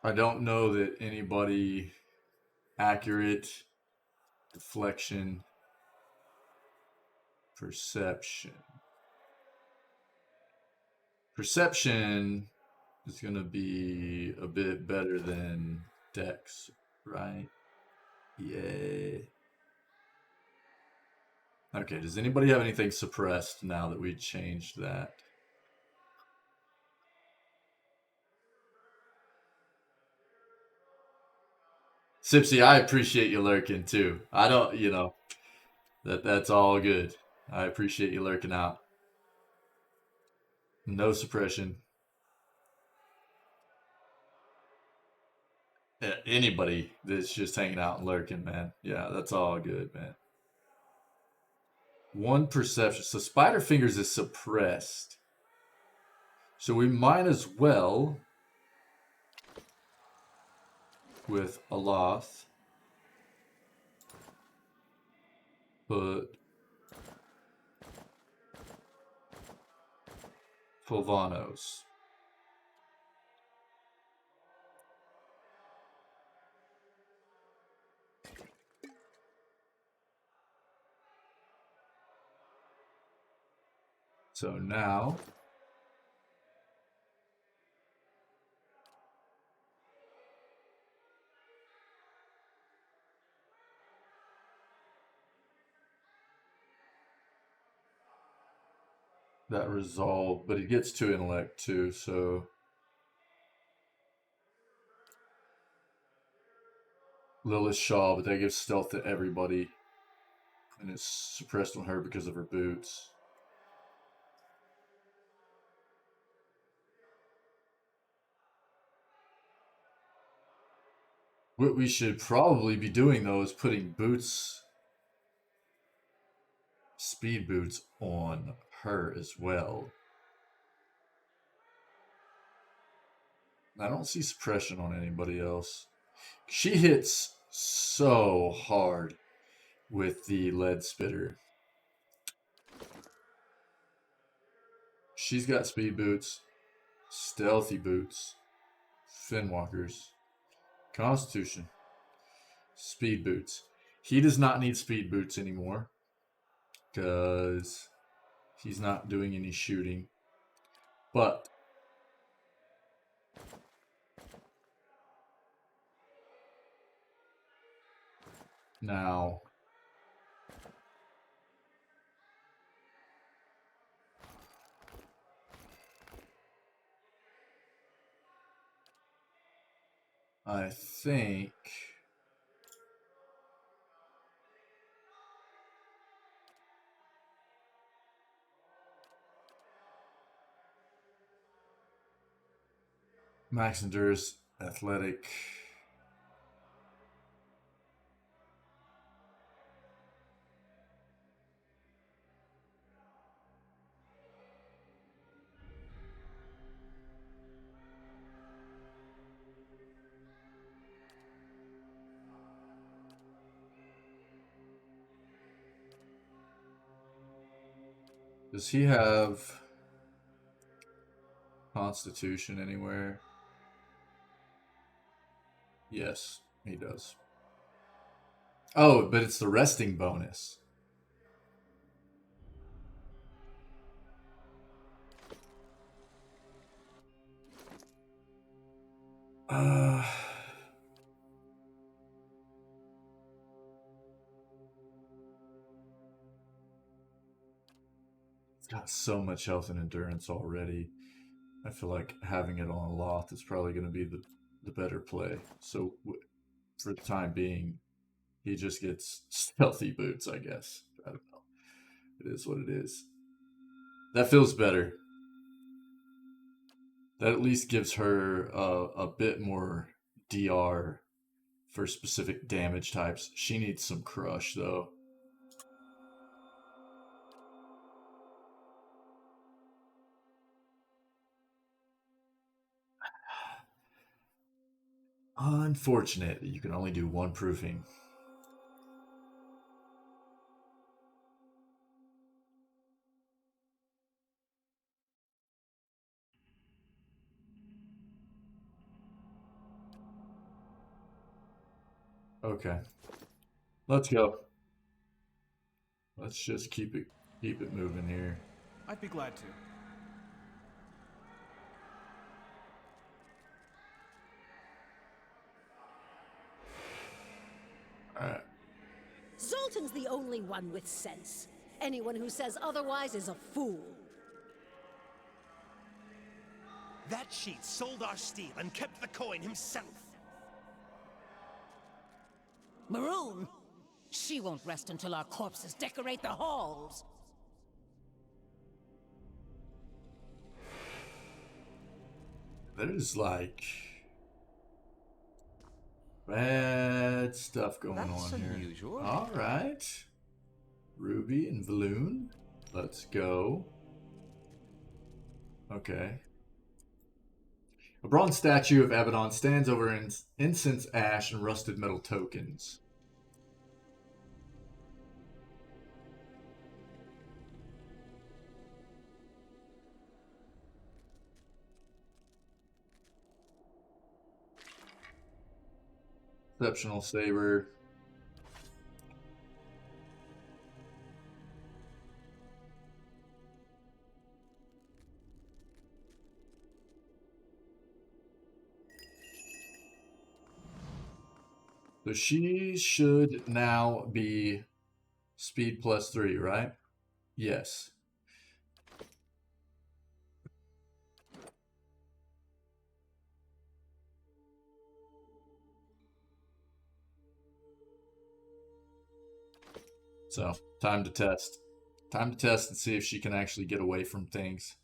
I don't know that anybody accurate, deflection, perception. Perception is going to be a bit better than dex, right? Yay. Okay, does anybody have anything suppressed now that we changed that? Sipsy, I appreciate you lurking too. I don't, that's all good. I appreciate you lurking out. No suppression. Anybody that's just hanging out and lurking, man. Yeah, that's all good, man. 1 perception. So Spider Fingers is suppressed. So we might as well, with Aloth, put Fulvanos. So now that resolve, but it gets to intellect too, so Lilith Shaw, but that gives stealth to everybody. And it's suppressed on her because of her boots. What we should probably be doing, though, is putting boots, speed boots, on her as well. I don't see suppression on anybody else. She hits so hard with the lead spitter. She's got speed boots, stealthy boots, finwalkers, constitution, speed boots. He does not need speed boots anymore because he's not doing any shooting. But now I think Max Endurance, Athletic. Does he have Constitution anywhere? Yes, he does. Oh, but it's the resting bonus. It's got so much health and endurance already. I feel like having it on a Loth is probably going to be the better play. So for the time being, he just gets stealthy boots, I guess. I don't know. It is what it is. That feels better. That at least gives her a bit more DR for specific damage types. She needs some crush, though. Unfortunate that you can only do one proofing. Okay. Let's go. Let's just keep it moving here. I'd be glad to. Alright. Zoltan's the only one with sense. Anyone who says otherwise is a fool. That cheat sold our steel and kept the coin himself. Maroon? She won't rest until our corpses decorate the halls. There's like bad stuff going That's on here. unusual. All right. Ruby and Valoon. Let's go. Okay. A bronze statue of Abaddon stands over incense ash and rusted metal tokens. Exceptional saber. So she should now be speed +3, right? Yes. So, time to test. Time to test and see if she can actually get away from things.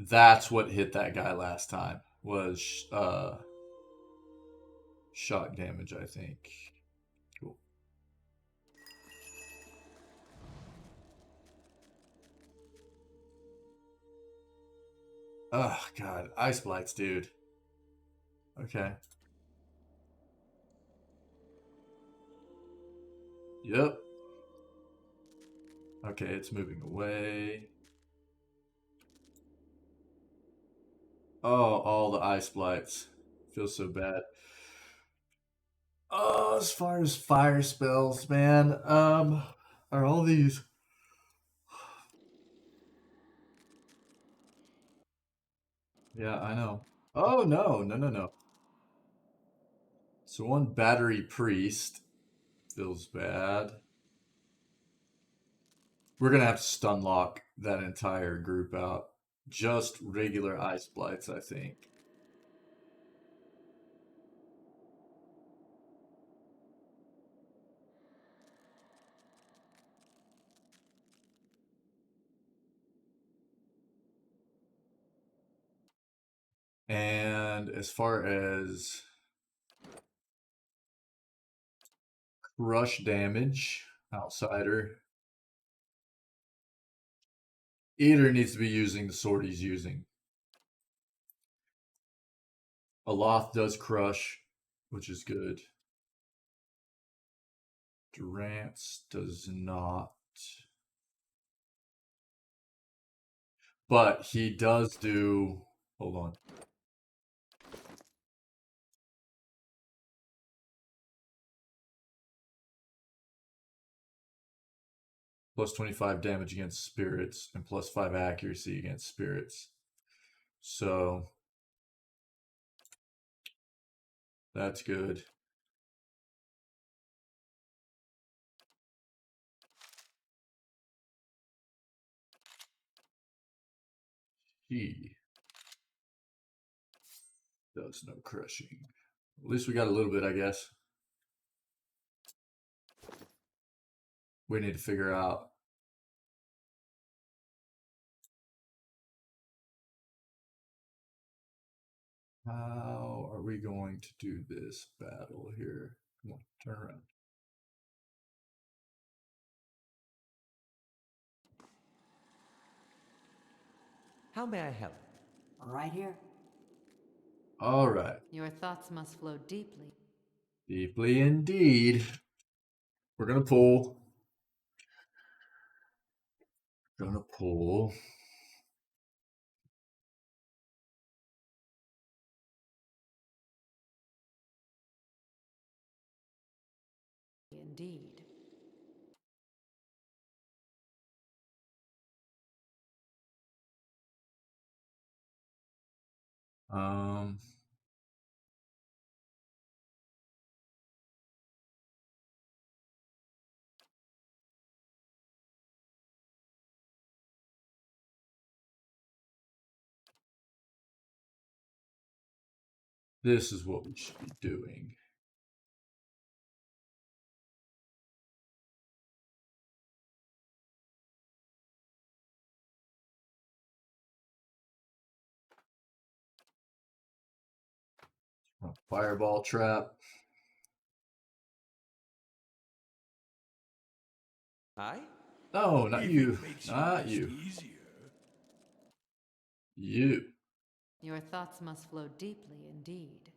That's what hit that guy last time, was shock damage, I think. Cool. Oh, God. Ice blights, dude. Okay. Yep. Okay, it's moving away. Oh, all the ice blights. Feels so bad. Oh, as far as fire spells, man, are all these... Yeah, I know. Oh, no. So one battery priest feels bad. We're going to have to stun lock that entire group out. Just regular ice blights, I think. And as far as crush damage, Outsider, either needs to be using the sword he's using. Aloth does crush, which is good. Durance does not. But he does do... Hold on. Plus 25 damage against spirits and plus 5 accuracy against spirits. So that's good. He does no crushing. At least we got a little bit, I guess. We need to figure out how are we going to do this battle here. Come on, turn around. How may I help? Right here. All right. Your thoughts must flow deeply. Deeply indeed. We're going to pull. Gonna pull. Indeed. This is what we should be doing. Fireball trap. I? No, not If you. it makes Not yours you. easier. You. Your thoughts must flow deeply indeed.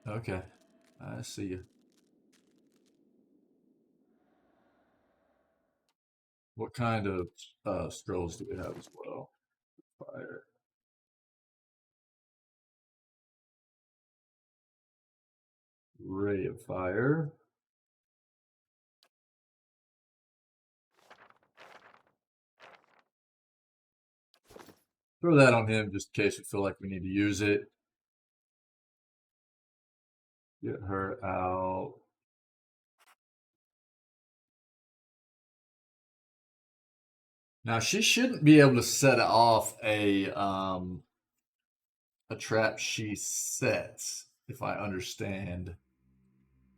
Okay. I see you. What kind of scrolls do we have as well? Fire. Ray of fire. Throw that on him just in case we feel like we need to use it. Get her out. Now she shouldn't be able to set off a trap she sets, if I understand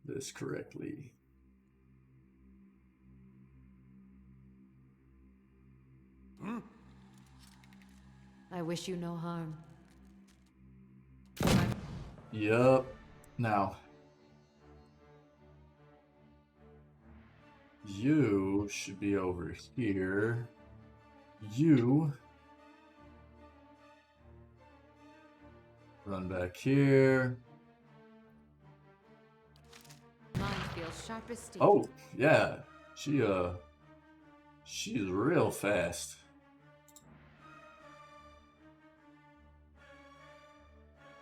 this correctly. I wish you no harm. Yup. Now, you should be over here. You run back here. Mine feels sharp as steel. Oh, yeah. She's real fast.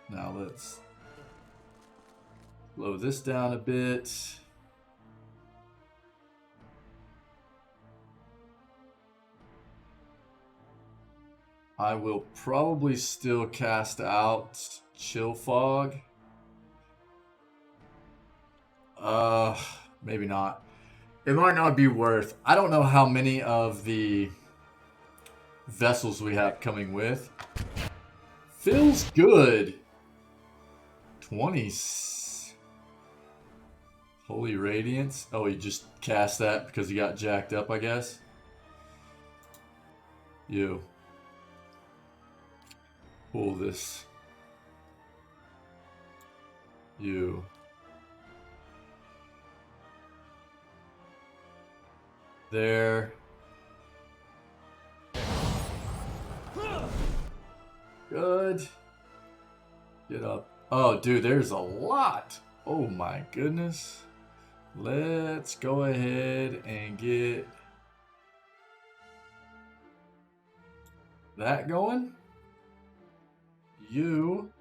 Now let's slow this down a bit. I will probably still cast out Chill Fog. Maybe not. It might not be worth. I don't know how many of the vessels we have coming with. Feels good. 20. Holy Radiance. Oh, he just cast that because he got jacked up, I guess. You. Pull this. You. There. Good. Get up. Oh, dude, there's a lot. Oh my goodness. Let's go ahead and get that going. You.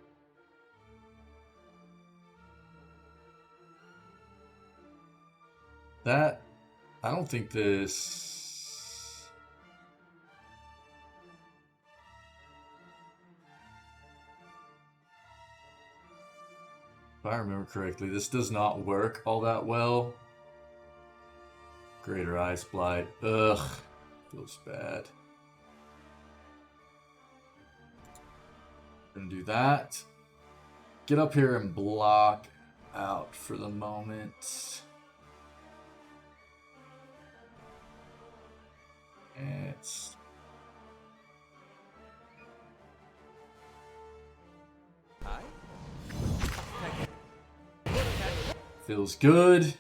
That. I don't think this. If I remember correctly, this does not work all that well. Greater Ice Blight. Ugh. Feels bad. Gonna do that. Get up here and block out for the moment. It's feels good.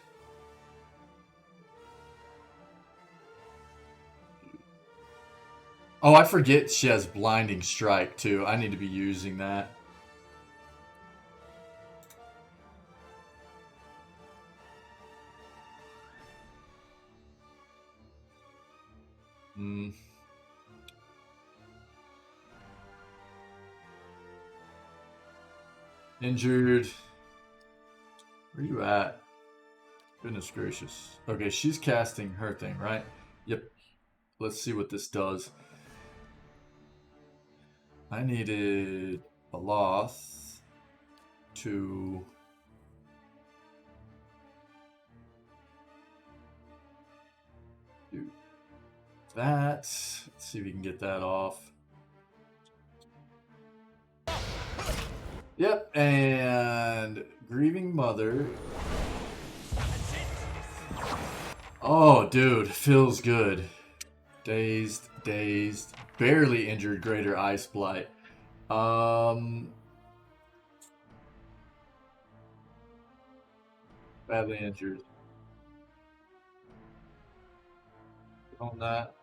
Oh, I forget she has Blinding Strike too. I need to be using that. Injured. Where you at? Goodness gracious. Okay, she's casting her thing, right? Yep. Let's see what this does. I needed a Loth to do that. Let's see if we can get that off. Yep, and Grieving Mother. Oh, dude, feels good. Dazed, barely injured, Greater Ice Blight. Badly injured. On that.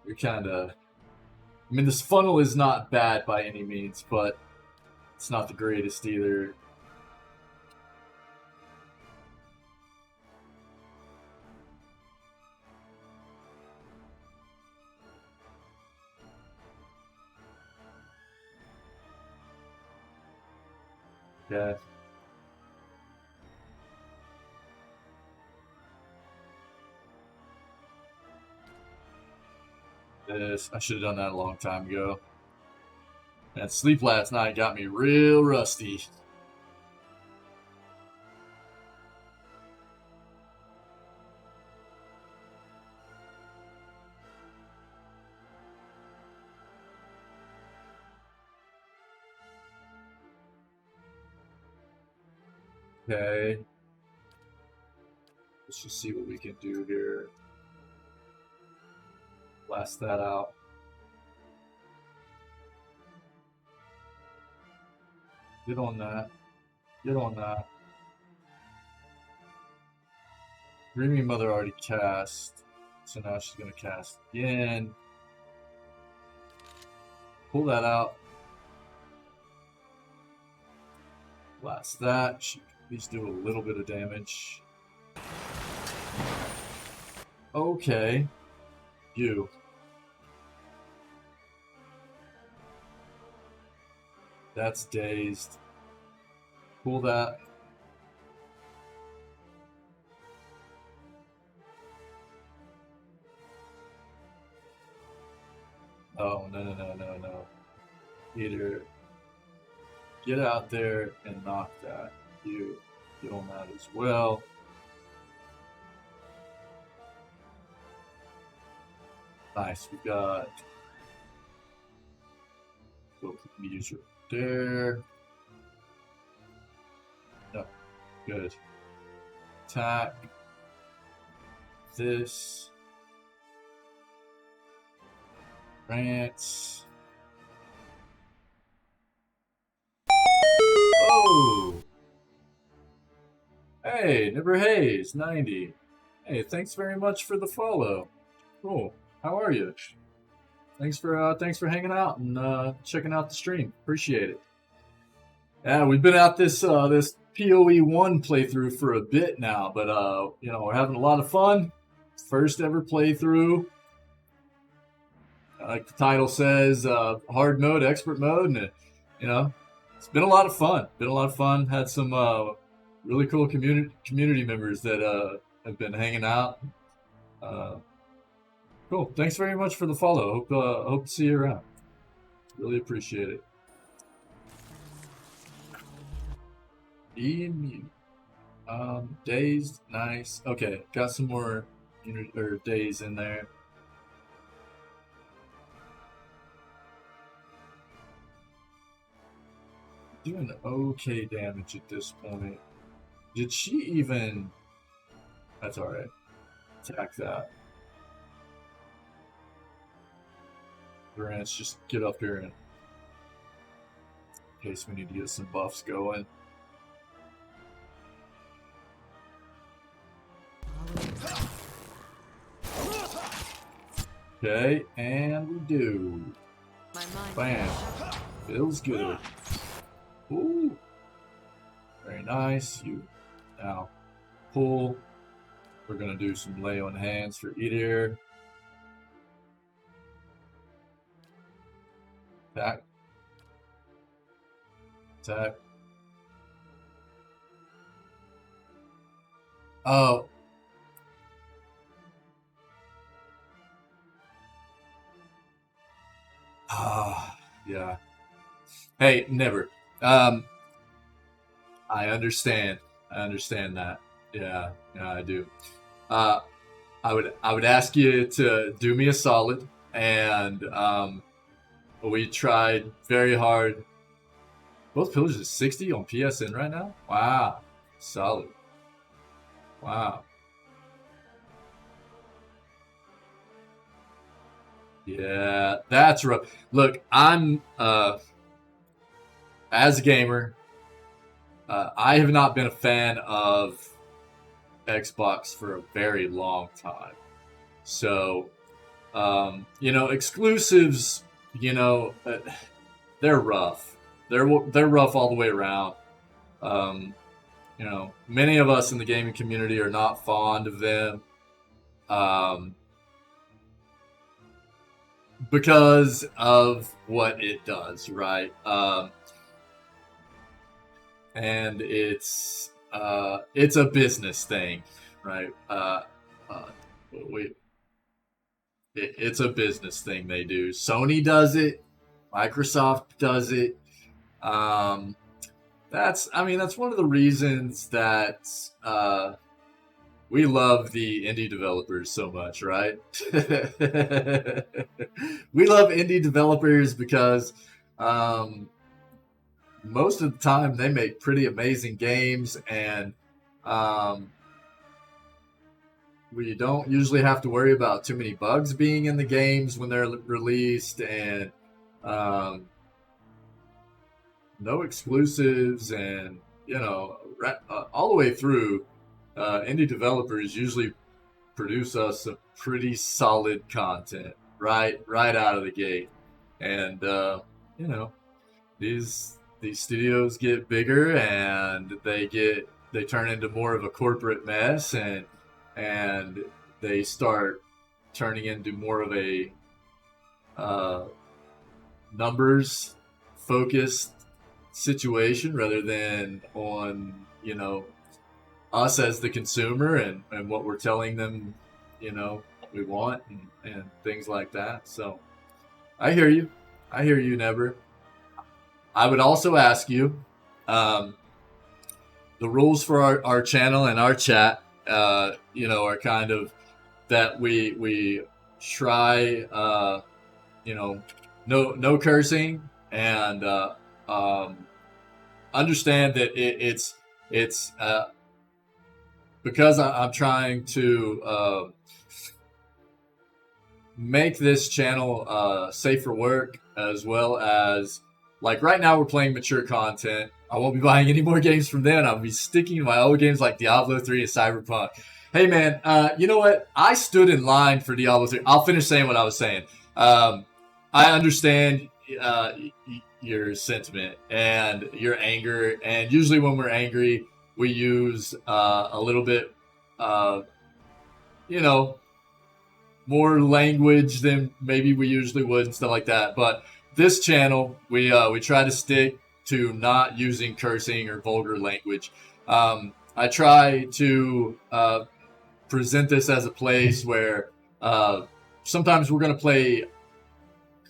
We kind of. I mean, this funnel is not bad by any means, but it's not the greatest either. Yeah. This, I should have done that a long time ago. That sleep last night got me real rusty. Okay. Let's just see what we can do here. Blast that out. Get on that. Get on that. Dreaming Mother already cast, so now she's going to cast again. Pull that out. Blast that. She can at least do a little bit of damage. Okay. You. That's dazed. Pull that. Oh, no. Either get out there and knock that. You get on that as well. Nice, we got user there. No, good. Attack. This. Grants. Oh! Hey, Nibber Hayes, 90. Hey, thanks very much for the follow. Cool. How are you? Thanks for hanging out and checking out the stream. Appreciate it. Yeah, we've been at this this PoE1 playthrough for a bit now, but we're having a lot of fun. First ever playthrough. Like the title says, hard mode, expert mode, and it's been a lot of fun. Had some really cool community members that have been hanging out. Cool. Thanks very much for the follow. Hope to see you around. Really appreciate it. Immune. Dazed. Nice. Okay. Got some more days in there. Doing okay damage at this point. Did she even... That's alright. Attack that. Let's just get up here and... in case we need to get some buffs going. Okay, and we do. Bam. Feels good. Ooh. Very nice. You now pull. We're gonna do some lay on hands for Edir. Attack. Attack. Oh. Yeah. Hey, never. I understand. That. Yeah, I do. I would ask you to do me a solid, and we tried very hard. Both pillars is 60 on PSN right now. Wow, solid. Wow. Yeah, that's rough. Look, I'm as a gamer, I have not been a fan of Xbox for a very long time. So, exclusives, they're rough. They're rough all the way around. Many of us in the gaming community are not fond of them. Because of what it does, right? And it's a business thing, right? It's a business thing they do. Sony does it. Microsoft does it. That's one of the reasons that we love the indie developers so much, right? We love indie developers because most of the time they make pretty amazing games, and we don't usually have to worry about too many bugs being in the games when they're released, and no exclusives, and all the way through, indie developers usually produce us some pretty solid content right out of the gate. And these studios get bigger, and they turn into more of a corporate mess, and they start turning into more of a numbers focused situation rather than on us as the consumer and what we're telling them we want and things like that. So I hear you Never. I would also ask you the rules for our channel and our chat are kind of that we try no cursing, and understand that it's because I'm trying to make this channel safe for work, as well as, like, right now we're playing mature content. I won't be buying any more games from them. I'll be sticking to my old games like Diablo 3 and Cyberpunk. Hey man, you know what? I stood in line for Diablo 3. I'll finish saying what I was saying. I understand your sentiment and your anger, and usually when we're angry, we use a little bit, more language than maybe we usually would and stuff like that. But this channel, we try to stick to not using cursing or vulgar language. I try to present this as a place where sometimes we're going to play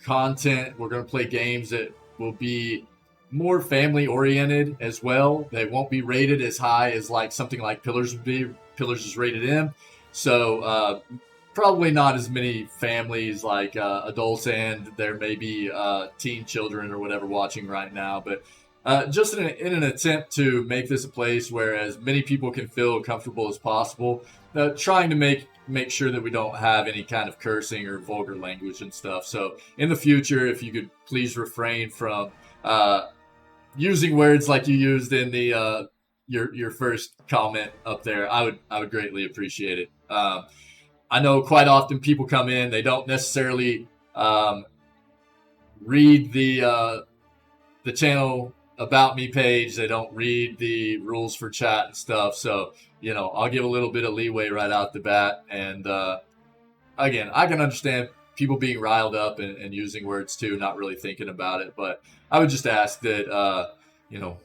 content, we're going to play games that will be more family oriented as well. They won't be rated as high as like something like Pillars would be. Pillars is rated M. So probably not as many families like adults, and there may be teen children or whatever watching right now. But just in an attempt to make this a place where as many people can feel comfortable as possible, trying to make sure that we don't have any kind of cursing or vulgar language and stuff. So in the future, if you could please refrain from using words like you used in the your first comment up there, I would greatly appreciate it. I know quite often people come in, they don't necessarily read the channel about me page. They don't read the rules for chat and stuff. So, I'll give a little bit of leeway right out the bat. And again, I can understand people being riled up and using words too, not really thinking about it. But I would just ask that,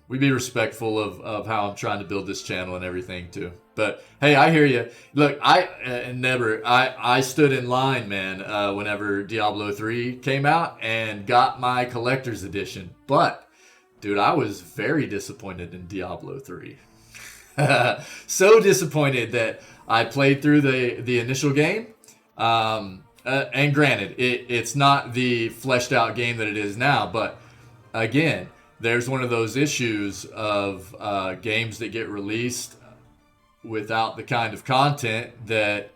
we be respectful of how I'm trying to build this channel and everything too. But hey, I hear you. Look, I stood in line, man, whenever Diablo 3 came out and got my collector's edition. But dude, I was very disappointed in Diablo 3. So disappointed that I played through the initial game. And granted, it's not the fleshed out game that it is now. But again, there's one of those issues of games that get released without the kind of content that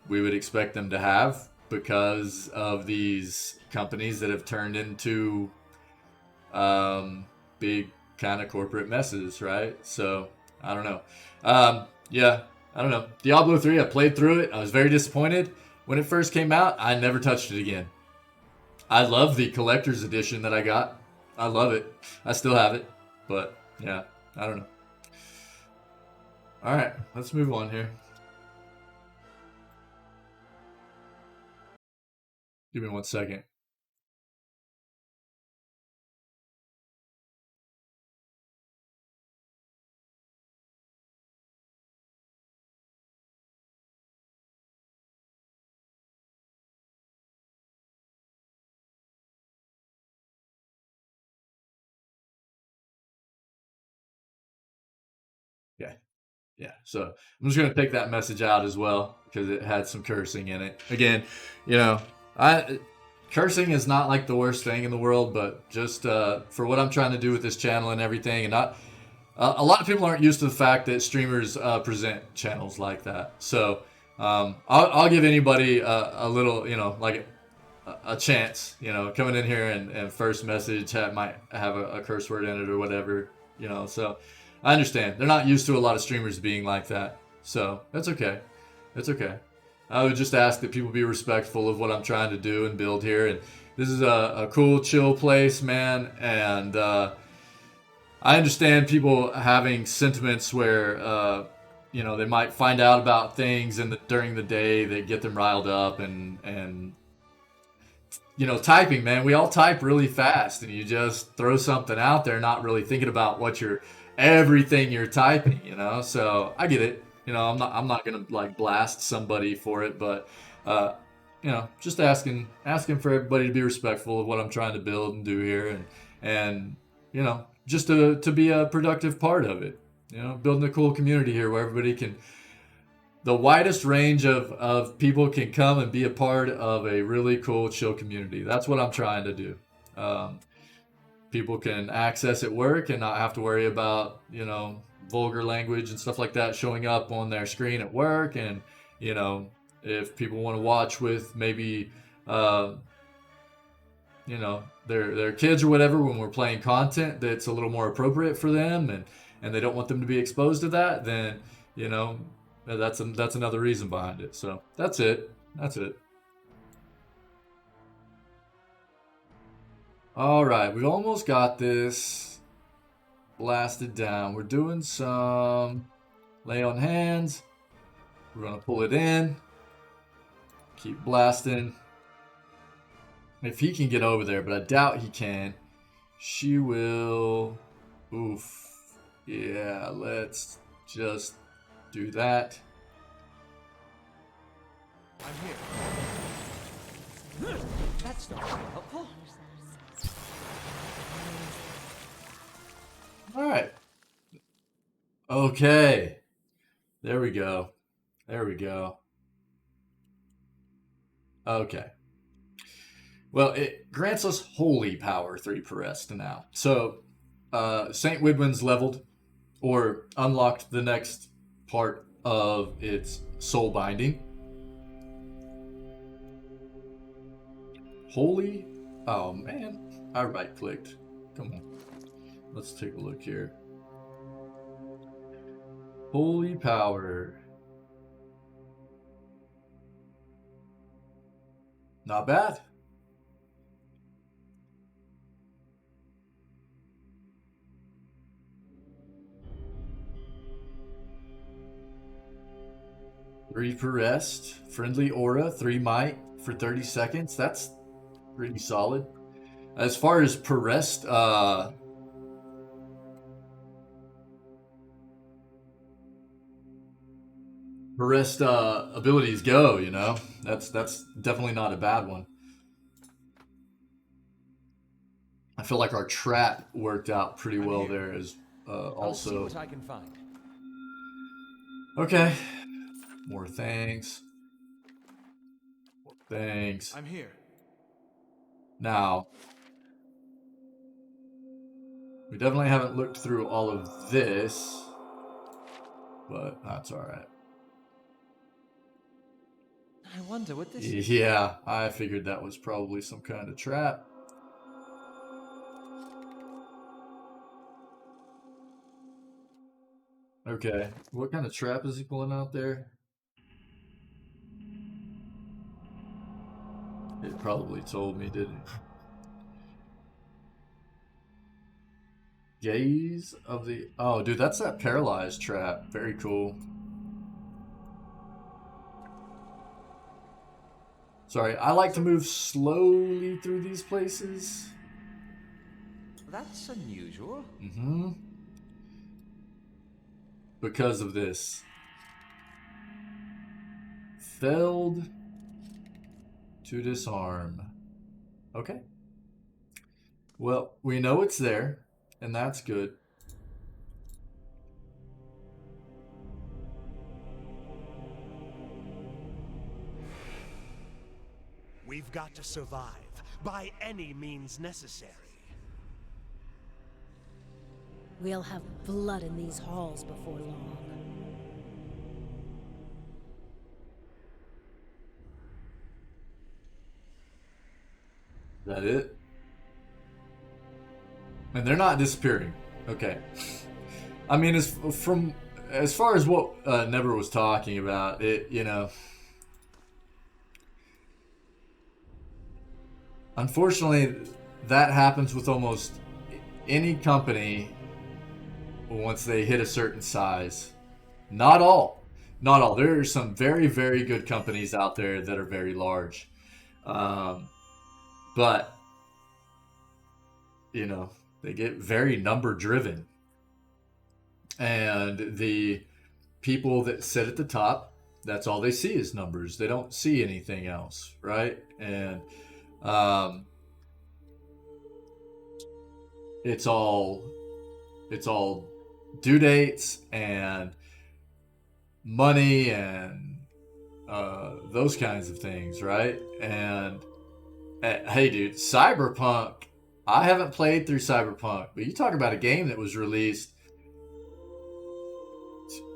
we would expect them to have because of these companies that have turned into big kind of corporate messes, right? So I don't know. I don't know. Diablo 3, I played through it. I was very disappointed when it first came out. I never touched it again. I love the collector's edition that I got. I love it. I still have it. But yeah, I don't know. All right, let's move on here. Give me 1 second. Yeah, so I'm just going to take that message out as well because it had some cursing in it. Again, cursing is not like the worst thing in the world, but just for what I'm trying to do with this channel and everything, and a lot of people aren't used to the fact that streamers present channels like that. So I'll give anybody a little, you know, like a chance, you know, coming in here and first message might have a curse word in it or whatever, you know. So I understand they're not used to a lot of streamers being like that, so that's okay. It's okay. I would just ask that people be respectful of what I'm trying to do and build here. And this is a cool, chill place, man. And I understand people having sentiments where, you know, they might find out about things during the day that get them riled up and you know, typing, man. We all type really fast, and you just throw something out there, not really thinking about everything you're typing, you know. So I get it. You know, I'm not gonna like blast somebody for it, but you know, just asking for everybody to be respectful of what I'm trying to build and do here, and you know, just to be a productive part of it. You know, building a cool community here where everybody can, the widest range of people can come and be a part of a really cool, chill community. That's what I'm trying to do. People can access at work and not have to worry about, you know, vulgar language and stuff like that showing up on their screen at work. And, you know, if people want to watch with maybe, you know, their kids or whatever when we're playing content that's a little more appropriate for them, and they don't want them to be exposed to that, then, you know, that's another reason behind it. So that's it. All right, we've almost got this blasted down. We're doing some lay on hands. We're gonna pull it in. Keep blasting. If he can get over there, but I doubt he can. She will. Oof. Yeah, let's just do that. I'm here. That's not very helpful. All right. Okay. There we go. Okay. Well, it grants us holy power 3 per rest now. So, Saint Widwin's leveled or unlocked the next part of its soul binding. Holy. Oh man, I right clicked. Come on. Let's take a look here. Holy power. Not bad. Three per rest. Friendly aura, 3 might for 30 seconds. That's pretty solid. As far as per rest, abilities go, you know, that's definitely not a bad one. I feel like our trap worked out pretty well there as also. I'll see what I can find. Okay. More things. I'm here. Now, we definitely haven't looked through all of this, but that's all right. I wonder what this is. Yeah, I figured that was probably some kind of trap. Okay, what kind of trap is he pulling out there? It probably told me, didn't it? Gaze of the... Oh, dude, that's that paralyzed trap. Very cool. Sorry, I like to move slowly through these places. That's unusual. Mm-hmm. Because of this. Failed to disarm. Okay. Well, we know it's there, and that's good. We've got to survive by any means necessary. We'll have blood in these halls before long. that it? And they're not disappearing. Okay. I mean, as far as what Never was talking about, unfortunately, that happens with almost any company once they hit a certain size. Not all. Not all. There are some very, very good companies out there that are very large. But, they get very number driven. And the people that sit at the top, that's all they see is numbers. They don't see anything else, right? And it's all due dates and money and those kinds of things, right? And hey, dude, Cyberpunk. I haven't played through Cyberpunk, but you talk about a game that was released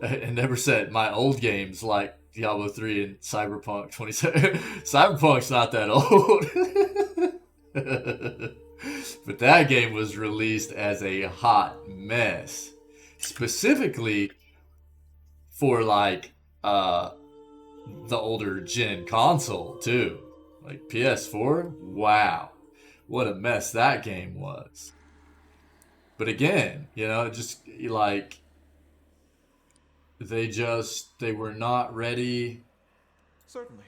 and never said my old games like Diablo 3 and Cyberpunk 27. Cyberpunk's not that old. But that game was released as a hot mess. Specifically for like the older gen console too. Like PS4. Wow. What a mess that game was. But again, just like they were not ready. Certainly.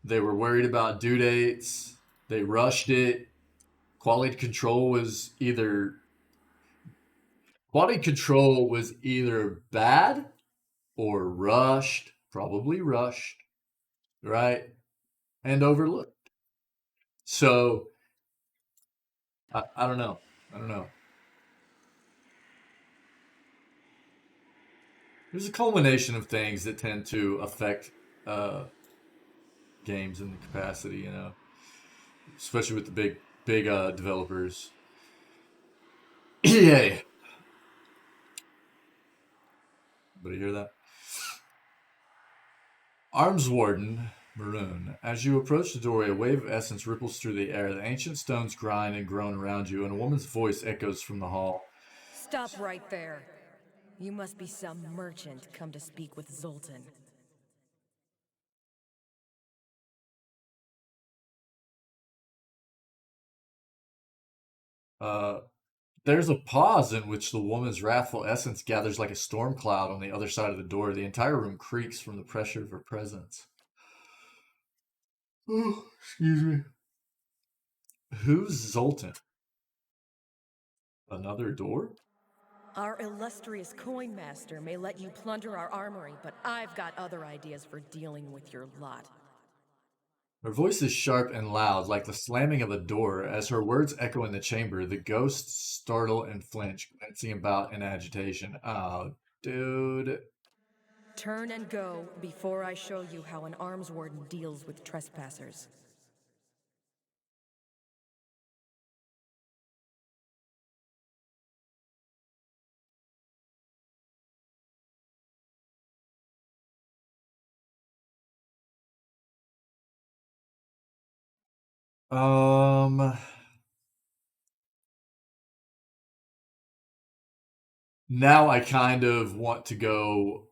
They were worried about due dates. They rushed it. Quality control was either bad or rushed, probably rushed, right? And overlooked. So I don't know. There's a culmination of things that tend to affect games in the capacity, especially with the big developers. EA. Anybody hear that? Arms Warden, Maroon. As you approach the doorway, a wave of essence ripples through the air. The ancient stones grind and groan around you, and a woman's voice echoes from the hall. Stop right there. You must be some merchant come to speak with Zoltan. There's a pause in which the woman's wrathful essence gathers like a storm cloud on the other side of the door. The entire room creaks from the pressure of her presence. Oh, excuse me. Who's Zoltan? Another door? Our illustrious coin master may let you plunder our armory, but I've got other ideas for dealing with your lot. Her voice is sharp and loud, like the slamming of a door. As her words echo in the chamber, the ghosts startle and flinch, glancing about in agitation. Oh, dude. Turn and go before I show you how an arms warden deals with trespassers. Now I kind of want to go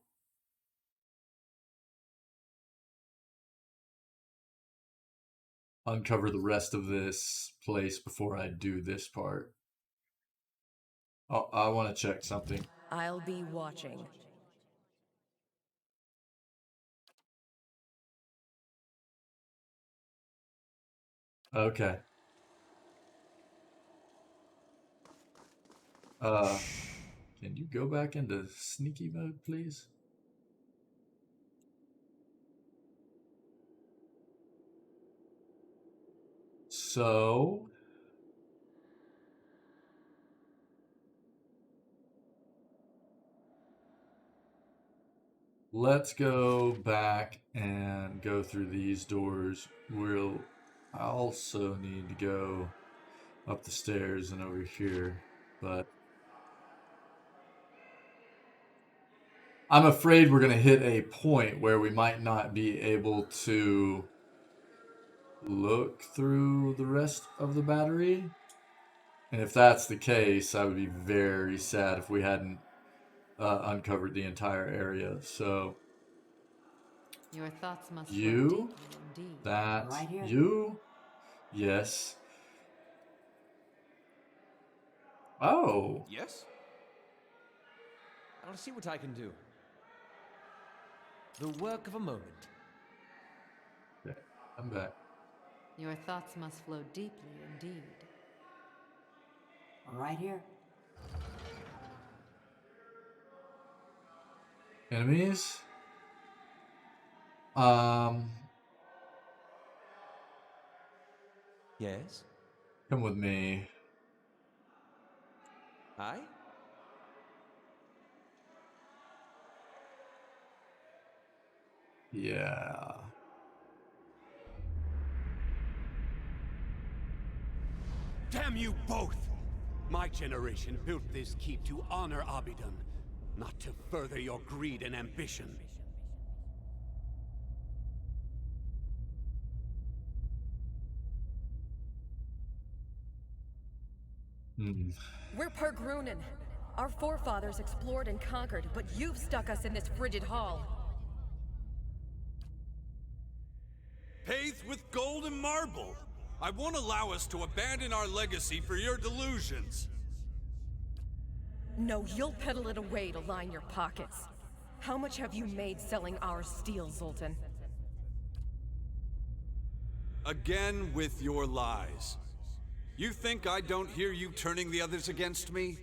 uncover the rest of this place before I do this part. Oh, I want to check something. I'll be watching. Okay. Can you go back into sneaky mode, please? So let's go back and go through these doors. We'll also need to go up the stairs and over here, but I'm afraid we're going to hit a point where we might not be able to look through the rest of the battery. And if that's the case, I would be very sad if we hadn't uncovered the entire area. So Your thoughts must flow you, deeply indeed. that, Right here. you, yes. Oh. Yes? I'll see what I can do. The work of a moment. Okay, I'm back. Your thoughts must flow deeply indeed. Right here. Enemies? Yes? Come with me. Aye? Yeah. Damn you both! My generation built this keep to honor Abaddon, not to further your greed and ambition. We're Pergrunin. Our forefathers explored and conquered, but you've stuck us in this frigid hall. Paved with gold and marble. I won't allow us to abandon our legacy for your delusions. No, you'll peddle it away to line your pockets. How much have you made selling our steel, Zoltan? Again with your lies. You think I don't hear you turning the others against me?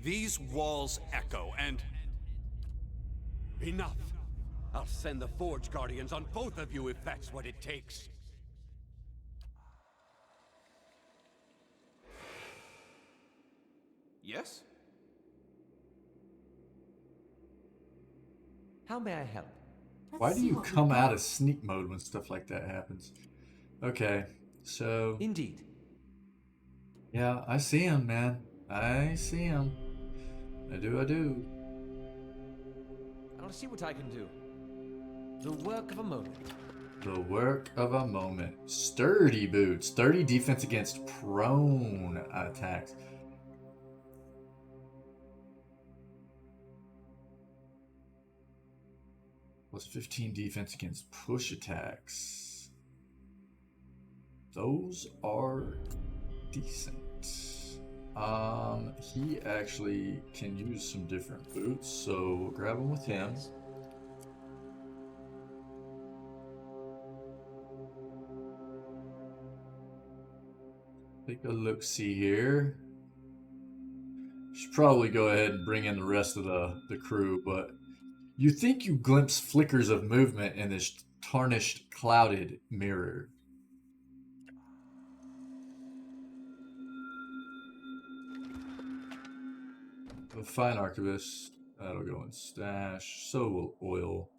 These walls echo, and... Enough! I'll send the Forge Guardians on both of you if that's what it takes. Yes? How may I help? Why do you come out of sneak mode when stuff like that happens? Okay, so... Indeed. Yeah, I see him, man. I see him. I do. I'll see what I can do. The work of a moment. The work of a moment. Sturdy boots. 30 defense against prone attacks. Plus 15 defense against push attacks. Those are decent. He actually can use some different boots, so we'll grab him with him. Take a look-see here. Should probably go ahead and bring in the rest of the crew, but you think you glimpse flickers of movement in this tarnished, clouded mirror. A fine archivist. That'll go in stash. So will oil.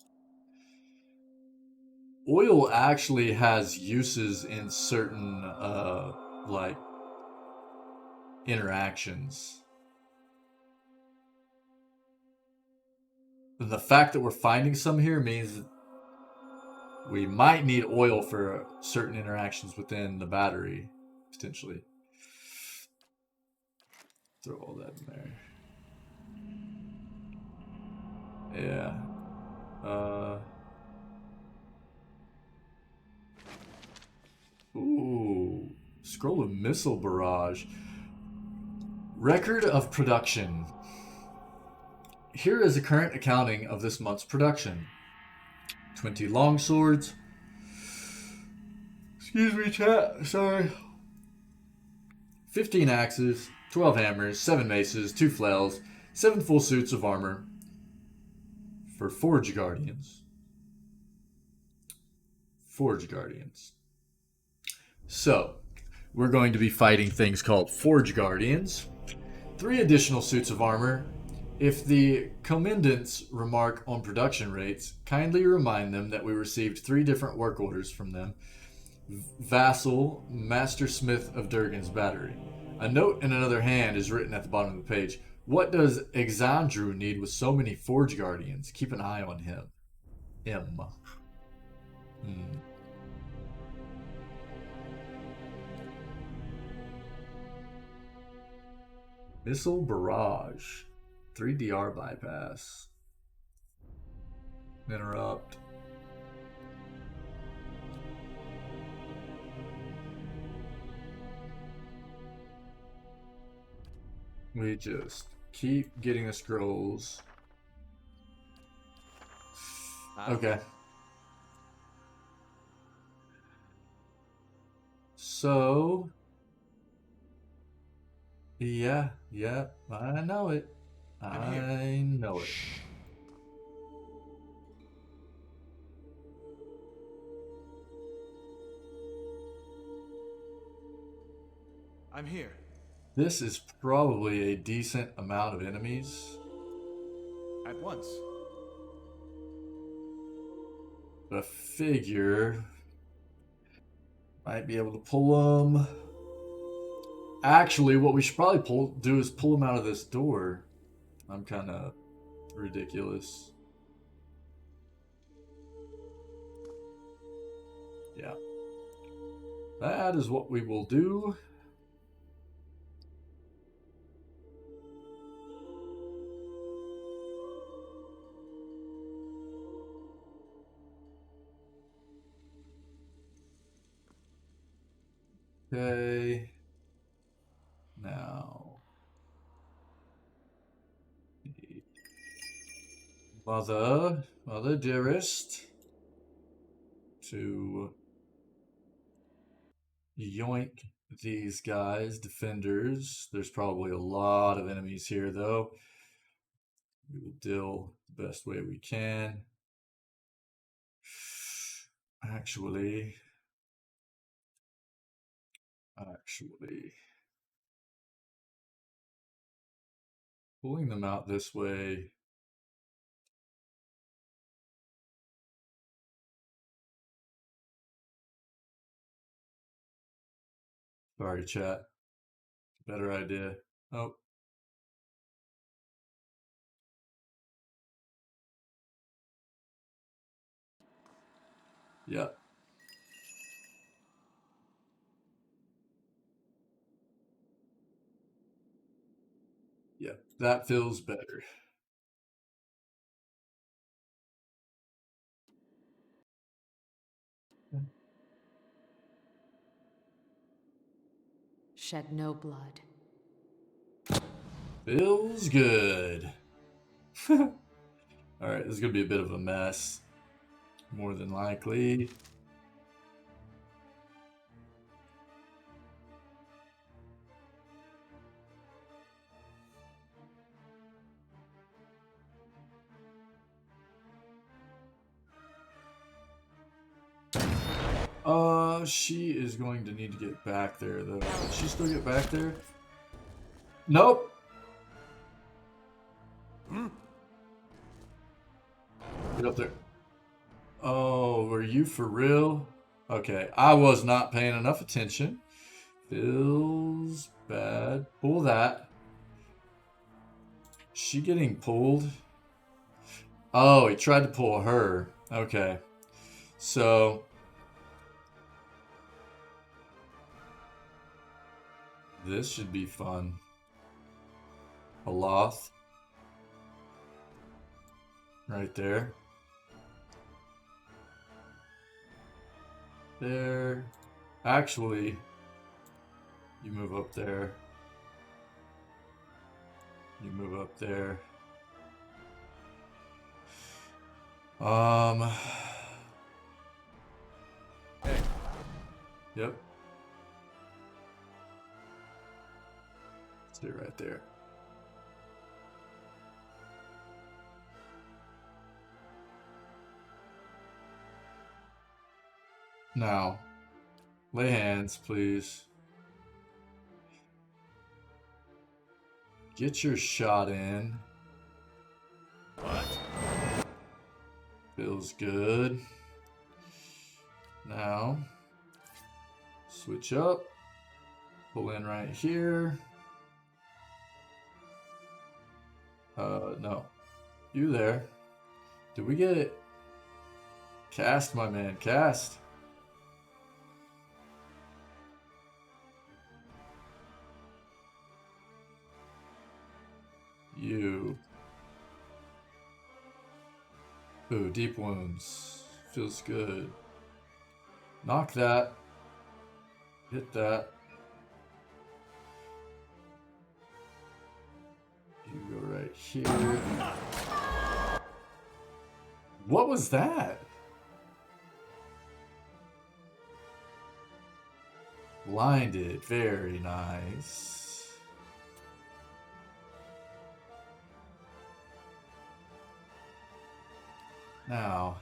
Oil actually has uses in certain, like, interactions. And the fact that we're finding some here means that we might need oil for certain interactions within the battery, potentially. Throw all that in there. Yeah. Ooh. Scroll of Missile Barrage. Record of production. Here is a current accounting of this month's production. 20 longswords. Excuse me, chat. Sorry. 15 axes, 12 hammers, 7 maces, 2 flails, 7 full suits of armor. For Forge Guardians. Forge Guardians. So, we're going to be fighting things called Forge Guardians. 3 additional suits of armor. If the commandants remark on production rates, kindly remind them that we received 3 different work orders from them. Vassal, Master Smith of Durgan's battery. A note in another hand is written at the bottom of the page. What does Exhortation need with so many Forge Guardians? Keep an eye on him. Missile barrage. 3DR bypass. Interrupt. We just keep getting the scrolls. Okay. So, yeah, I know it. I know it. I'm here. This is probably a decent amount of enemies. At once. But I figure might be able to pull them. Actually, what we should probably do is pull them out of this door. I'm kind of ridiculous. Yeah. That is what we will do. Okay. Now. Mother dearest, to yoink these guys, defenders. There's probably a lot of enemies here, though. We will deal the best way we can. Actually, pulling them out this way. Sorry, chat. Better idea. Oh. Yeah. Yeah, that feels better. Shed no blood. Feels good. Alright, this is going to be a bit of a mess. More than likely. She is going to need to get back there, though. Can she still get back there? Nope. Get up there. Oh, were you for real? Okay, I was not paying enough attention. Feels bad. Pull that. She getting pulled? Oh, he tried to pull her. Okay. So... this should be fun. A loth. Right there. There. Actually, you move up there. You move up there. Yep. Stay right there. Now, lay hands, please. Get your shot in. What? Feels good. Now, switch up. Pull in right here. No. You there. Did we get it? Cast, my man. Cast. You. Ooh, deep wounds. Feels good. Knock that. Hit that. You go right here. What was that? Blinded. Very nice. Now.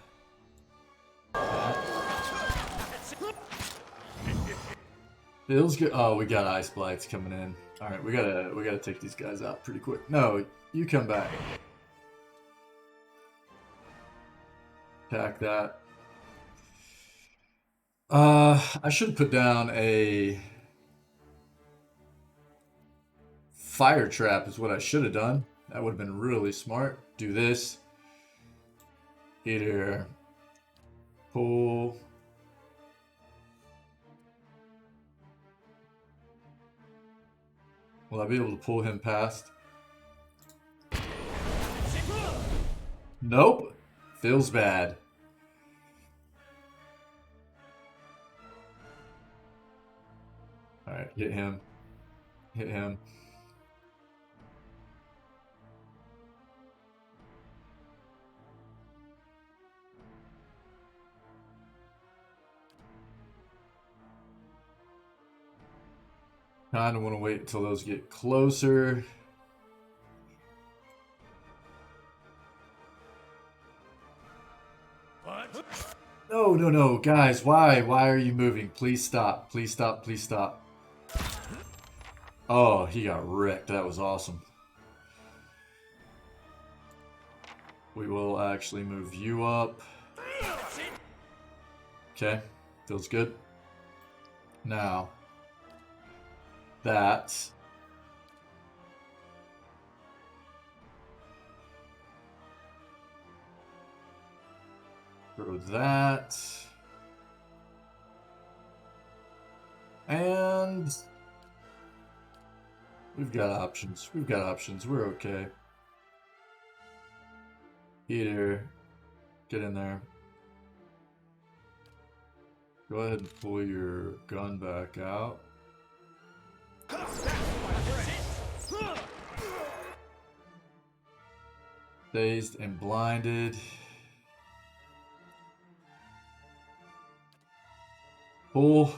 Feels good. Oh, we got ice blights coming in. All right, we gotta take these guys out pretty quick. No, you come back. Attack that. I should put down a fire trap is what I should have done. That would have been really smart. Do this. Either pull. Will I be able to pull him past? Nope. Feels bad. Alright, hit him. Hit him. Kinda want to wait until those get closer. What? No, no, no, guys, why? Why are you moving? Please stop. Please stop. Please stop. Oh, he got wrecked. That was awesome. We will actually move you up. Okay, feels good. Now, that. Throw that. And we've got options. We've got options. We're okay. Either get in there. Go ahead and pull your gun back out. Dazed and blinded. Pull.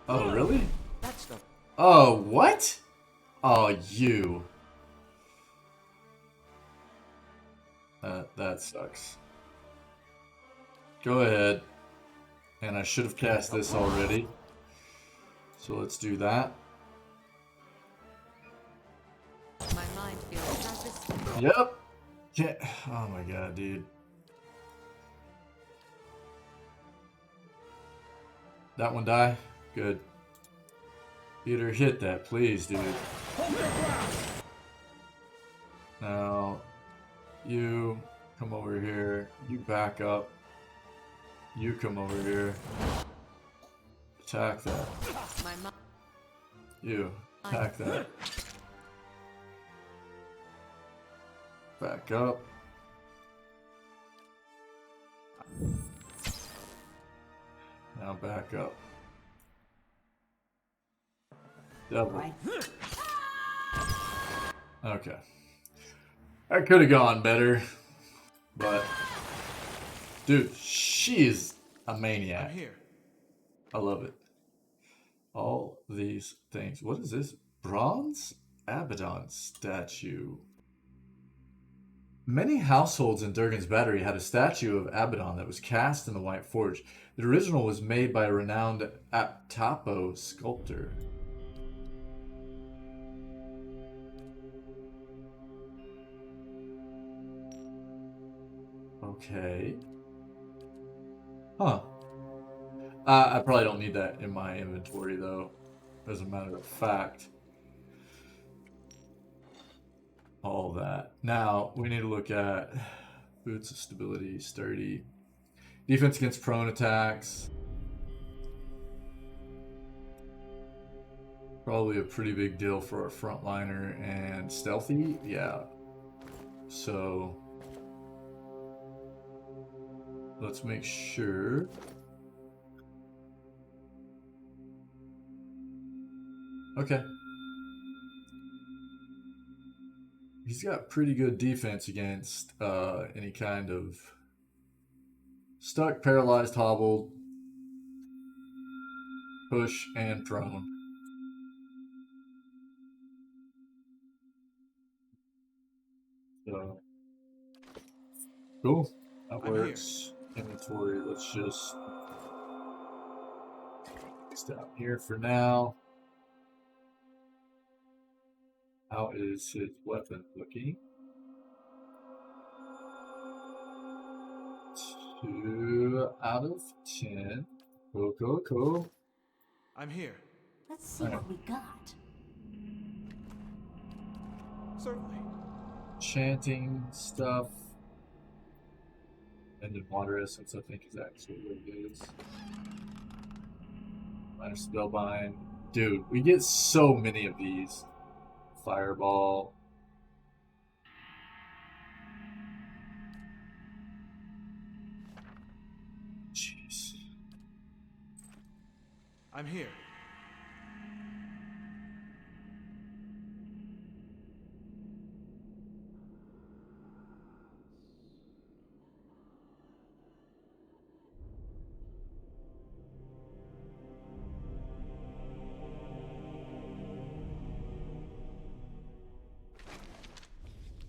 Oh, really? That's the... Oh, what? Oh, you. That sucks. Go ahead. And I should have cast this already. So let's do that. My mind feels restless. Yep. Yeah. Oh my god, dude. That one die? Good. Peter, hit that, please, dude. Now, you come over here. You back up. You come over here. Attack that. You attack that. Back up. Now back up. Double. Okay. That could have gone better. But dude, she is a maniac. I'm here. I love it. All these things. What is this? Bronze Abaddon statue. Many households in Durgan's Battery had a statue of Abaddon that was cast in the White Forge. The original was made by a renowned Aptapo sculptor. Okay. Huh. I probably don't need that in my inventory, though, as a matter of fact. All that. Now, we need to look at boots of stability, sturdy. Defense against prone attacks. Probably a pretty big deal for a frontliner and stealthy, yeah. So let's make sure. Okay. He's got pretty good defense against any kind of stuck, paralyzed, hobbled, push, and prone. So, cool. That works. Inventory, let's just stop here for now. How is his weapon looking? 2 out of 10. Cool, cool, cool. I'm here. Let's see what we got. Certainly. Chanting stuff. And then water essence, I think, is actually what it is. Minor spellbind. Dude, we get so many of these. Fireball. Jeez. I'm here.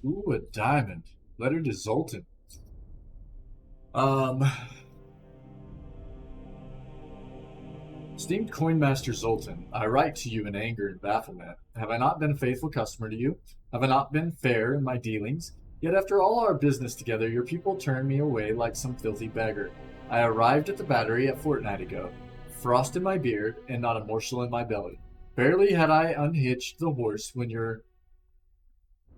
Ooh, a diamond. Letter to Zoltan. Esteemed Coinmaster Zoltan, I write to you in anger and bafflement. Have I not been a faithful customer to you? Have I not been fair in my dealings? Yet after all our business together, your people turned me away like some filthy beggar. I arrived at the battery a fortnight ago, frost in my beard and not a morsel in my belly. Barely had I unhitched the horse when your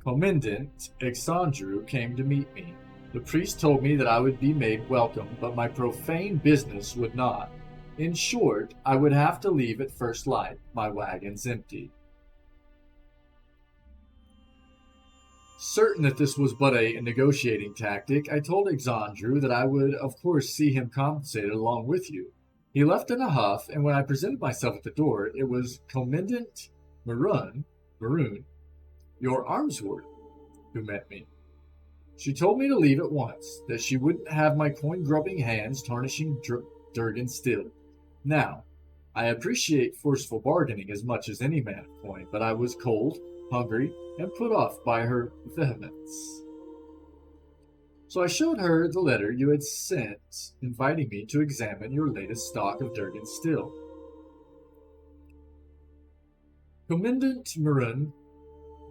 commandant, Exhortation, came to meet me. The priest told me that I would be made welcome, but my profane business would not. In short, I would have to leave at first light, my wagons empty. Certain that this was but a negotiating tactic, I told Exhortation that I would, of course, see him compensated along with you. He left in a huff, and when I presented myself at the door, it was Commandant Maroon, your armsward, who met me. She told me to leave at once, that she wouldn't have my coin-grubbing hands tarnishing Durgan still. Now, I appreciate forceful bargaining as much as any man of coin, but I was cold, hungry, and put off by her vehemence. So I showed her the letter you had sent, inviting me to examine your latest stock of Durgan still. Commandant Maroon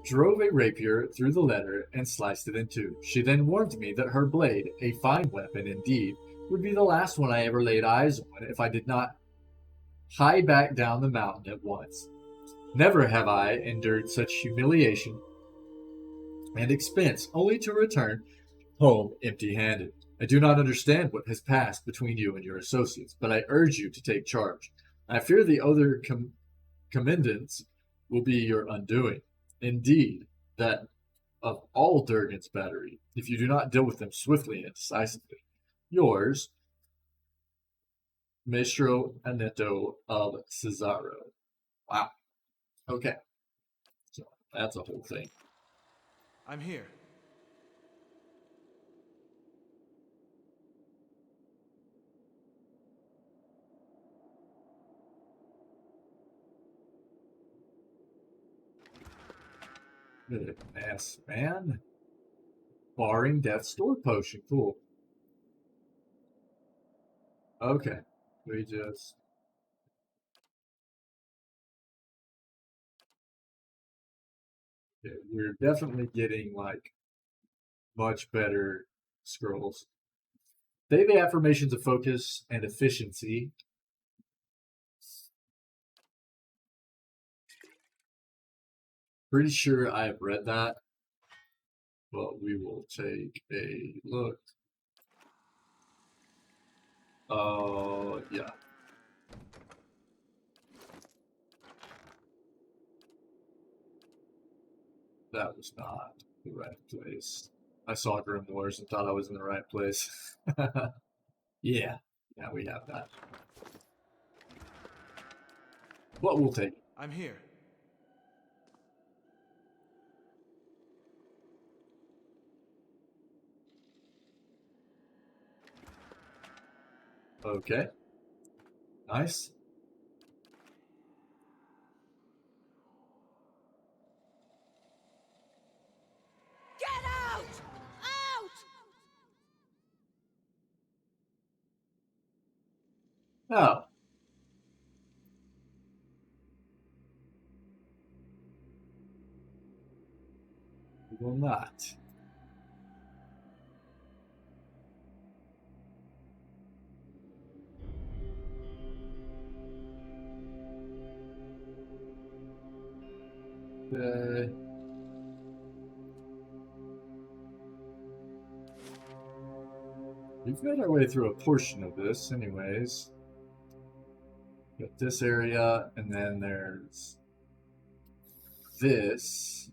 drove a rapier through the letter and sliced it in two. She then warned me that her blade, a fine weapon indeed, would be the last one I ever laid eyes on if I did not hie back down the mountain at once. Never have I endured such humiliation and expense only to return home empty-handed. I do not understand what has passed between you and your associates, but I urge you to take charge. I fear the other commandants will be your undoing. Indeed, that of all Durgan's battery, if you do not deal with them swiftly and decisively. Yours, Maestro Aneto of Cesaro. Wow. Okay. So that's a whole thing. I'm here. Goodness, man. Barring Death Store Potion. Cool. Okay. We just... Okay, we're definitely getting, like, much better scrolls. Daily affirmations of focus and efficiency. Pretty sure I have read that, but we will take a look. Yeah. that was not the right place. I saw grimoires and thought I was in the right place. Yeah, we have that. But we'll take it. I'm here. Okay. Nice. Get out! Out! Oh. We will not. Okay. We've made our way through a portion of this anyways. Got this area, and then there's this.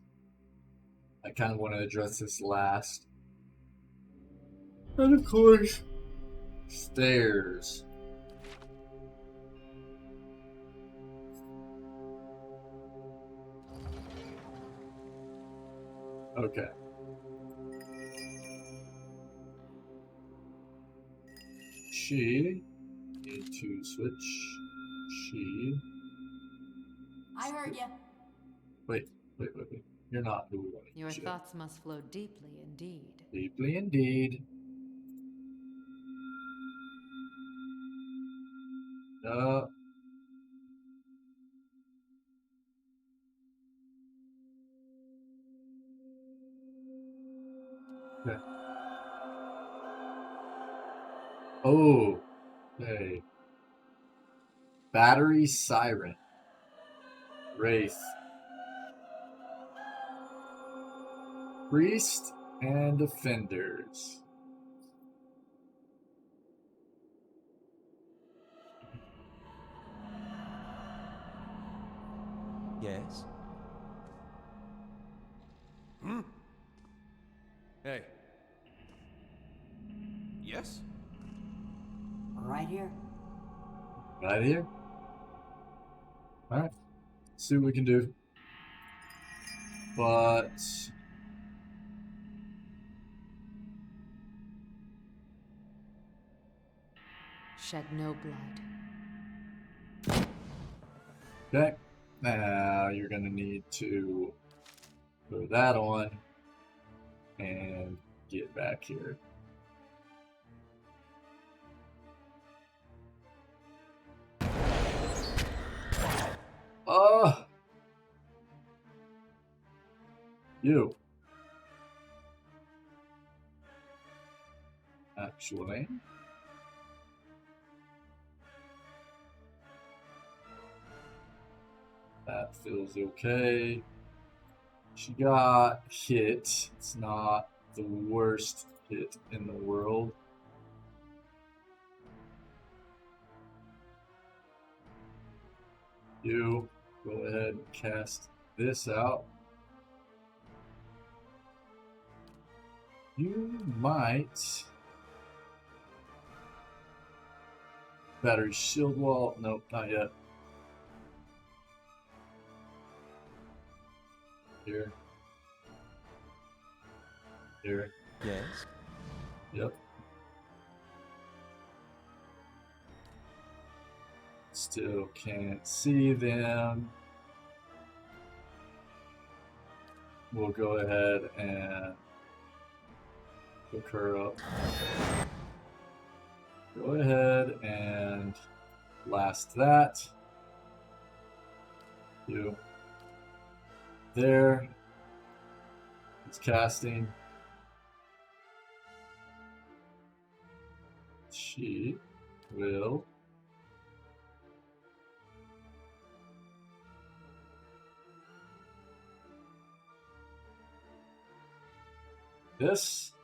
I kind of want to address this last. And of course, stairs. Okay. She need to switch. She. I heard you. Wait. You're not who we want. Your thoughts must flow deeply indeed. Deeply indeed. Okay. Oh, hey. Battery Siren. Wraith. Priest and Defenders. Yes? Hey. Yes? Right here. Right here? Alright. See what we can do. But Shed no blood. okay. Now you're gonna need to put that on and get back here. Oh, you. Actually, that feels okay. She got hit. It's not the worst hit in the world. You go ahead and cast this out. You might. Battery shield wall. Nope, not yet. Here. Here. Yes? Yep. Still can't see them. We'll go ahead and hook her up. Go ahead and blast that. You. There. It's casting. She will this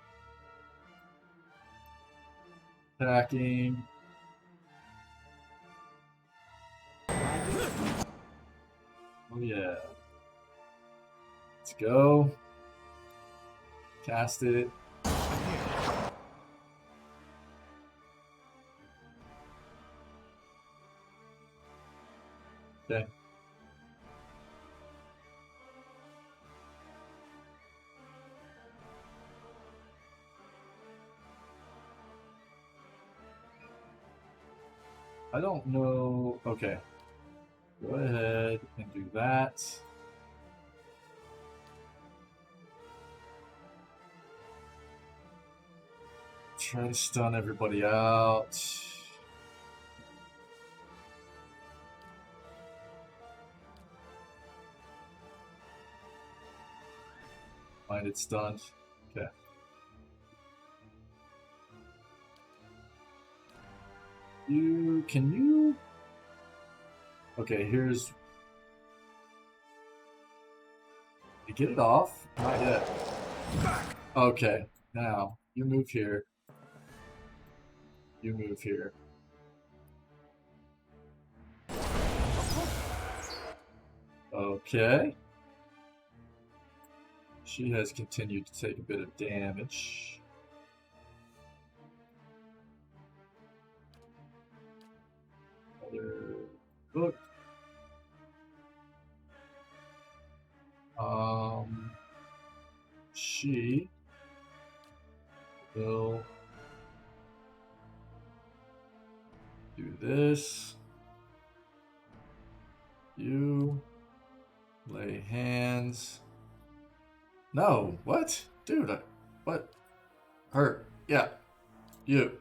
attacking. Oh yeah. Let's go. Cast it. Okay. I don't know. Okay. Go ahead and do that. Try to stun everybody out. Find it stunned. Okay. Can you? Okay, here's. You get it off? Not yet. Okay, now you move here. You move here. Okay. She has continued to take a bit of damage. Another book. She will do this. You lay hands. No, what? Dude, what? Her. Yeah. You.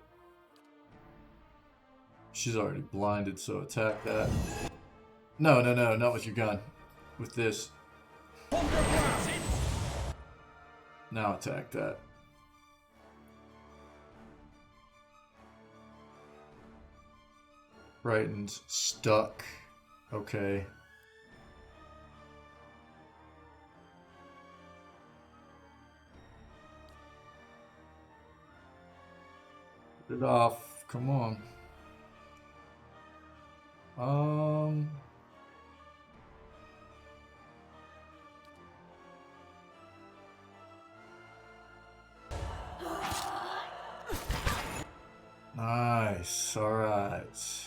She's already blinded, so attack that. No, no, no, not with your gun. With this. Now attack that. Frightened. Stuck. Okay. Get it off. Come on. Nice. All right.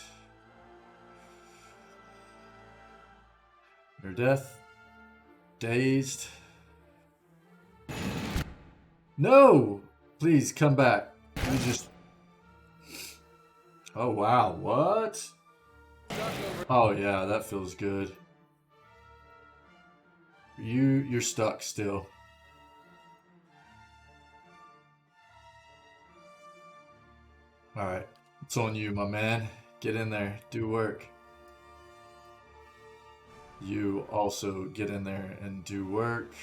Near death. Dazed. No! Please come back. You just. Oh wow, what? Oh yeah, that feels good. You're stuck still. Alright, it's on you, my man. Get in there, do work. You also get in there and do work.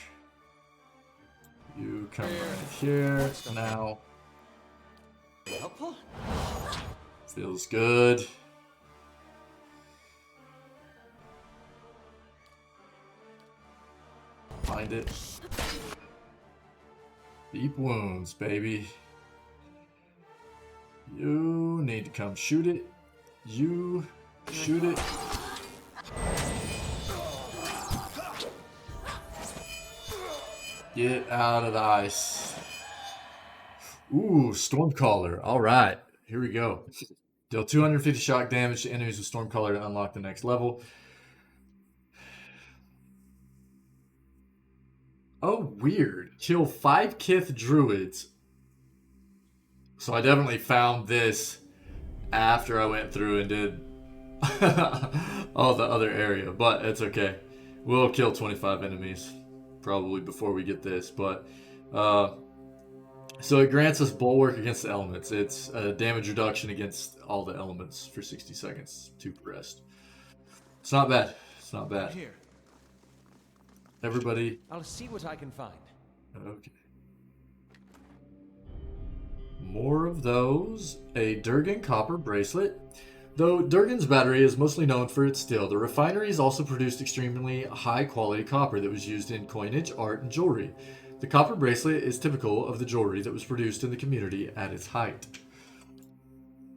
You come right here now. Helpful? Feels good. Find it. Deep wounds, baby. You need to come shoot it. You shoot it. Get out of the ice. Ooh, Stormcaller. All right, here we go. Deal 250 shock damage to enemies with Stormcaller to unlock the next level. Oh, weird. Kill 5 Kith Druids. So I definitely found this after I went through and did all the other area, but it's okay. We'll kill 25 enemies probably before we get this, but so it grants us Bulwark against the elements. It's a damage reduction against all the elements for 60 seconds to rest. It's not bad. It's not bad. Here. Everybody. I'll see what I can find. Okay. More of those. A Durgan copper bracelet. Though Durgan's battery is mostly known for its steel, the refineries also produced extremely high-quality copper that was used in coinage, art, and jewelry. The copper bracelet is typical of the jewelry that was produced in the community at its height.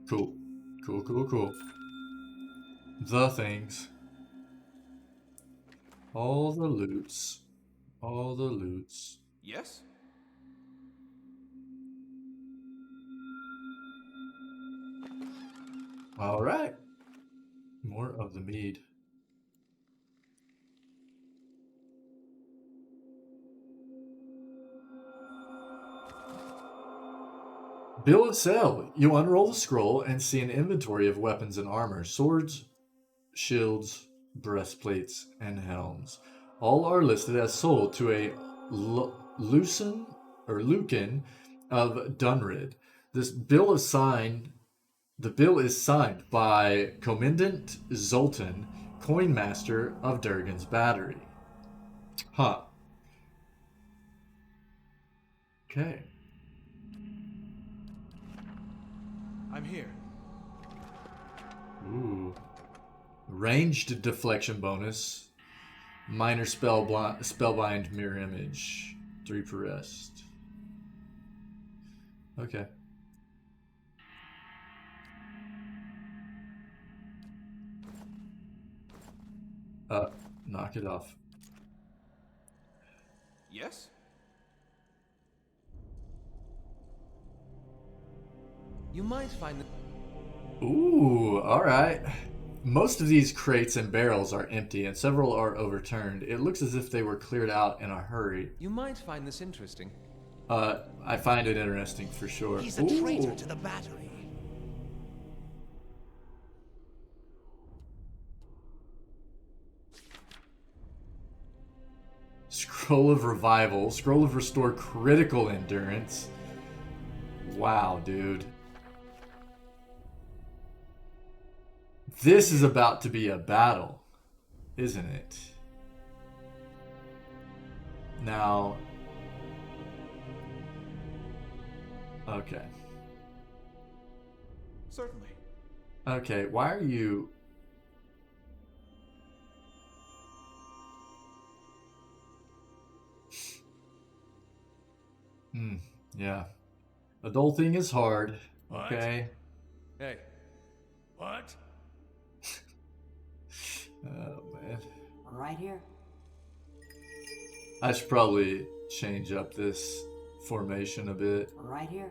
Cool. Cool, cool, cool. The things. All the loots. All the loots. Yes? All right. More of the mead. Bill of sale. You unroll the scroll and see an inventory of weapons and armor, swords, shields, breastplates, and helms. All are listed as sold to a Lucan of Dunrid. This bill is signed. The bill is signed by Commandant Zoltan, Coinmaster of Durgan's Battery. Huh. Okay. I'm here. Ooh. Ranged deflection bonus. Minor spellbind mirror image. 3 per rest. Okay. Knock it off. Yes? You might find the... Ooh, alright. Most of these crates and barrels are empty, and several are overturned. It looks as if they were cleared out in a hurry. You might find this interesting. I find it interesting for sure. He's a traitor to the battery. Scroll of Revival. Scroll of Restore Critical Endurance. Wow, dude. This is about to be a battle, isn't it? Now... Okay. Certainly. Okay, why are you... Yeah. Adulting is hard. What? Okay. Hey. What? Oh, man. Right here. I should probably change up this formation a bit. Right here.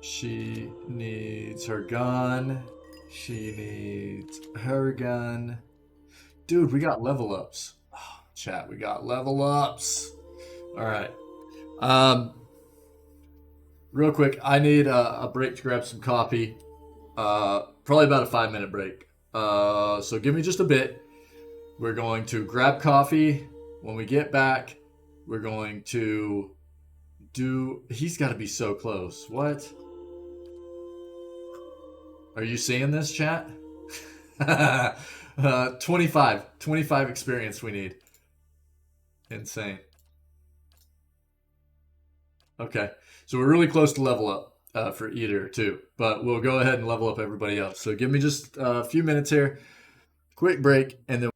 She needs her gun. She needs her gun. Dude, we got level ups. Oh, chat, we got level ups. All right. Real quick, I need a break to grab some coffee. Probably about a 5-minute break. So give me just a bit. We're going to grab coffee. When we get back, we're going to do... He's got to be so close. What? Are you seeing this, chat? 25 experience we need. Insane. Okay, so we're really close to level up for Eater too, but we'll go ahead and level up everybody else. So give me just a few minutes here, quick break, and then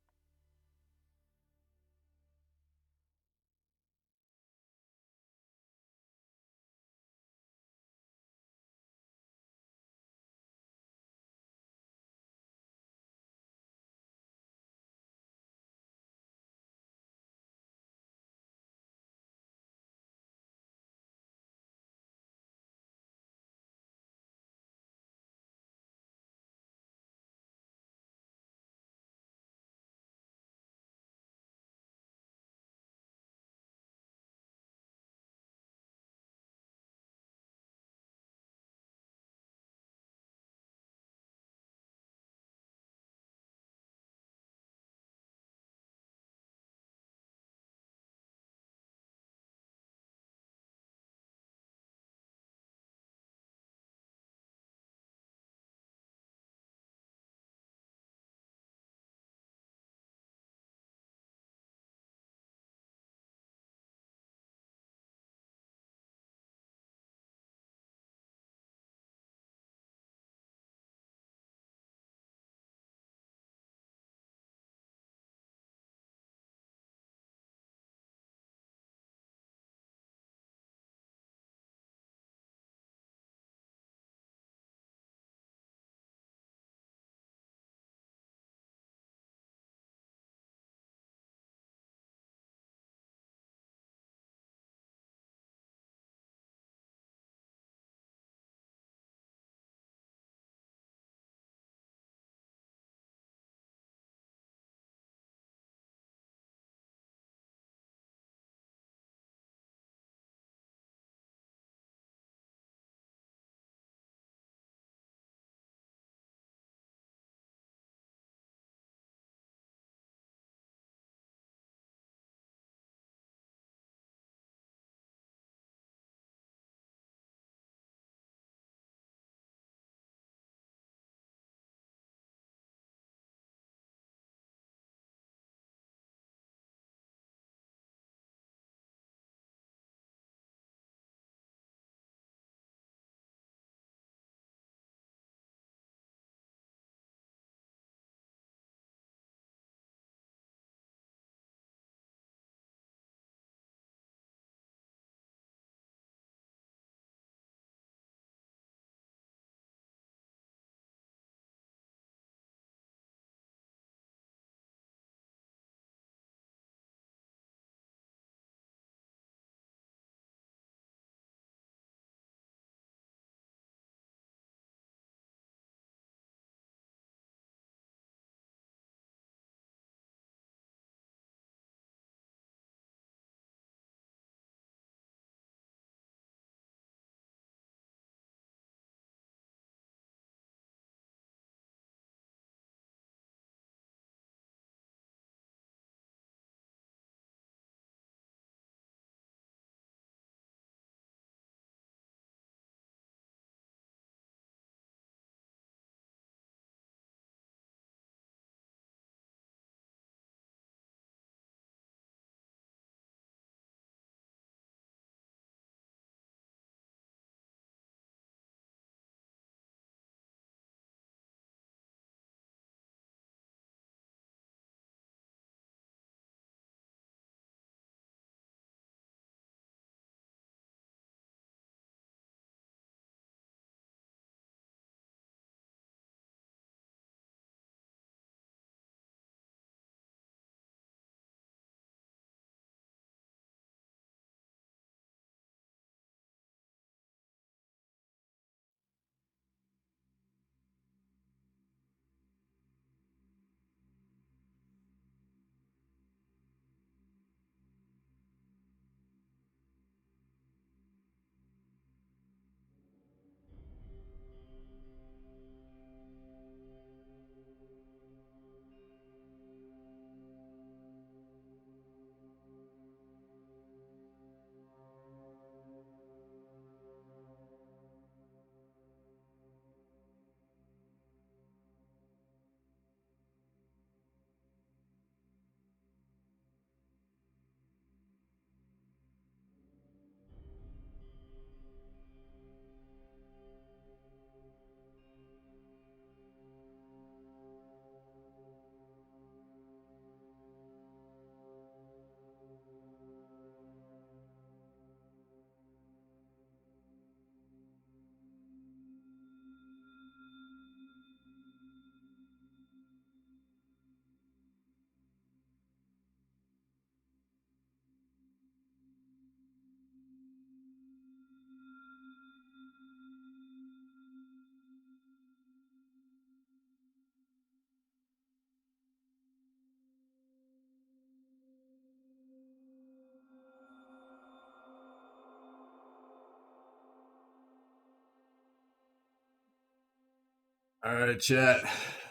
All right, chat.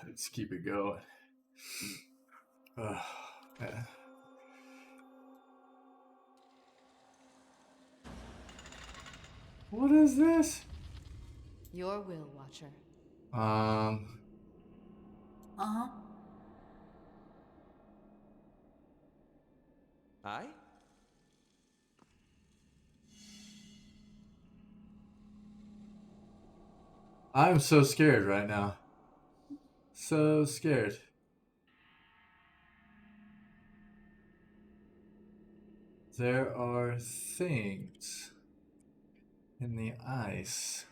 Let's keep it going. Yeah. What is this? Your will, Watcher. Uh-huh. Aye? I'm so scared right now. So scared. There are things in the ice.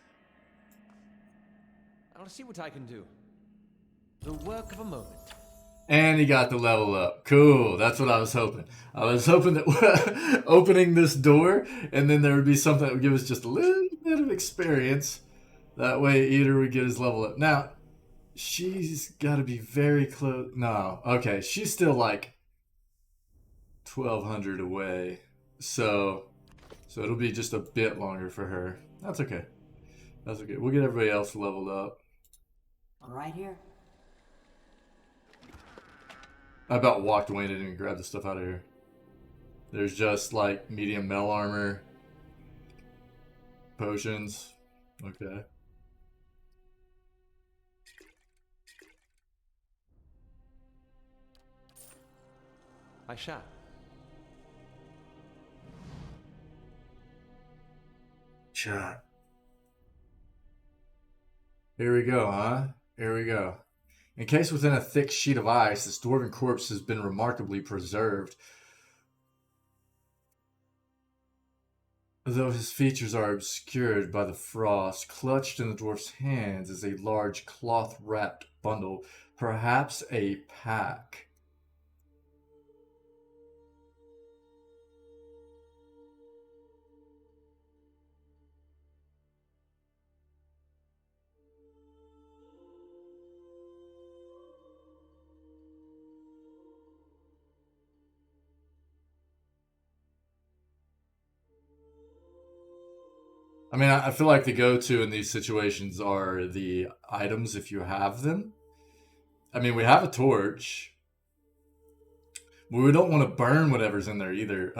I'll see what I can do. The work of a moment. And he got the level up. Cool. That's what I was hoping. I was hoping that opening this door and then there would be something that would give us just a little bit of experience. That way Eater would get his level up. Now, she's got to be very close. No. Okay. She's still like 1,200 away. So it'll be just a bit longer for her. That's okay. That's okay. We'll get everybody else leveled up. Right here. I about walked away and didn't even grab the stuff out of here. There's just like medium metal armor, potions. Okay. I shall. Chat. Here we go, huh? Here we go. Encased within a thick sheet of ice, this dwarven corpse has been remarkably preserved. Though his features are obscured by the frost, clutched in the dwarf's hands is a large cloth-wrapped bundle, perhaps a pack. I mean, I feel like the go-to in these situations are the items if you have them. I mean, we have a torch. We don't want to burn whatever's in there either.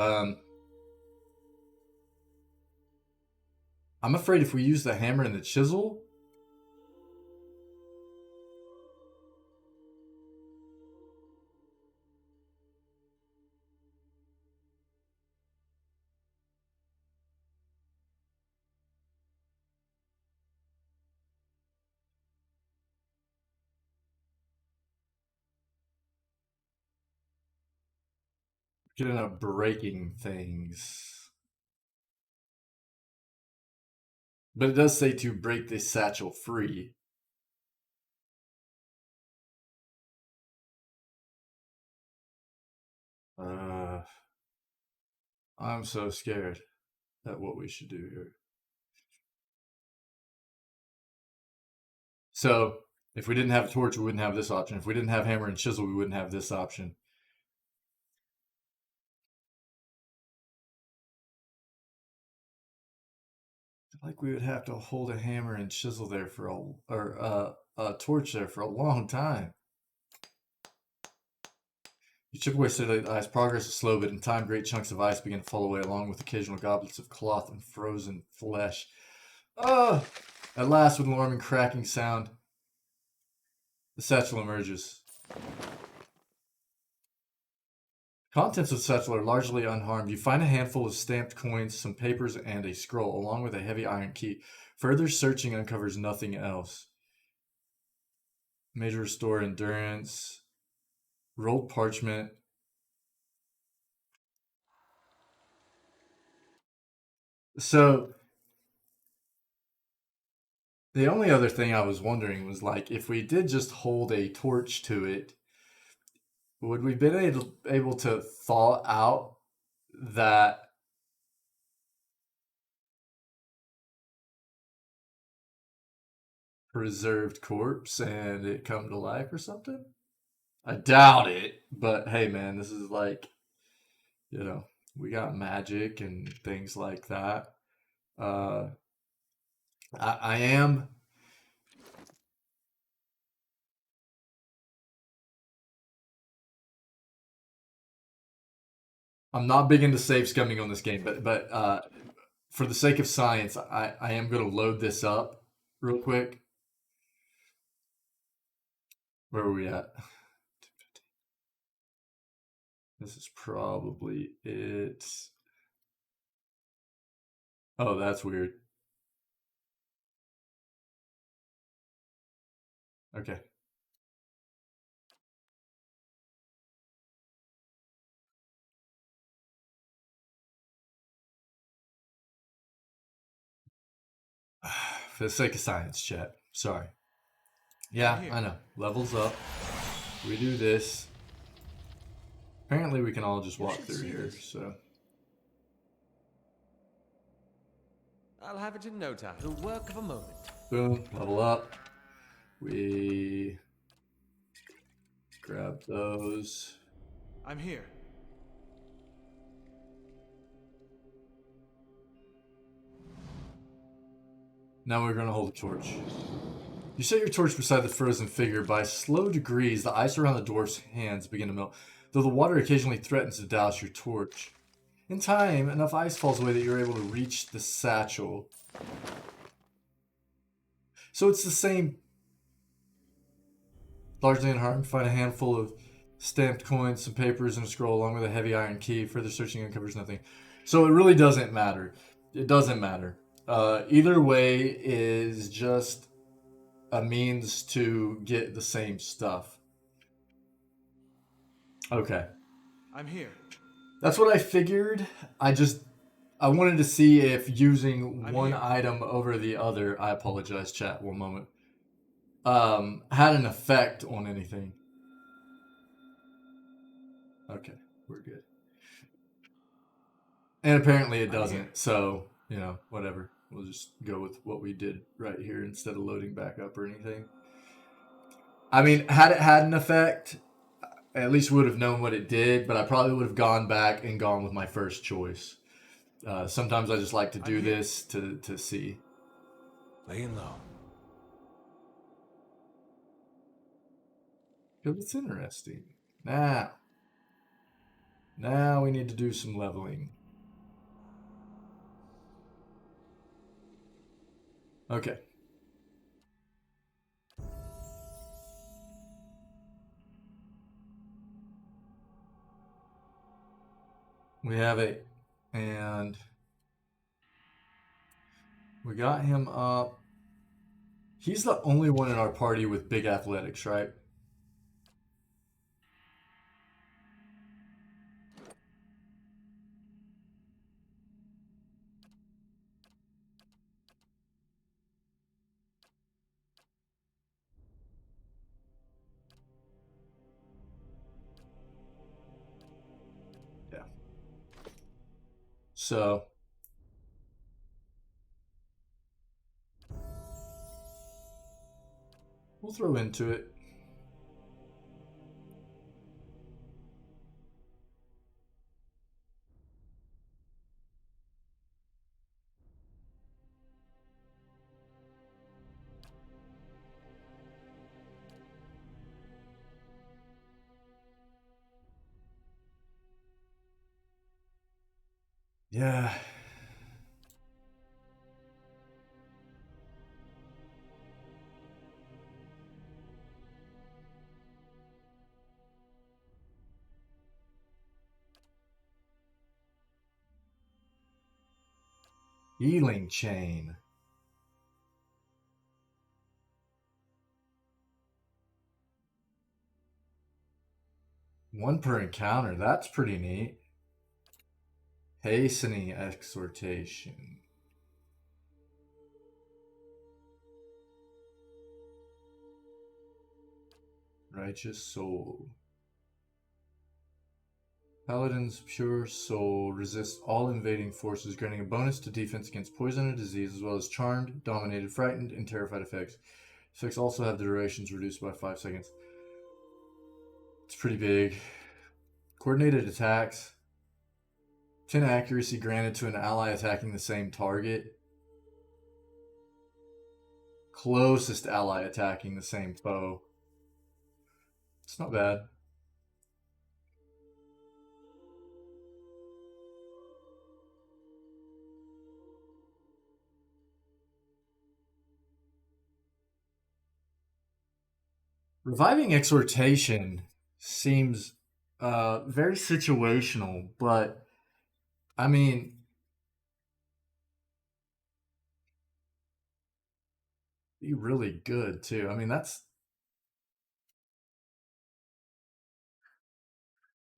I'm afraid if we use the hammer and the chisel... could end up breaking things. But it does say to break the satchel free. I'm so scared at what we should do here. So, if we didn't have a torch, we wouldn't have this option. If we didn't have hammer and chisel, we wouldn't have this option. Like we would have to hold a hammer and chisel there for a torch there for a long time. You chip away steadily at the ice. Progress is slow, but in time, great chunks of ice begin to fall away, along with occasional goblets of cloth and frozen flesh. Oh! At last, with an alarming cracking sound, the satchel emerges. Contents of the satchel are largely unharmed. You find a handful of stamped coins, some papers, and a scroll, along with a heavy iron key. Further searching uncovers nothing else. Major restore endurance. Rolled parchment. So, the only other thing I was wondering was, like, if we did just hold a torch to it, would we been able to thaw out that preserved corpse and it come to life or something? I doubt it, but hey man, this is like, you know, we got magic and things like that. I am I'm not big into save scumming on this game, but for the sake of science, I am going to load this up real quick. Where are we at? This is probably it. Oh, that's weird. Okay. For the sake of science, chat. Sorry. Yeah, I know. Levels up. We do this. Apparently we can all just walk through here, so. I'll have it in no time. The work of a moment. Boom, level up. We grab those. I'm here. Now we're going to hold a torch. You set your torch beside the frozen figure. By slow degrees, the ice around the dwarf's hands begin to melt, though the water occasionally threatens to douse your torch. In time, enough ice falls away that you're able to reach the satchel. So it's the same. Largely unharmed, find a handful of stamped coins, some papers, and a scroll, along with a heavy iron key. Further searching uncovers nothing. So it really doesn't matter. It doesn't matter. Either way is just a means to get the same stuff. Okay. I'm here. That's what I figured. I wanted to see if using one item over the other, I apologize, chat, one moment, had an effect on anything. Okay, we're good. And apparently it doesn't, so, you know, whatever. We'll just go with what we did right here instead of loading back up or anything. I mean, had it had an effect, I at least would have known what it did, but I probably would have gone back and gone with my first choice. Sometimes I just like to do this to see. Laying low. Because it's interesting. Now we need to do some leveling. Okay. We have it, and we got him up. He's the only one in our party with big athletics, right? Yeah. So we'll throw into it. Yeah. Healing chain. One per encounter. That's pretty neat. Hastening Exhortation. Righteous Soul. Paladin's Pure Soul resists all invading forces, granting a bonus to defense against poison and disease, as well as charmed, dominated, frightened, and terrified effects. Effects also have the durations reduced by 5 seconds. It's pretty big. Coordinated attacks. 10 accuracy granted to an ally attacking the same target. Closest ally attacking the same foe. It's not bad. Reviving Exhortation seems very situational, but I mean, be really good too. I mean, that's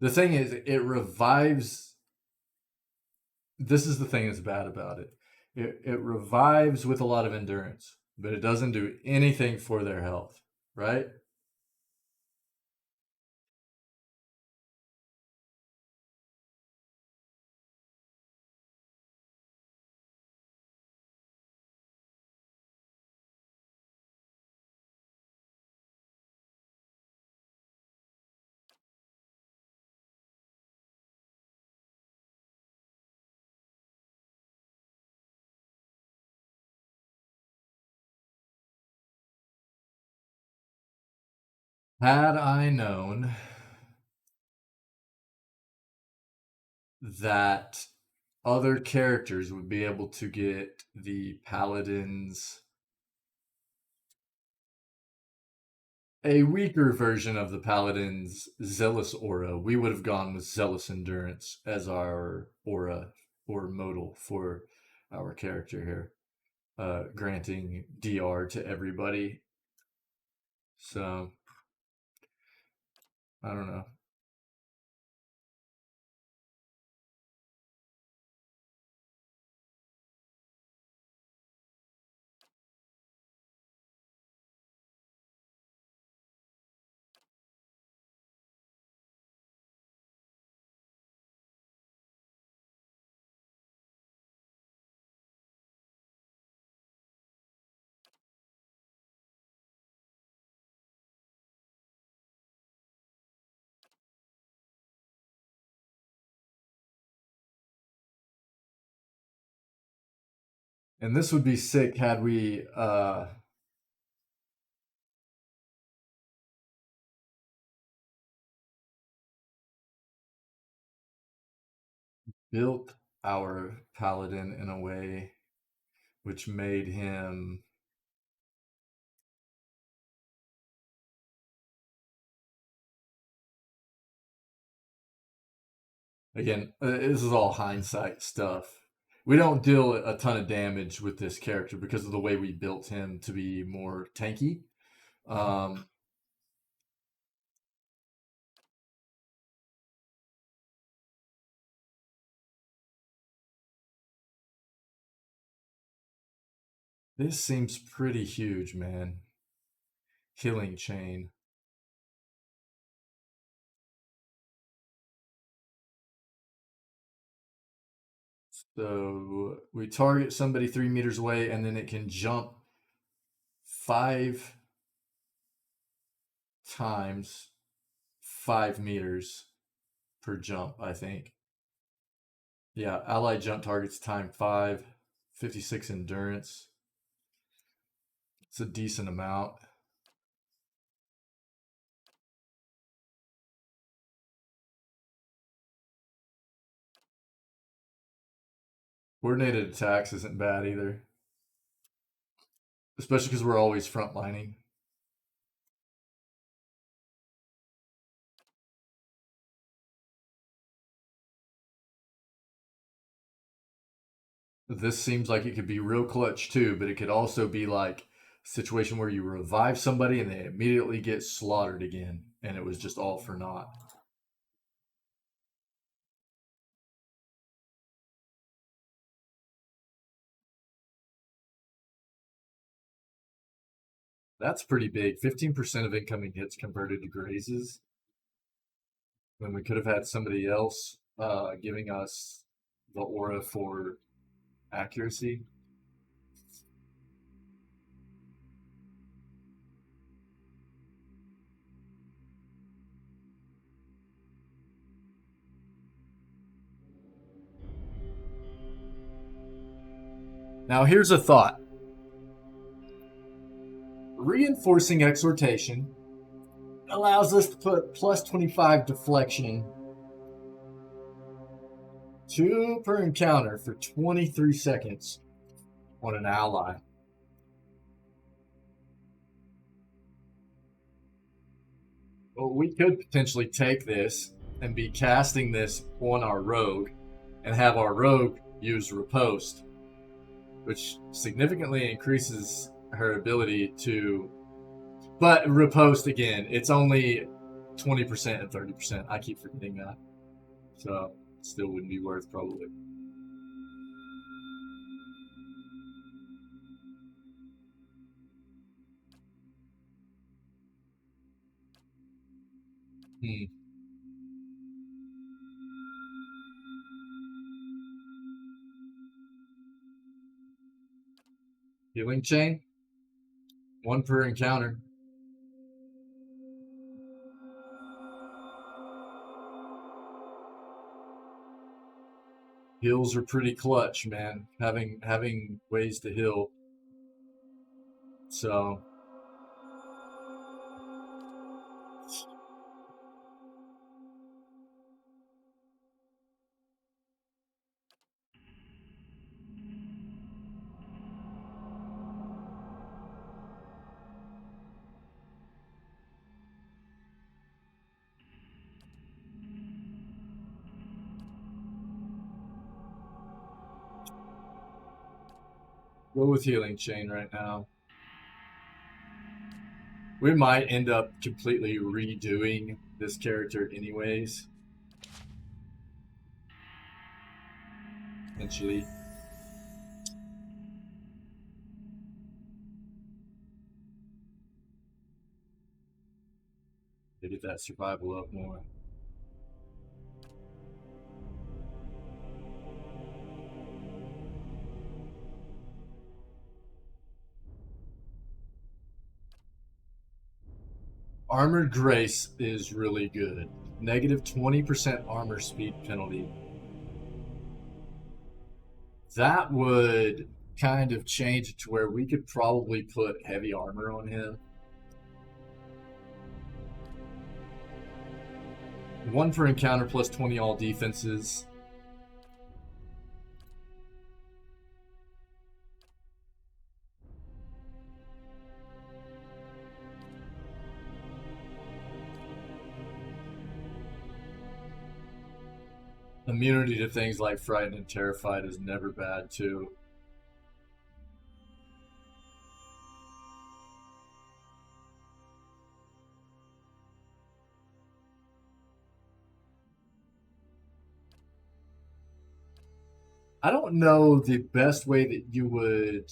the thing is, it revives. This is the thing that's bad about it. It revives with a lot of endurance, but it doesn't do anything for their health, right? Had I known that other characters would be able to get the paladins, a weaker version of the paladin's zealous aura, we would have gone with zealous endurance as our aura or modal for our character here, granting DR to everybody. So I don't know. And this would be sick had we built our paladin in a way which made him again, this is all hindsight stuff. We don't deal a ton of damage with this character because of the way we built him to be more tanky. This seems pretty huge, man. Killing chain. So we target somebody 3 meters away, and then it can jump 5 times 5 meters per jump, I think. Yeah, allied jump targets time 5, 56 endurance. It's a decent amount. Coordinated attacks isn't bad either. Especially because we're always frontlining. This seems like it could be real clutch too, but it could also be like a situation where you revive somebody and they immediately get slaughtered again, and it was just all for naught. That's pretty big. 15% of incoming hits converted to grazes. When we could have had somebody else giving us the aura for accuracy. Now here's a thought. Reinforcing Exhortation allows us to put plus 25 deflection 2 per encounter for 23 seconds on an ally. Well, we could potentially take this and be casting this on our rogue and have our rogue use riposte, which significantly increases her ability to. But riposte, again, it's only 20% and 30%. I keep forgetting that. So, still wouldn't be worth probably. Healing chain? One per encounter. Heals are pretty clutch, man. Having ways to heal. So go with healing chain right now. We might end up completely redoing this character anyways. Eventually. To get that survival up more. Armored Grace is really good. Negative 20% armor speed penalty. That would kind of change it to where we could probably put heavy armor on him. 1 per encounter plus 20 all defenses. Immunity to things like Frightened and Terrified is never bad, too. I don't know the best way that you would...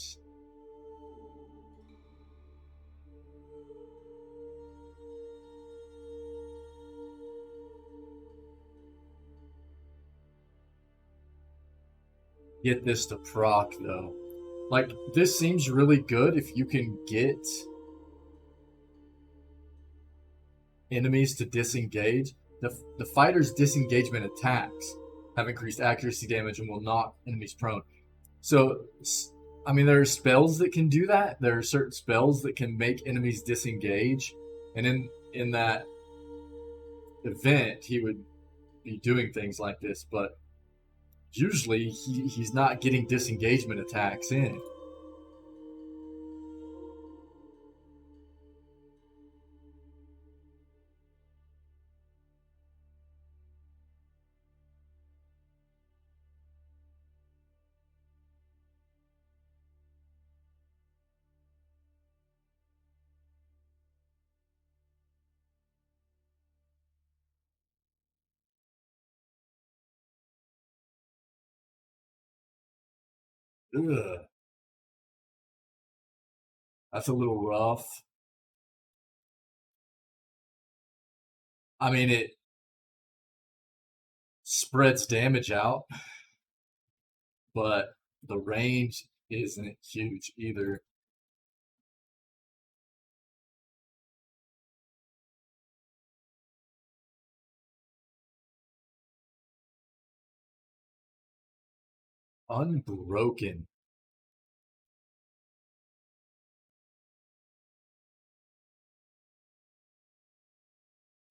get this to proc, though. Like, this seems really good if you can get enemies to disengage. The fighter's disengagement attacks have increased accuracy damage and will knock enemies prone. So, I mean, there are spells that can do that. There are certain spells that can make enemies disengage. And in that event, he would be doing things like this. But usually, he's not getting disengagement attacks in. Ugh. That's a little rough. I mean, it spreads damage out, but the range isn't huge either. Unbroken.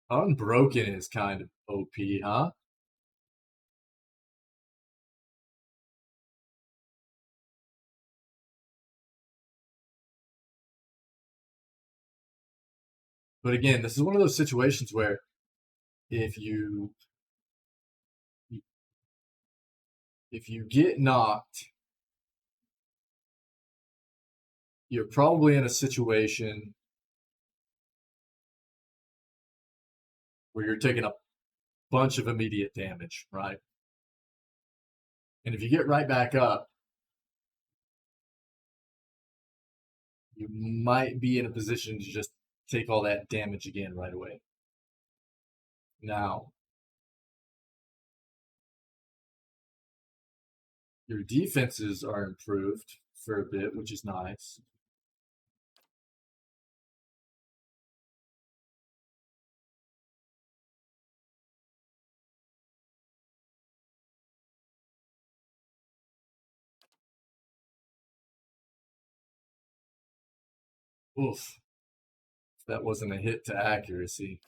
Unbroken is kind of OP, huh? But again, this is one of those situations where if you get knocked, you're probably in a situation where you're taking a bunch of immediate damage, right? And if you get right back up, you might be in a position to just take all that damage again right away. Now, your defenses are improved for a bit, which is nice. Oof. That wasn't a hit to accuracy.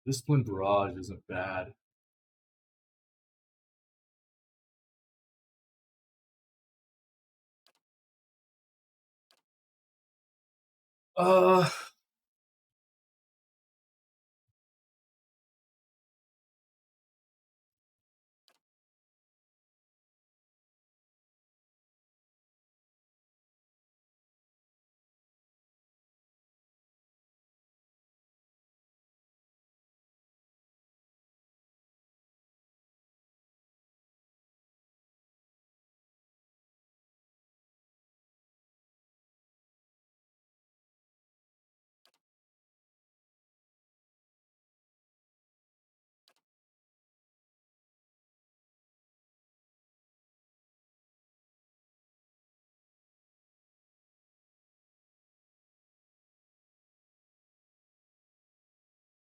Discipline Barrage isn't bad. Uh,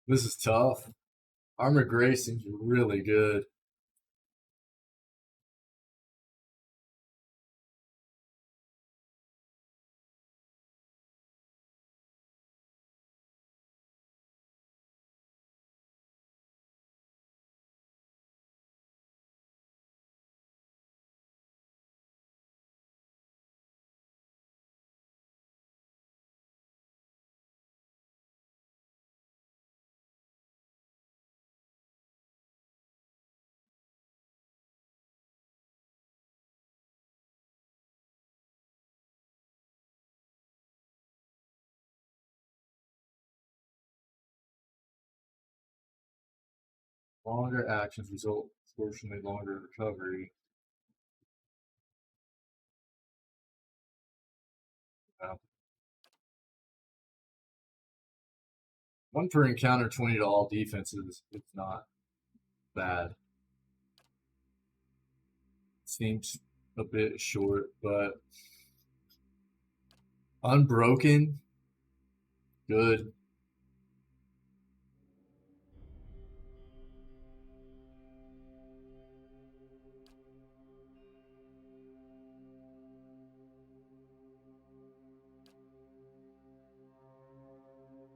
this is tough. Armor Grace seems really good. Longer actions result in proportionally longer recovery. Yeah. 1 per encounter, 20 to all defenses. It's not bad. Seems a bit short, but Unbroken, good.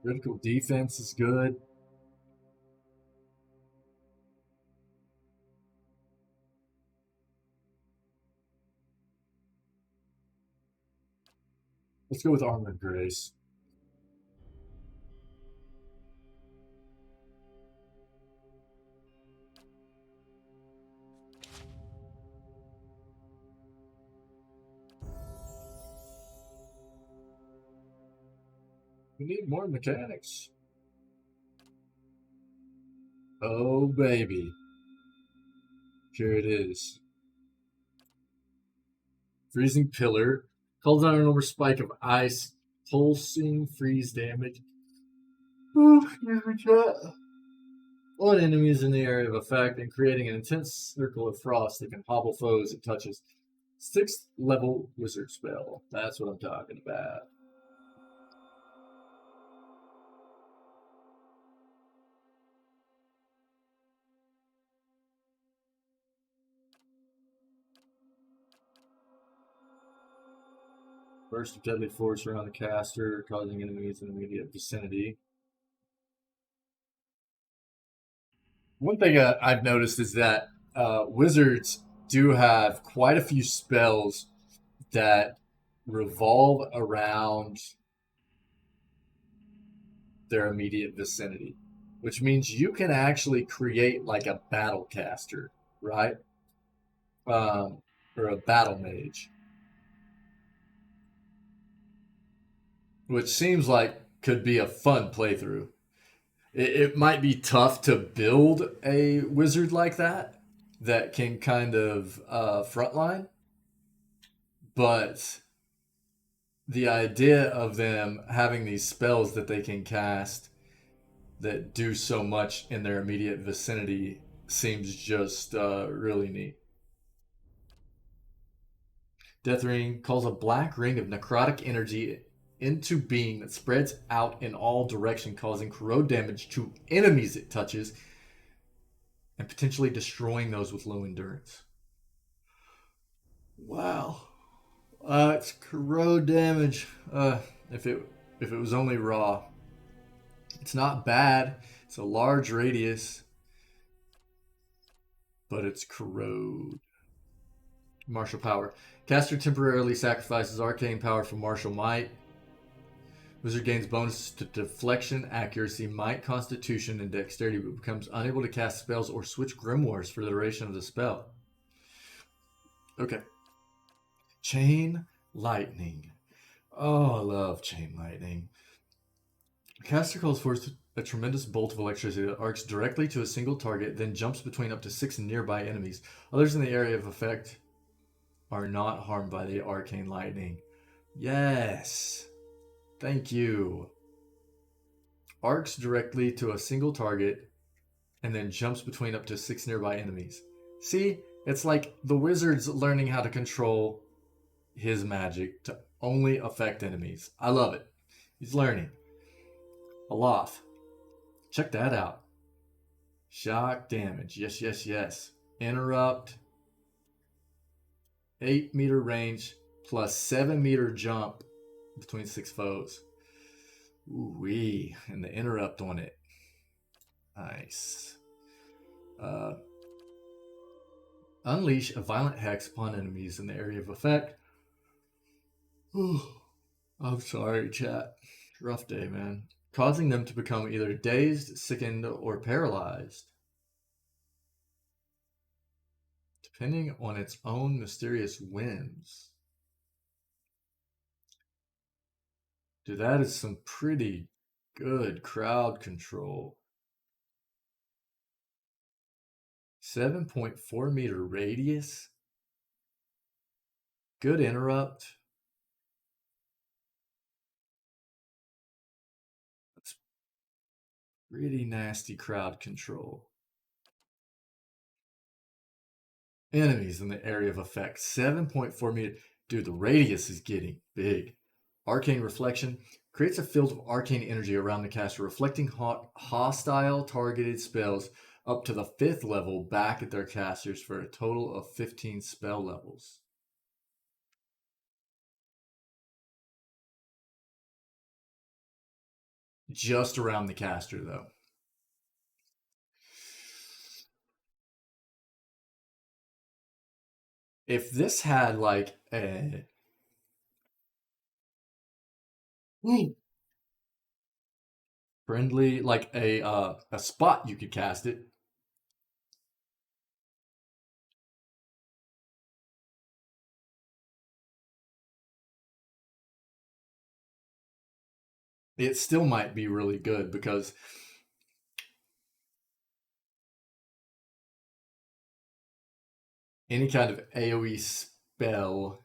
Critical defense is good. Let's go with Armored Grace. We need more mechanics. Oh, baby. Here it is. Freezing Pillar. Calls down an over spike of ice. Pulsing freeze damage. On enemies in the area of effect and creating an intense circle of frost that can hobble foes it touches. 6th level wizard spell. That's what I'm talking about. Burst of deadly force around the caster, causing enemies in immediate vicinity. One thing I've noticed is that wizards do have quite a few spells that revolve around their immediate vicinity, which means you can actually create like a battle caster, right? Or a battle mage, which seems like could be a fun playthrough. It might be tough to build a wizard like that can kind of frontline, but the idea of them having these spells that they can cast that do so much in their immediate vicinity seems just really neat. Death Ring calls a black ring of necrotic energy into being that spreads out in all directions, causing corrode damage to enemies it touches and potentially destroying those with low endurance. Wow. It's corrode damage. If it was only raw. It's not bad. It's a large radius. But it's corrode. Martial power. Caster temporarily sacrifices arcane power for martial might. Wizard gains bonus to deflection, accuracy, might, constitution, and dexterity, but becomes unable to cast spells or switch grimoires for the duration of the spell. Okay. Chain lightning. Oh, I love chain lightning. Caster calls forth a tremendous bolt of electricity that arcs directly to a single target, then jumps between up to 6 nearby enemies. Others in the area of effect are not harmed by the arcane lightning. Yes. Thank you. Arcs directly to a single target and then jumps between up to 6 nearby enemies. See, it's like the wizard's learning how to control his magic to only affect enemies. I love it. He's learning. Aloth. Check that out. Shock damage. Yes, yes, yes. Interrupt. 8-meter range plus 7-meter jump between 6 foes. Ooh-wee. And the interrupt on it. Nice. Unleash a violent hex upon enemies in the area of effect. Ooh, I'm sorry, chat. Rough day, man. Causing them to become either dazed, sickened, or paralyzed, depending on its own mysterious whims. Dude, that is some pretty good crowd control. 7.4 meter radius. Good interrupt. That's pretty nasty crowd control. Enemies in the area of effect. 7.4 meter. Dude, the radius is getting big. Arcane Reflection creates a field of arcane energy around the caster, reflecting hostile targeted spells up to the 5th level back at their casters for a total of 15 spell levels. Just around the caster, though. If this had like a friendly, like a spot you could cast it. It still might be really good because any kind of AoE spell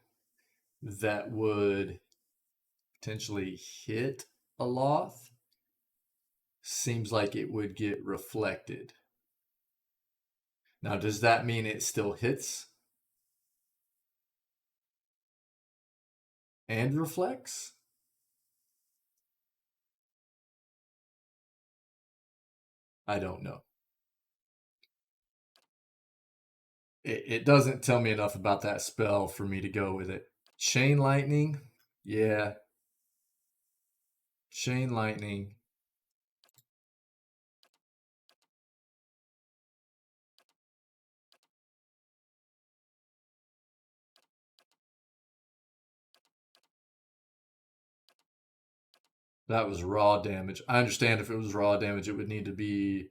that would potentially hit a Loth seems like it would get reflected. Now, does that mean it still hits and reflects? I don't know. It doesn't tell me enough about that spell for me to go with it. Chain Lightning? Yeah. Chain Lightning. That was raw damage. I understand if it was raw damage, it would need to be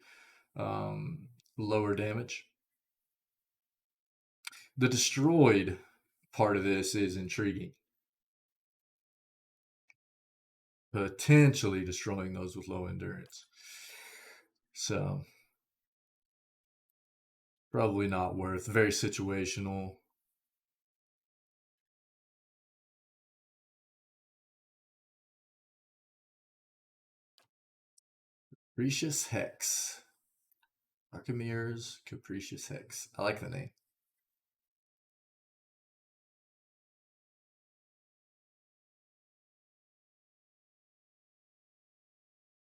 lower damage. The destroyed part of this is intriguing. Potentially destroying those with low endurance. So, probably not worth. Very situational. Capricious Hex. Archimere's Capricious Hex. I like the name.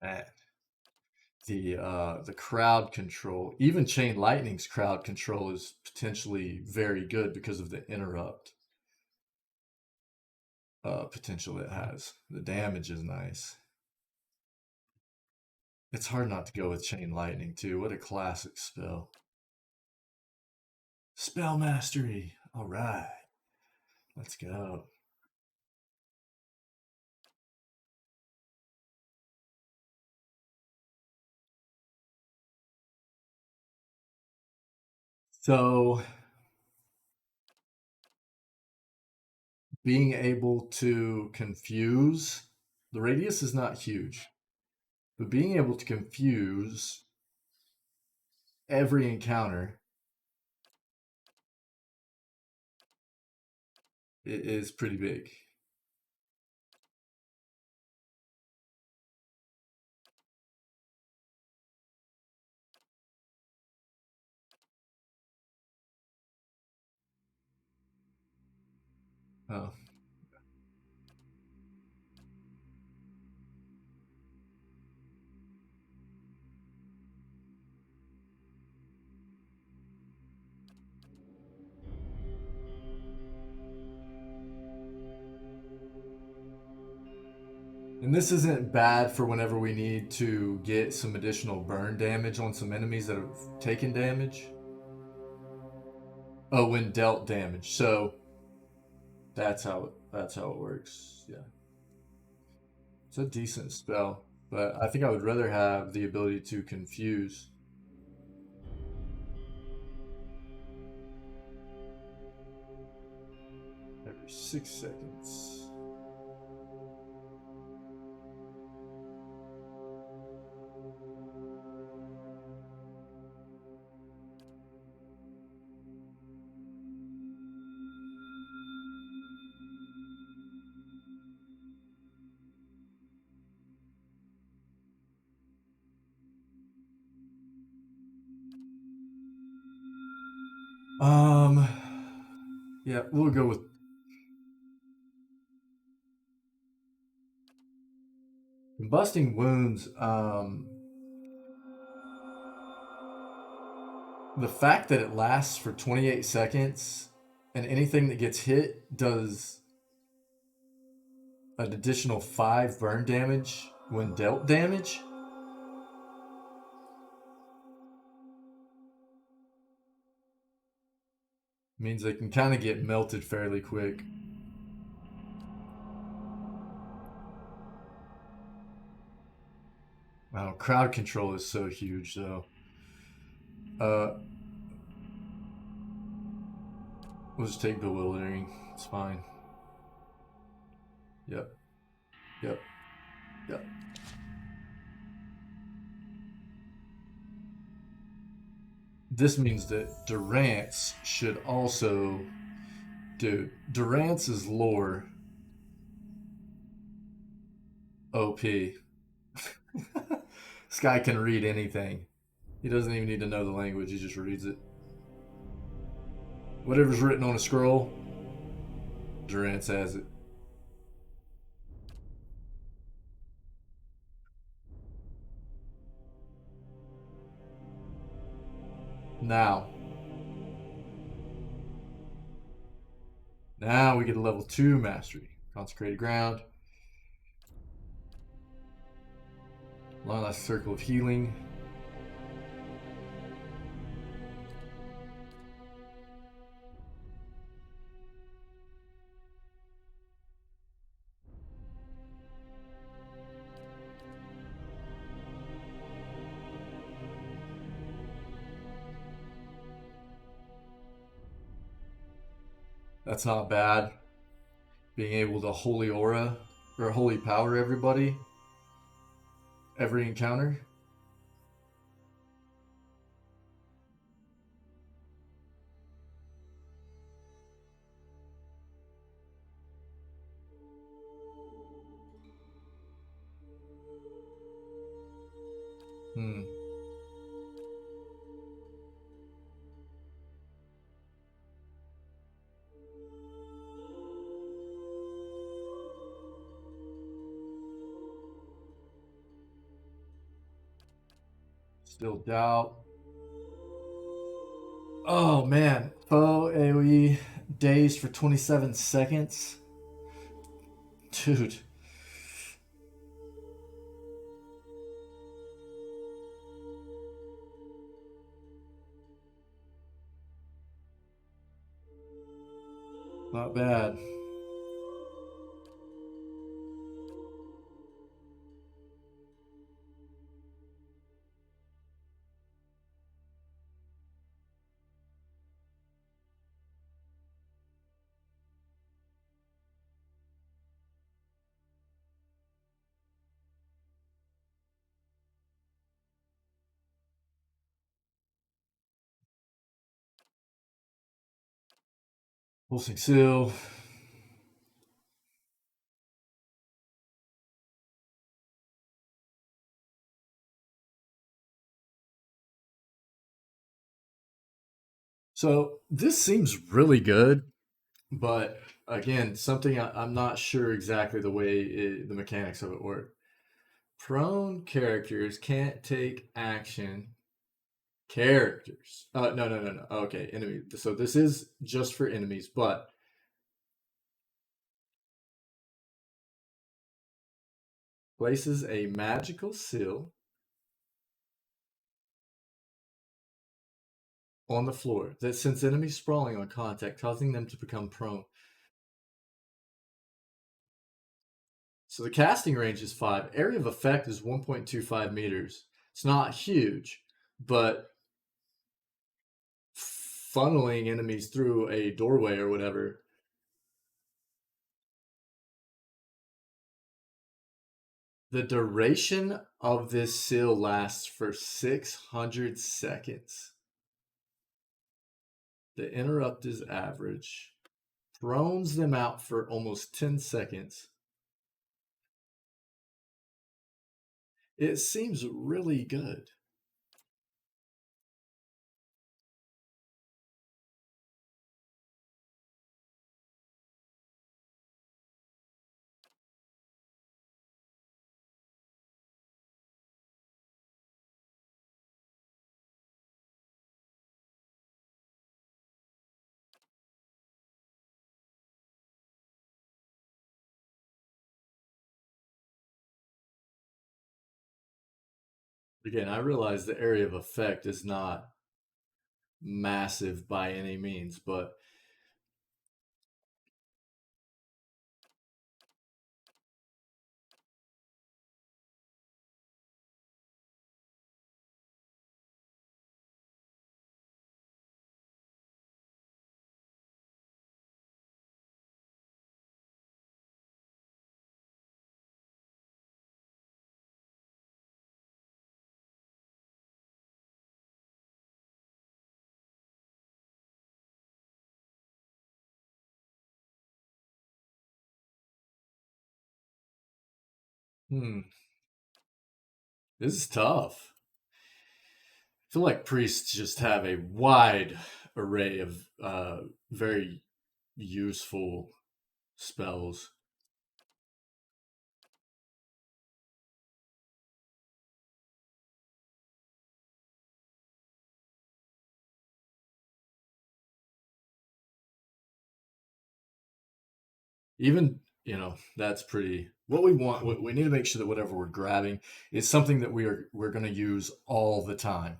Man. The crowd control, even Chain Lightning's crowd control is potentially very good because of the interrupt potential it has. The damage is nice. It's hard not to go with Chain Lightning too. What a classic spell. Spell Mastery. All right. Let's go. So, being able to confuse, the radius is not huge, but being able to confuse every encounter is pretty big. Oh. And this isn't bad for whenever we need to get some additional burn damage on some enemies that have taken damage. Oh, when dealt damage. So that's how it works. Yeah. It's a decent spell, but I think I would rather have the ability to confuse. Every 6 seconds. Yeah, we'll go with Combusting Wounds. The fact that it lasts for 28 seconds and anything that gets hit does an additional 5 burn damage when dealt damage. Means they can kind of get melted fairly quick. Wow, crowd control is so huge though. We'll just take Bewildering. It's fine. Yep. Yep. Yep. This means that Durance should also... Dude, Durance's lore... OP. This guy can read anything. He doesn't even need to know the language, he just reads it. Whatever's written on a scroll, Durance has it. Now we get a level 2 mastery. Consecrated Ground. Long last Circle of Healing. That's not bad. Being able to holy aura or holy power everybody every encounter. Hmm. Still doubt. Oh man. Foe AoE dazed for 27 seconds. Dude. Not bad. Pulsing seal. So this seems really good, but again, something I'm not sure exactly the way the mechanics of it work. Prone characters can't take action. Characters. No. Okay, enemy. So this is just for enemies, but places a magical seal on the floor that sends enemies sprawling on contact, causing them to become prone. So the casting range is 5. Area of effect is 1.25 meters. It's not huge, but funneling enemies through a doorway or whatever. The duration of this seal lasts for 600 seconds. The interrupt is average. Thrones them out for almost 10 seconds. It seems really good. Again, I realize the area of effect is not massive by any means, but this is tough. I feel like priests just have a wide array of very useful spells. Even, that's pretty. What we want, we need to make sure that whatever we're grabbing is something that we're going to use all the time.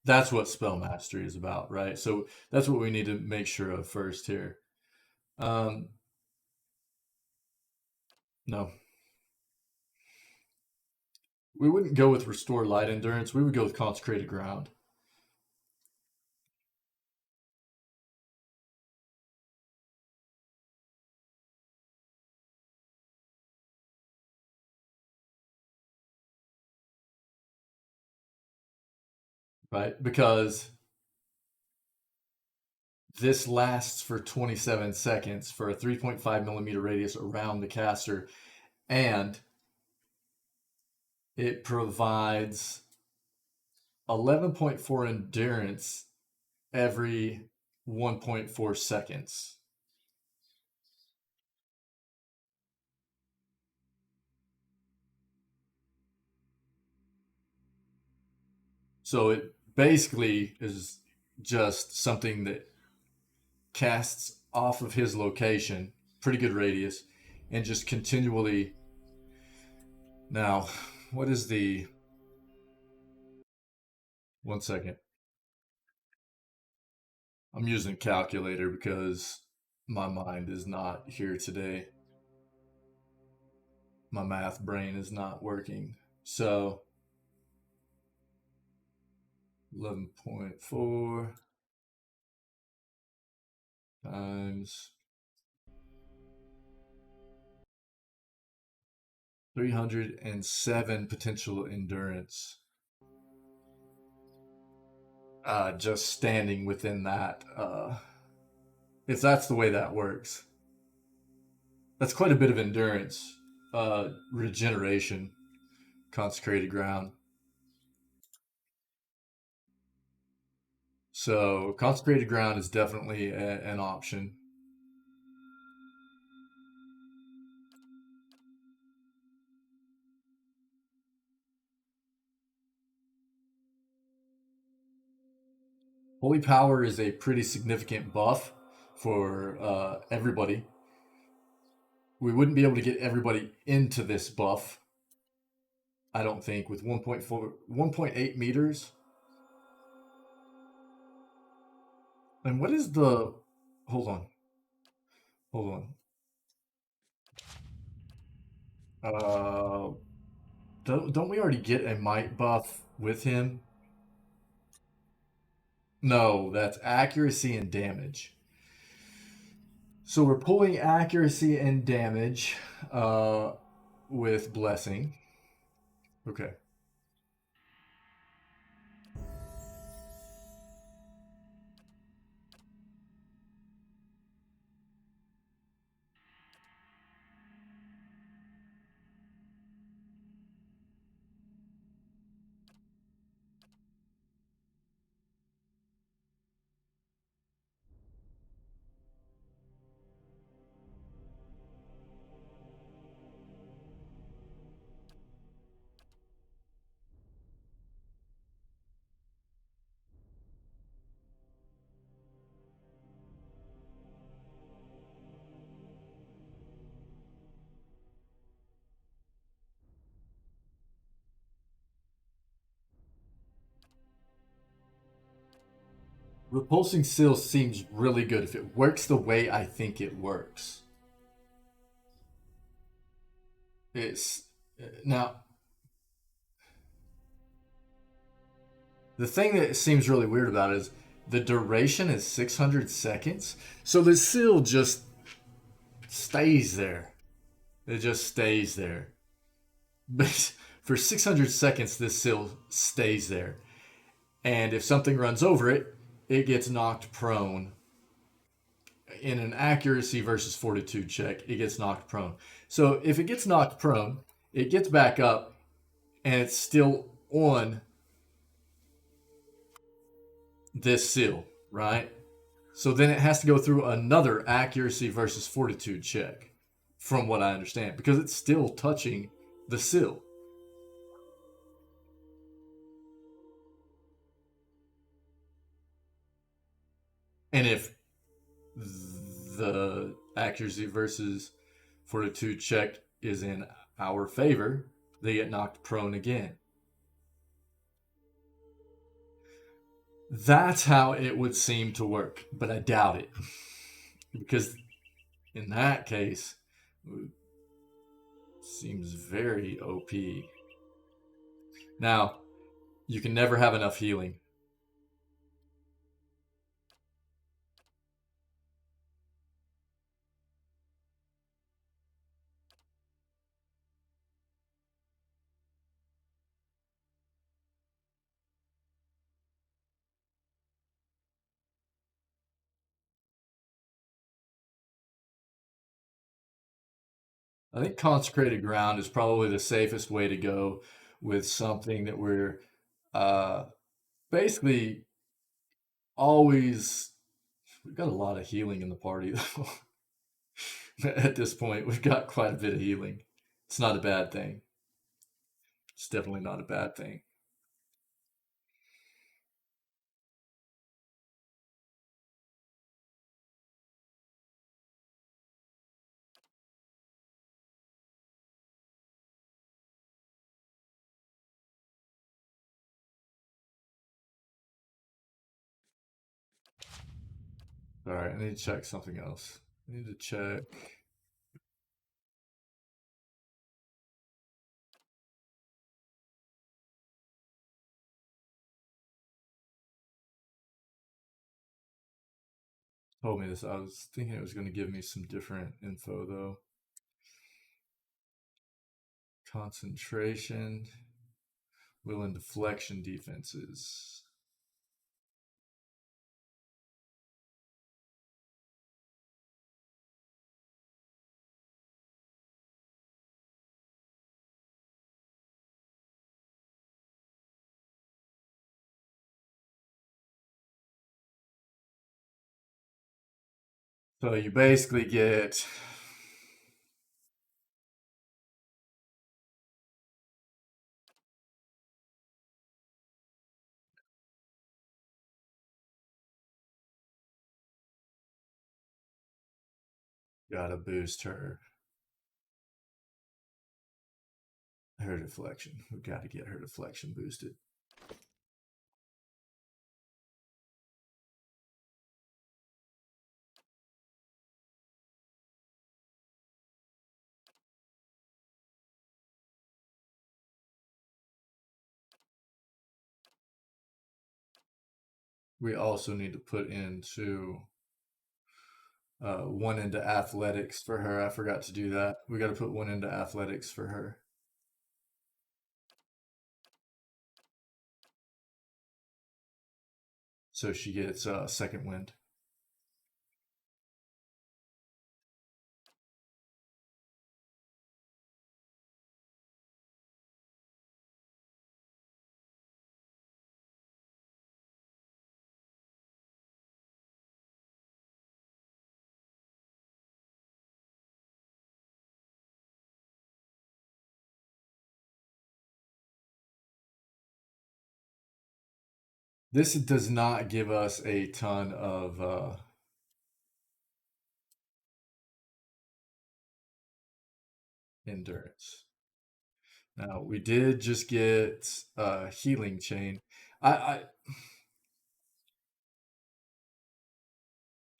That's what spell mastery is about, right? So that's what we need to make sure of first here. No. We wouldn't go with Restore Light Endurance. We would go with Consecrated Ground. right? Because this lasts for 27 seconds for a 3.5 millimeter radius around the caster, and it provides 11.4 endurance every 1.4 seconds. So it basically is just something that casts off of his location, pretty good radius, and just continually. Now, what is the. One second. I'm using a calculator because my mind is not here today. My math brain is not working. So 11.4 times 307 potential endurance. Just standing within that, if that's the way that works. That's quite a bit of endurance. Regeneration, Consecrated Ground. So Consecrated Ground is definitely an option. Holy Power is a pretty significant buff for everybody. We wouldn't be able to get everybody into this buff, I don't think, with 1.8 meters. And what is the... Hold on. Don't we already get a might buff with him? No, that's accuracy and damage. So we're pulling accuracy and damage with blessing. Okay. Repulsing Seal seems really good if it works the way I think it works. It's now the thing that seems really weird about it is the duration is 600 seconds. So the seal just stays there. It just stays there. But for 600 seconds, this seal stays there. And if something runs over it, it gets knocked prone. In an accuracy versus fortitude check, it gets knocked prone. So if it gets knocked prone, it gets back up and it's still on this seal, right? So then it has to go through another accuracy versus fortitude check, from what I understand, because it's still touching the seal. And if the accuracy versus fortitude check is in our favor, they get knocked prone again. That's how it would seem to work, but I doubt it. Because in that case, it seems very OP. Now, you can never have enough healing. I think Consecrated Ground is probably the safest way to go with something that we're basically always. We've got a lot of healing in the party, though. At this point, we've got quite a bit of healing. It's not a bad thing. It's definitely not a bad thing. All right, I need to check something else. I need to check. Told me this. I was thinking it was going to give me some different info, though. Concentration, will and deflection defenses. So you basically get gotta boost her deflection. We've got to get her deflection boosted. We also need to put into one into athletics for her. I forgot to do that. We got to put one into athletics for her. So she gets second wind. This does not give us a ton of endurance. Now, we did just get a healing chain.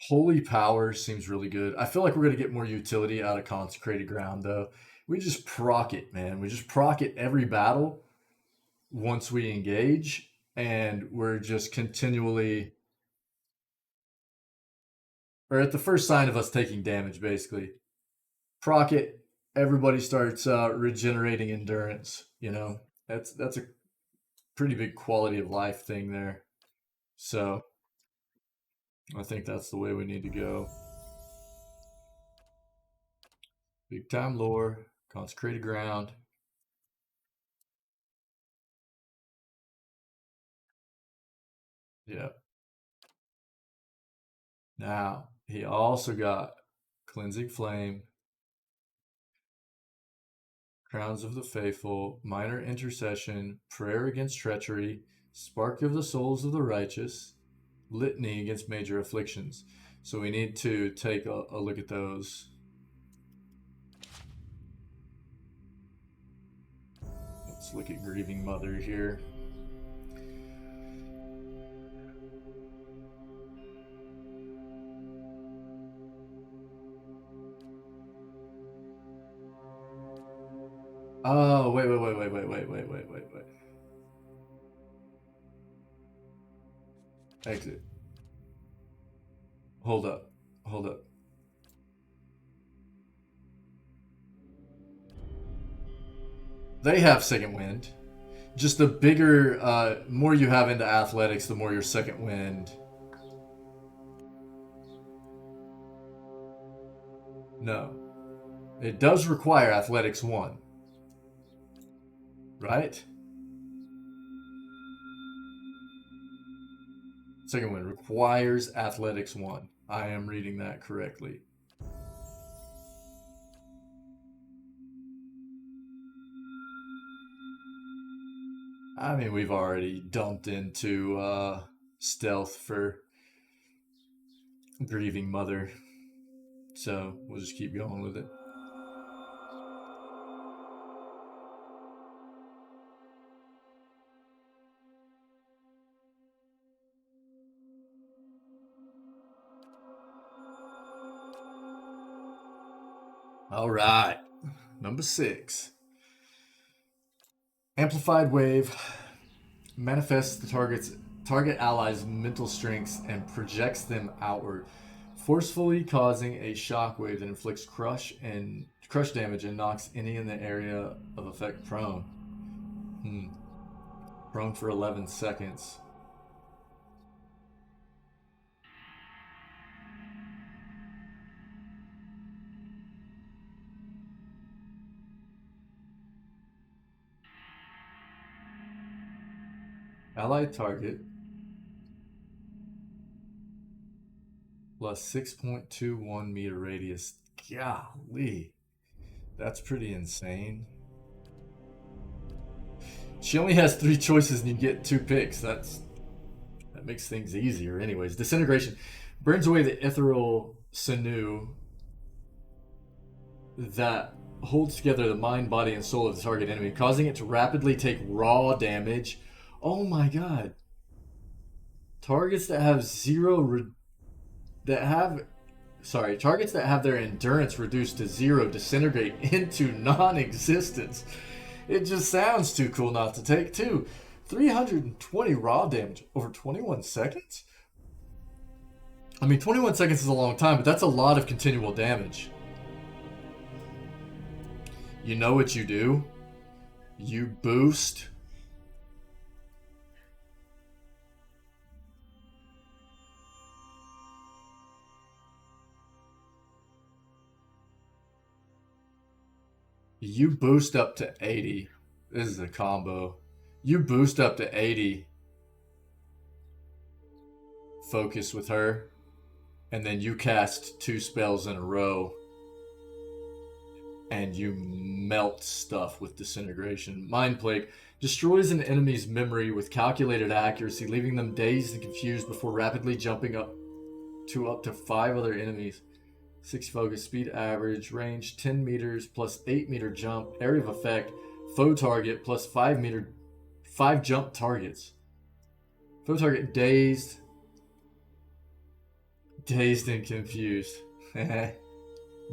Holy Power seems really good. I feel like we're going to get more utility out of Consecrated Ground, though. We just proc it, man. We just proc it every battle once we engage, and we're just continually... Or at the first sign of us taking damage, basically. Proc it, everybody starts regenerating endurance, you know? That's a pretty big quality of life thing there. So I think that's the way we need to go. Big time lore, Consecrated Ground. Yeah. Now, he also got Cleansing Flame, Crowns of the Faithful, Minor Intercession, Prayer Against Treachery, Spark of the Souls of the Righteous, Litany Against Major Afflictions. So we need to take a look at those. Let's look at Grieving Mother here. Oh, wait. Exit. Hold up. They have second wind. Just the bigger, more you have into athletics, the more your second wind. No. It does require athletics 1. Right? Second one requires athletics 1. I am reading that correctly. I mean, we've already dumped into stealth for grieving mother, so we'll just keep going with it. All right, number 6. Amplified wave manifests the target allies' mental strengths and projects them outward, forcefully causing a shockwave that inflicts crush damage and knocks any in the area of effect prone. Prone for 11 seconds. Allied target plus 6.21 meter radius. Golly, that's pretty insane. She only has 3 choices and you get 2 picks. That makes things easier. Anyways, disintegration burns away the ethereal sinew that holds together the mind, body, and soul of the target enemy, causing it to rapidly take raw damage. Oh my god. Targets that have targets that have their endurance reduced to 0 disintegrate into non-existence. It just sounds too cool not to take, too. 320 raw damage over 21 seconds? I mean, 21 seconds is a long time, but that's a lot of continual damage. You know what you do? You boost up to 80. This is a combo. You boost up to 80. Focus with her. And then you cast 2 spells in a row. And you melt stuff with disintegration. Mind Plague destroys an enemy's memory with calculated accuracy, leaving them dazed and confused before rapidly jumping up to 5 other enemies. 6 focus, speed average, range 10 meters plus 8 meter jump, area of effect, foe target plus 5 jump targets. Foe target dazed and confused.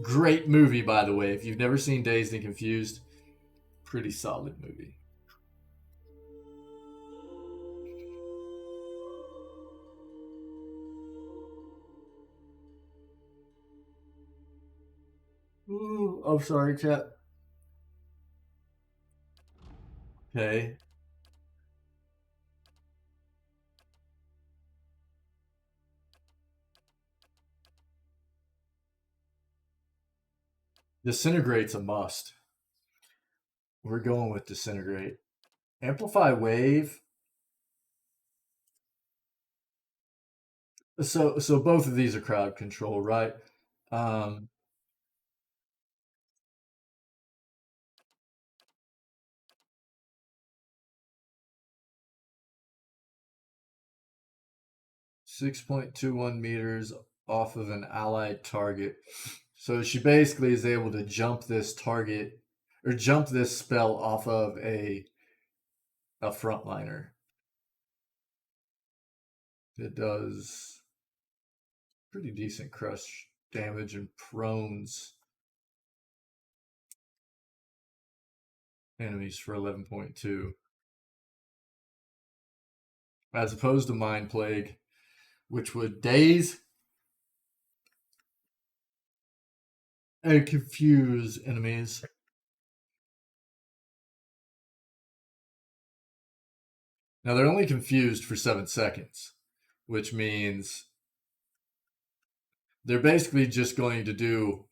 Great movie, by the way. If you've never seen Dazed and Confused, pretty solid movie. Ooh, oh, sorry, chat. Okay. Disintegrate's a must. We're going with Disintegrate. Amplify Wave. So both of these are crowd control, right? 6.21 meters off of an allied target. So she basically is able to jump this target or jump this spell off of a frontliner. It does pretty decent crush damage and prones enemies for 11.2. As opposed to Mind Plague, which would daze and confuse enemies. Now they're only confused for 7 seconds, which means they're basically just going to do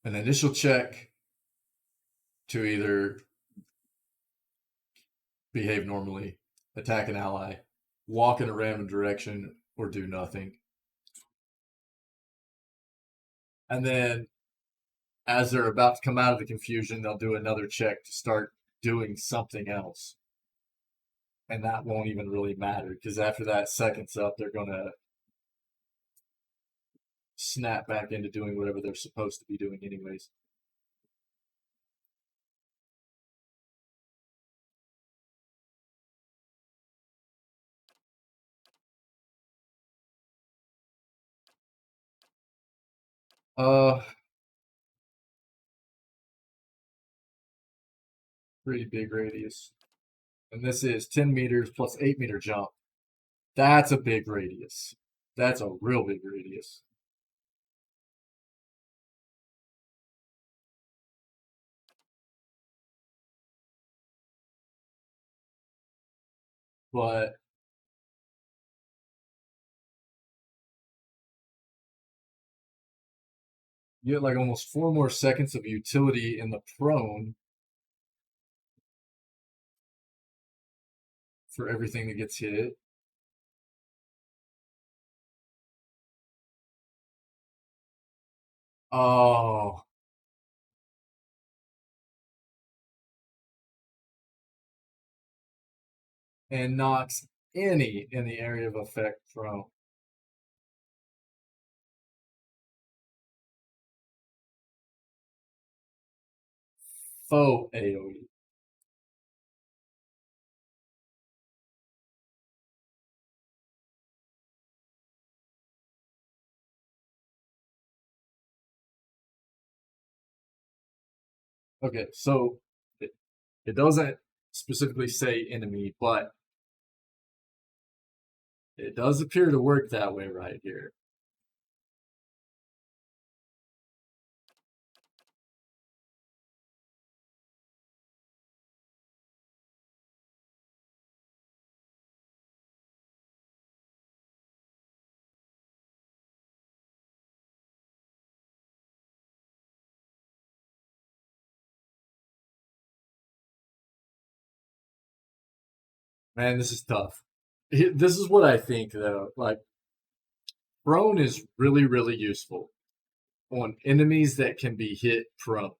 an initial check to either behave normally, attack an ally, walk in a random direction, or do nothing. And then, as they're about to come out of the confusion, they'll do another check to start doing something else. And that won't even really matter, because after that second's up, they're going to snap back into doing whatever they're supposed to be doing anyways. Pretty big radius. And this is 10 meters plus 8 meter jump. That's a big radius. That's a real big radius. But you get like almost 4 more seconds of utility in the prone for everything that gets hit. Oh. And knocks any in the area of effect prone. Faux AoE. Okay, so it doesn't specifically say enemy, but it does appear to work that way right here. Man, this is tough. This is what I think, though. Like, prone is really, really useful on enemies that can be hit prone.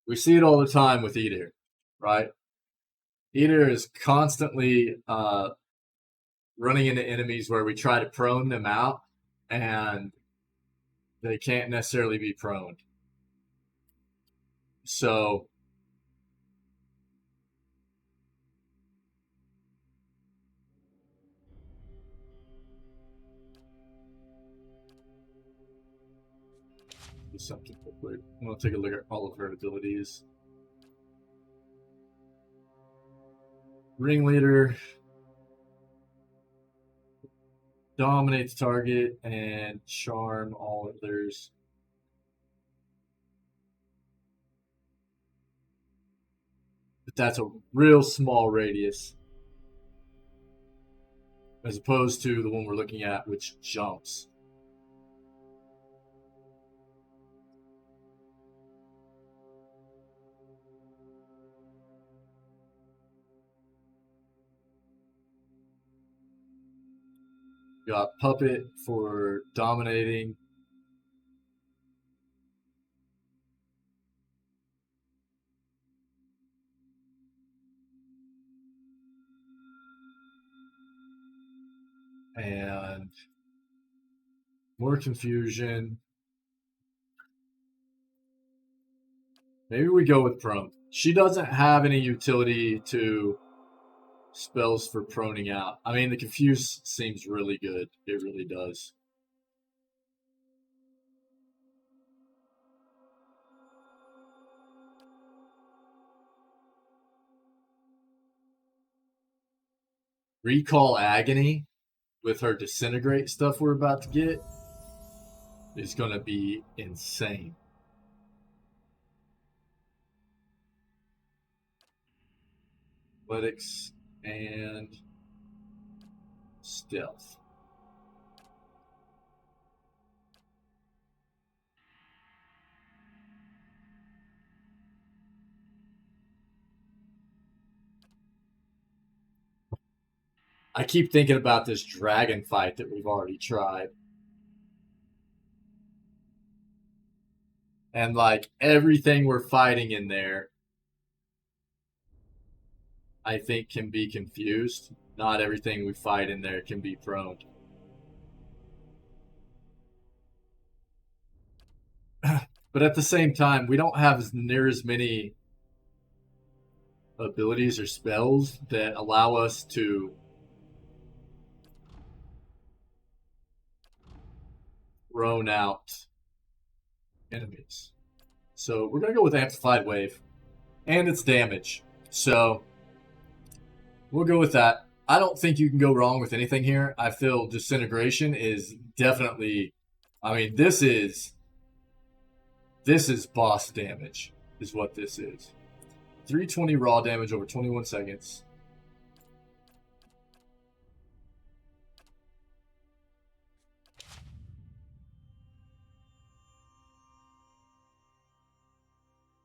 We see it all the time with Eater, right? Eater is constantly running into enemies where we try to prone them out, and they can't necessarily be proned. So do something real quick. I'm gonna take a look at all of her abilities. Ringleader dominates target and charm all others. But that's a real small radius as opposed to the one we're looking at, which jumps. Got Puppet for dominating. And more confusion. Maybe we go with prone. She doesn't have any utility to spells for proning out. I mean, the confuse seems really good. It really does. Recall Agony with her disintegrate stuff we're about to get is going to be insane. Athletics and stealth. I keep thinking about this dragon fight that we've already tried. And like everything we're fighting in there, I think can be confused. Not everything we fight in there can be prone. But at the same time, we don't have near as many abilities or spells that allow us to drone out enemies. So we're going to go with Amplified Wave. And its damage. So we'll go with that. I don't think you can go wrong with anything here. I feel Disintegration is definitely... I mean, this is boss damage, is what this is. 320 raw damage over 21 seconds.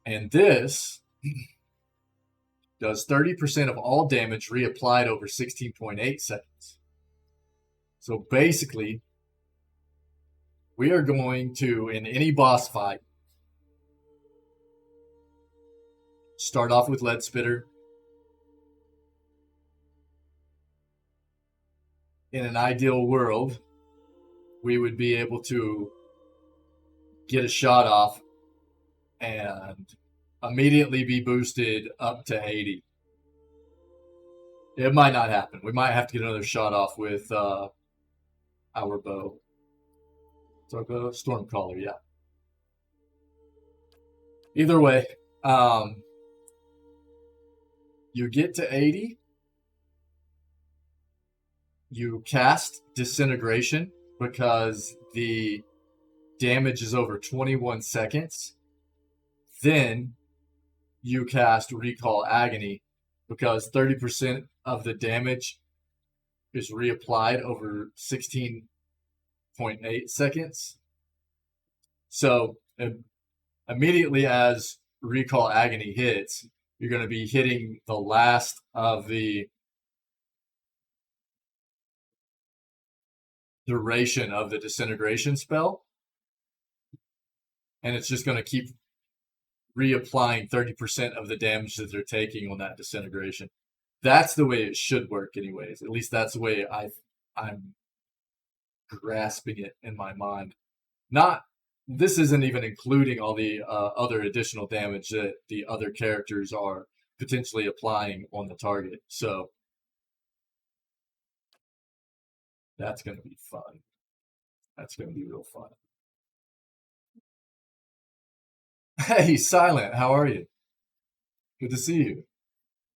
And this does 30% of all damage reapplied over 16.8 seconds. So basically, we are going to, in any boss fight, start off with Lead Spitter. In an ideal world, we would be able to get a shot off and immediately be boosted up to 80. It might not happen. We might have to get another shot off with our bow. So Stormcaller, yeah. Either way, you get to 80. You cast Disintegration because the damage is over 21 seconds. Then you cast Recall Agony because 30% of the damage is reapplied over 16.8 seconds. So immediately as Recall Agony hits, you're going to be hitting the last of the duration of the Disintegration spell. And it's just going to keep reapplying 30% of the damage that they're taking on that Disintegration. That's the way it should work anyways. At least that's the way I'm grasping it in my mind. This isn't even including all the other additional damage that the other characters are potentially applying on the target. So that's going to be fun. That's going to be real fun. Hey, Silent, how are you? Good to see you.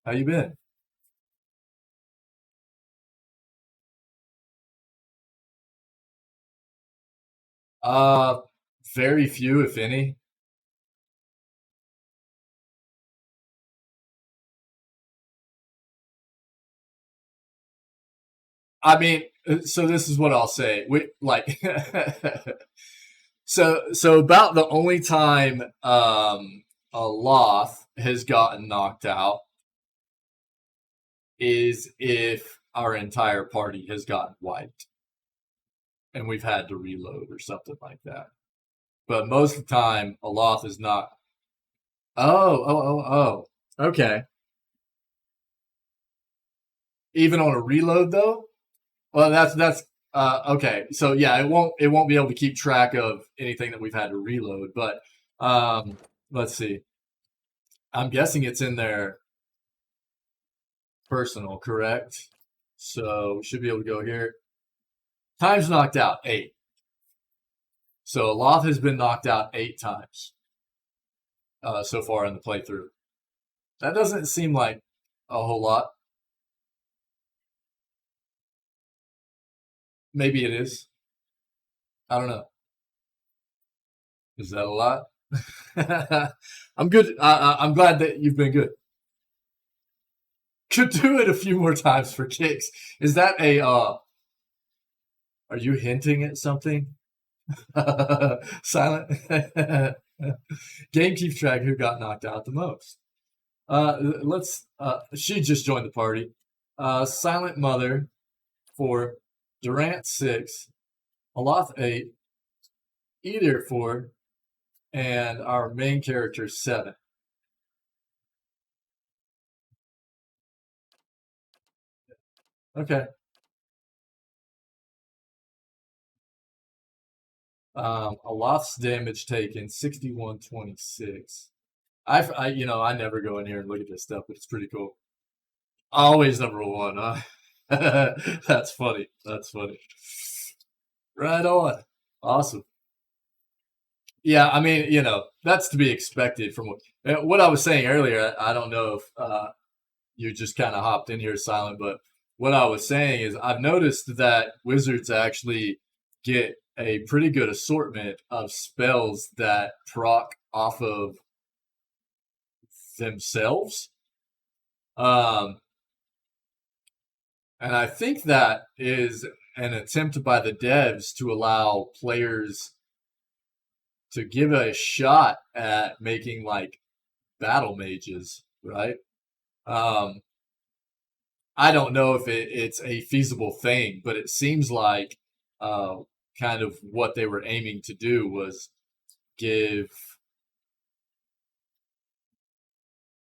How you been? Very few, if any. I mean, so this is what I'll say. So about the only time a Loth has gotten knocked out is if our entire party has gotten wiped and we've had to reload or something like that. But most of the time, a Loth is not. Oh. Okay. Even on a reload, though? Well, that's okay. So yeah, it won't be able to keep track of anything that we've had to reload. But let's see. I'm guessing it's in their personal, correct? So we should be able to go here. Times knocked out 8. So Loth has been knocked out 8 times so far in the playthrough. That doesn't seem like a whole lot. Maybe it is. I don't know. Is that a lot? I'm good. I'm glad that you've been good. Could do it a few more times for kicks. Is that a... Are you hinting at something? Silent. Game keeps track who got knocked out the most. She just joined the party. Silent Mother 4, Durant 6, Aloth 8, Edir 4, and our main character 7. Okay. Aloth's damage taken 6126. I never go in here and look at this stuff, but it's pretty cool. Always number 1, huh? That's funny. That's funny. Right on. Awesome. Yeah, I mean, that's to be expected from what I was saying earlier. I don't know if you just kind of hopped in here silent, but what I was saying is I've noticed that wizards actually get a pretty good assortment of spells that proc off of themselves. And I think that is an attempt by the devs to allow players to give a shot at making like battle mages, right? I don't know if it's a feasible thing, but it seems like kind of what they were aiming to do was give,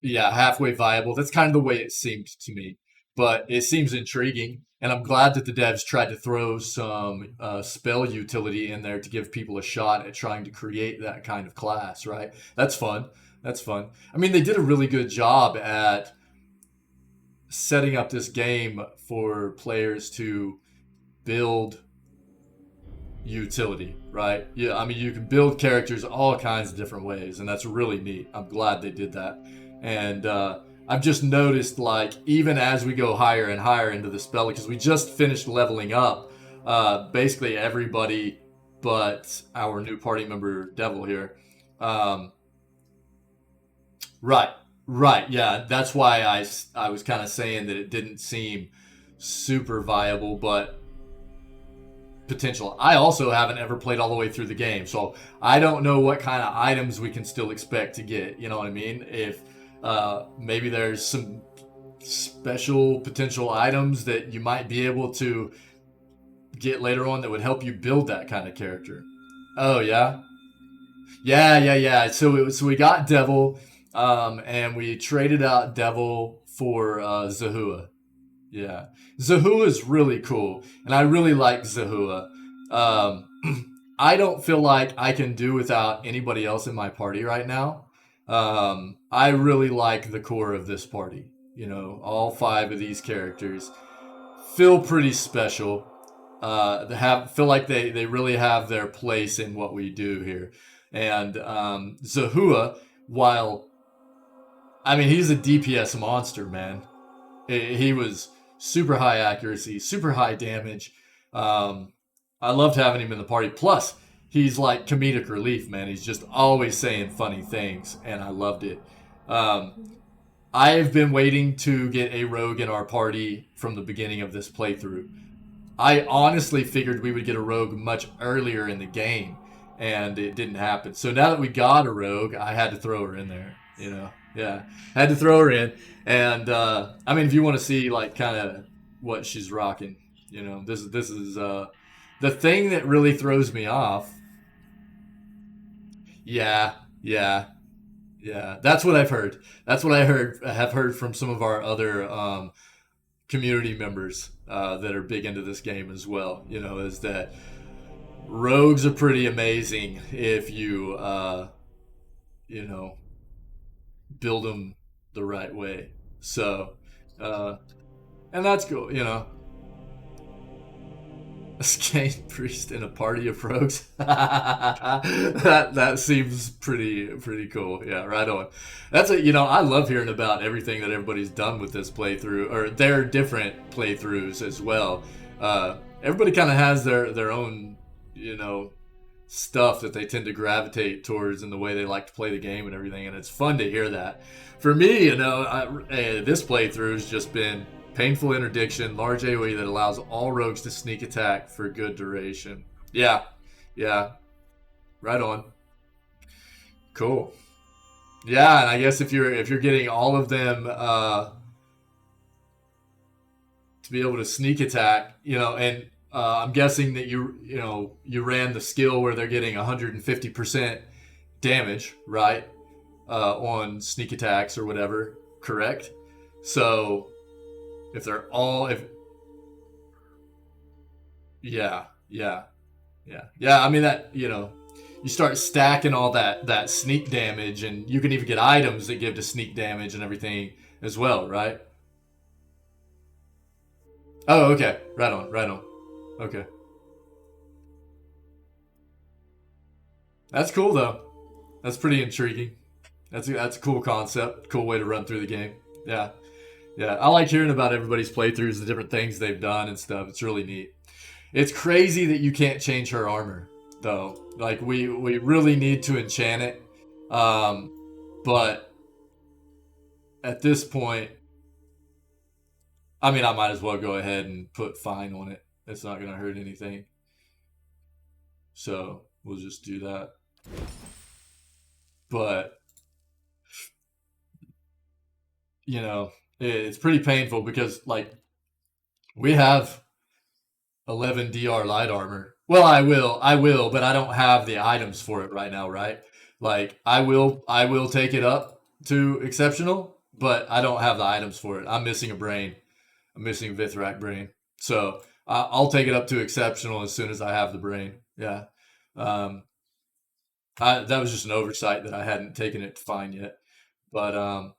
halfway viable. That's kind of the way it seemed to me, but it seems intriguing. And I'm glad that the devs tried to throw some spell utility in there to give people a shot at trying to create that kind of class, right? That's fun. That's fun. I mean, they did a really good job at setting up this game for players to build utility, right? Yeah, I mean, you can build characters all kinds of different ways, and that's really neat. I'm glad they did that. And I've just noticed, like, even as we go higher and higher into the spell, because we just finished leveling up basically everybody but our new party member, Devil, here. Right, yeah. That's why I was kind of saying that it didn't seem super viable, but potential. I also haven't ever played all the way through the game, so I don't know what kind of items we can still expect to get. You know what I mean? If maybe there's some special potential items that you might be able to get later on that would help you build that kind of character. Oh yeah, yeah. So we got Devil, and we traded out Devil for Zahua. Yeah, Zahua is really cool, and I really like Zahua. I don't feel like I can do without anybody else in my party right now. I really like the core of this party. All 5 of these characters feel pretty special. Feel like they really have their place in what we do here. And Zahua, while I mean he's a DPS monster, man. He was super high accuracy, super high damage. I loved having him in the party. Plus, he's like comedic relief, man. He's just always saying funny things, and I loved it. I've been waiting to get a rogue in our party from the beginning of this playthrough. I honestly figured we would get a rogue much earlier in the game, and it didn't happen. So now that we got a rogue, I had to throw her in there. Yeah, had to throw her in. And I mean, if you want to see like kind of what she's rocking, this is the thing that really throws me off. Yeah. That's what I've heard. That's what I have heard from some of our other community members that are big into this game as well. Is that rogues are pretty amazing if you build them the right way. So, and that's cool. A Skane priest in a party of rogues. that seems pretty cool. Yeah, right on. That's I love hearing about everything that everybody's done with this playthrough, or their different playthroughs as well. Everybody kind of has their own stuff that they tend to gravitate towards in the way they like to play the game and everything, and it's fun to hear that. For me, this playthrough has just been painful interdiction, large AoE that allows all rogues to sneak attack for good duration. Yeah, right on. Cool. Yeah, and I guess if you're getting all of them to be able to sneak attack, and I'm guessing that you ran the skill where they're getting 150% damage, right? On sneak attacks or whatever, correct? So if they're all, yeah. I mean that, you start stacking all that sneak damage, and you can even get items that give to sneak damage and everything as well, right? Oh, okay. Right on. Okay. That's cool though. That's pretty intriguing. That's a cool concept. Cool way to run through the game. Yeah. I like hearing about everybody's playthroughs, the different things they've done and stuff. It's really neat. It's crazy that you can't change her armor though. Like we really need to enchant it. But at this point, I mean, I might as well go ahead and put fine on it. It's not going to hurt anything. So we'll just do that. But, it's pretty painful because, like, we have 11 DR light armor. Well, I will, but I don't have the items for it right now, right? Like, I will take it up to exceptional, but I don't have the items for it. I'm missing a brain. I'm missing Vithrak brain. So I'll take it up to exceptional as soon as I have the brain. Yeah. That was just an oversight that I hadn't taken it to fine yet. But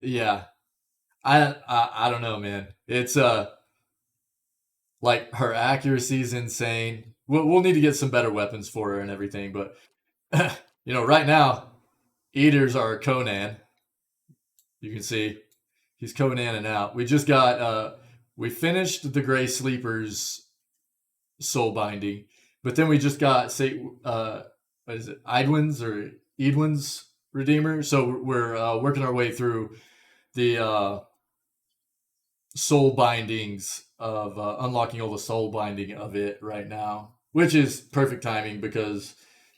yeah. I don't know, man. It's like her accuracy is insane. We'll need to get some better weapons for her and everything, but right now, Eaters are Conan. You can see he's Conan out. We just got we finished the Gray Sleeper's soul binding, but then we just got what is it, Edwin's Redeemer. So we're working our way through the soul bindings of unlocking all the soul binding of it right now, which is perfect timing because,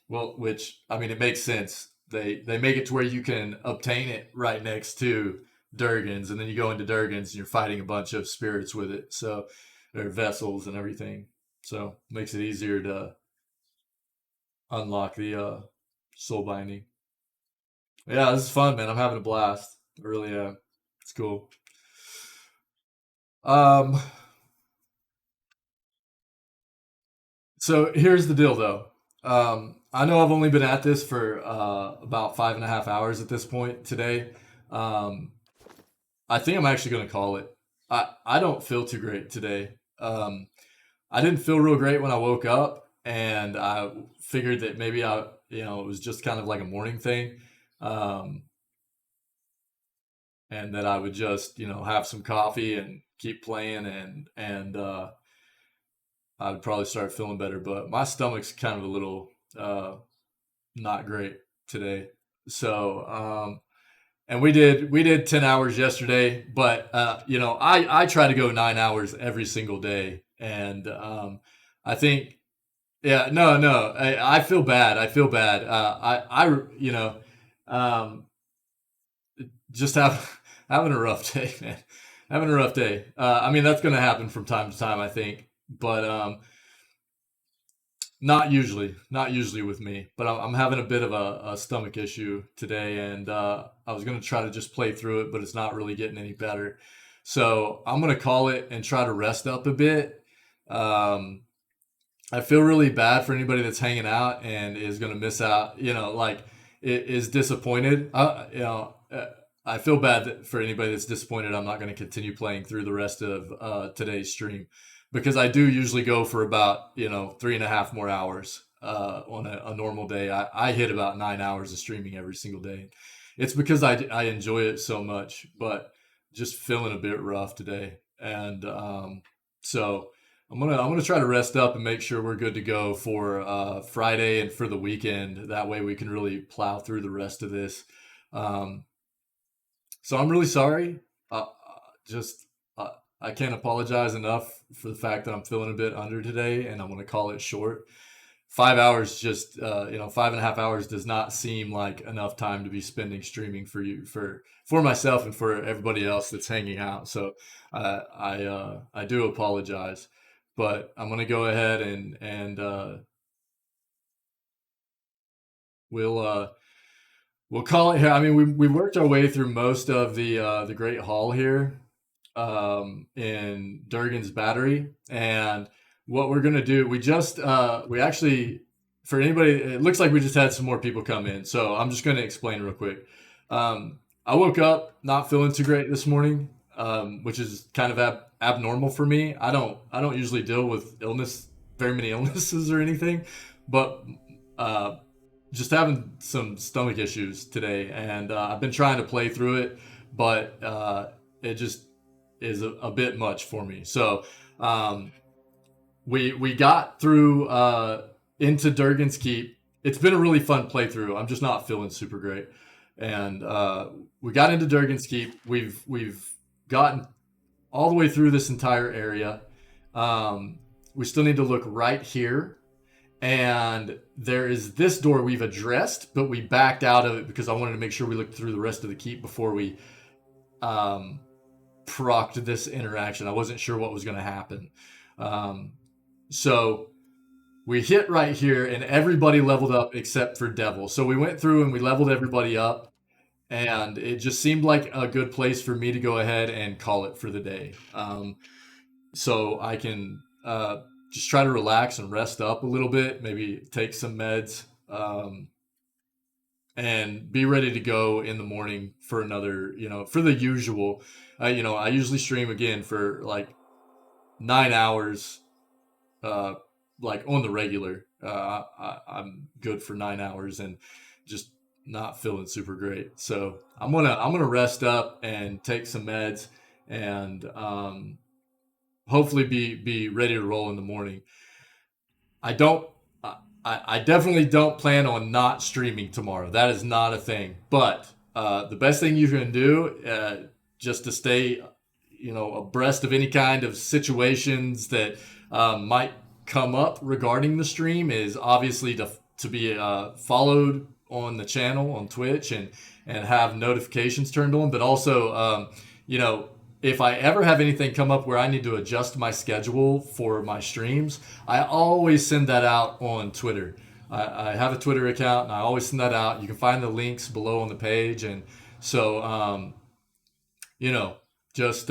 it makes sense. They make it to where you can obtain it right next to Durgan's, and then you go into Durgan's and you're fighting a bunch of spirits with it. So they're vessels and everything. So it makes it easier to unlock the soul binding. Yeah, this is fun, man. I'm having a blast. I really am. It's cool. So here's the deal, though. I know I've only been at this for about 5.5 hours at this point today. I think I'm actually going to call it. I don't feel too great today. I didn't feel real great when I woke up, and I figured that maybe it was just kind of like a morning thing. And that I would just, have some coffee and keep playing, and I would probably start feeling better. But my stomach's kind of a little not great today. So, and we did 10 hours yesterday, but I try to go 9 hours every single day, and I think, yeah, no, I feel bad. Just having a rough day, man. Having a rough day. That's going to happen from time to time, I think, but not usually with me. But I'm having a bit of a stomach issue today, and I was going to try to just play through it, but it's not really getting any better. So I'm going to call it and try to rest up a bit. I feel really bad for anybody that's hanging out and is going to miss out, is disappointed. I feel bad for anybody that's disappointed I'm not going to continue playing through the rest of today's stream, because I do usually go for about 3.5 more hours on a normal day. I hit about 9 hours of streaming every single day. It's because I enjoy it so much, but just feeling a bit rough today, and so I'm gonna try to rest up and make sure we're good to go for Friday and for the weekend. That way we can really plow through the rest of this. So I'm really sorry. I can't apologize enough for the fact that I'm feeling a bit under today, and I'm going to call it short. 5 hours, just 5.5 hours does not seem like enough time to be spending streaming for myself and for everybody else that's hanging out. So I do apologize, but I'm gonna go ahead and we'll call it here. I mean, we worked our way through most of the Great Hall here in Durgan's Battery, and what we're gonna do, we actually, for anybody, it looks like we just had some more people come in, so I'm just gonna explain real quick. I woke up not feeling too great this morning, which is kind of abnormal for me. I don't usually deal with very many illnesses or anything, but just having some stomach issues today, and I've been trying to play through it, but it just is a bit much for me. So we got through into Durgan's Keep. It's been a really fun playthrough. I'm just not feeling super great, and we got into Durgan's Keep. We've gotten all the way through this entire area. We still need to look right here. And there is this door we've addressed, but we backed out of it because I wanted to make sure we looked through the rest of the keep before we procced this interaction. I wasn't sure what was going to happen. So we hit right here, and everybody leveled up except for Devil. So we went through and we leveled everybody up, and it just seemed like a good place for me to go ahead and call it for the day. So I can... just try to relax and rest up a little bit, maybe take some meds, and be ready to go in the morning for another, for the usual. I usually stream again for like 9 hours, like on the regular. I'm good for 9 hours and just not feeling super great. So I'm gonna rest up and take some meds and hopefully be ready to roll in the morning. I definitely don't plan on not streaming tomorrow. That is not a thing. But the best thing you can do, just to stay, abreast of any kind of situations that might come up regarding the stream, is obviously to be followed on the channel on Twitch and have notifications turned on. But also, if I ever have anything come up where I need to adjust my schedule for my streams, I always send that out on Twitter. I have a Twitter account, and I always send that out. You can find the links below on the page. And so, just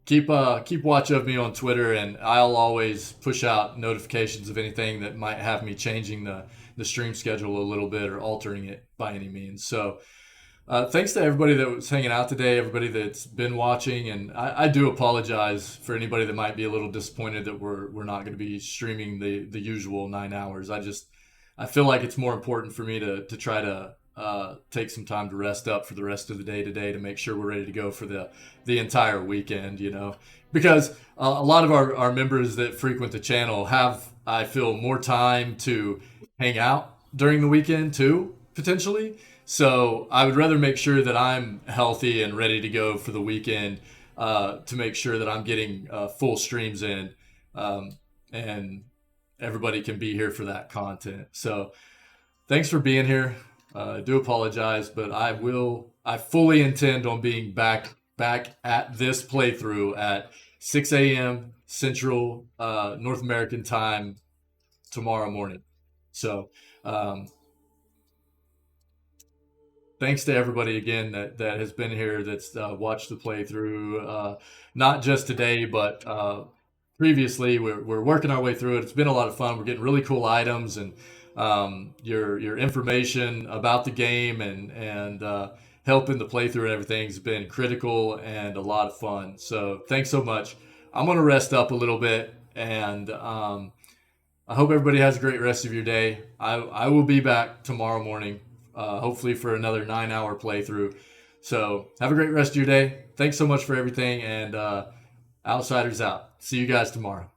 keep watch of me on Twitter, and I'll always push out notifications of anything that might have me changing the stream schedule a little bit or altering it by any means. So, thanks to everybody that was hanging out today, everybody that's been watching, and I do apologize for anybody that might be a little disappointed that we're not going to be streaming the usual 9 hours. I feel like it's more important for me to try to take some time to rest up for the rest of the day today to make sure we're ready to go for the entire weekend, because a lot of our members that frequent the channel have, I feel, more time to hang out during the weekend too, potentially. So I would rather make sure that I'm healthy and ready to go for the weekend, to make sure that I'm getting full streams in, and everybody can be here for that content. So thanks for being here. I do apologize, but I fully intend on being back at this playthrough at 6 a.m. Central North American time tomorrow morning. So thanks to everybody again that has been here, that's watched the playthrough, not just today, but previously. We're working our way through it. It's been a lot of fun. We're getting really cool items, and your information about the game and helping the playthrough and everything's been critical and a lot of fun. So thanks so much. I'm going to rest up a little bit, and I hope everybody has a great rest of your day. I will be back tomorrow morning, hopefully for another 9-hour playthrough. So have a great rest of your day. Thanks so much for everything, and Outsiders out. See you guys tomorrow.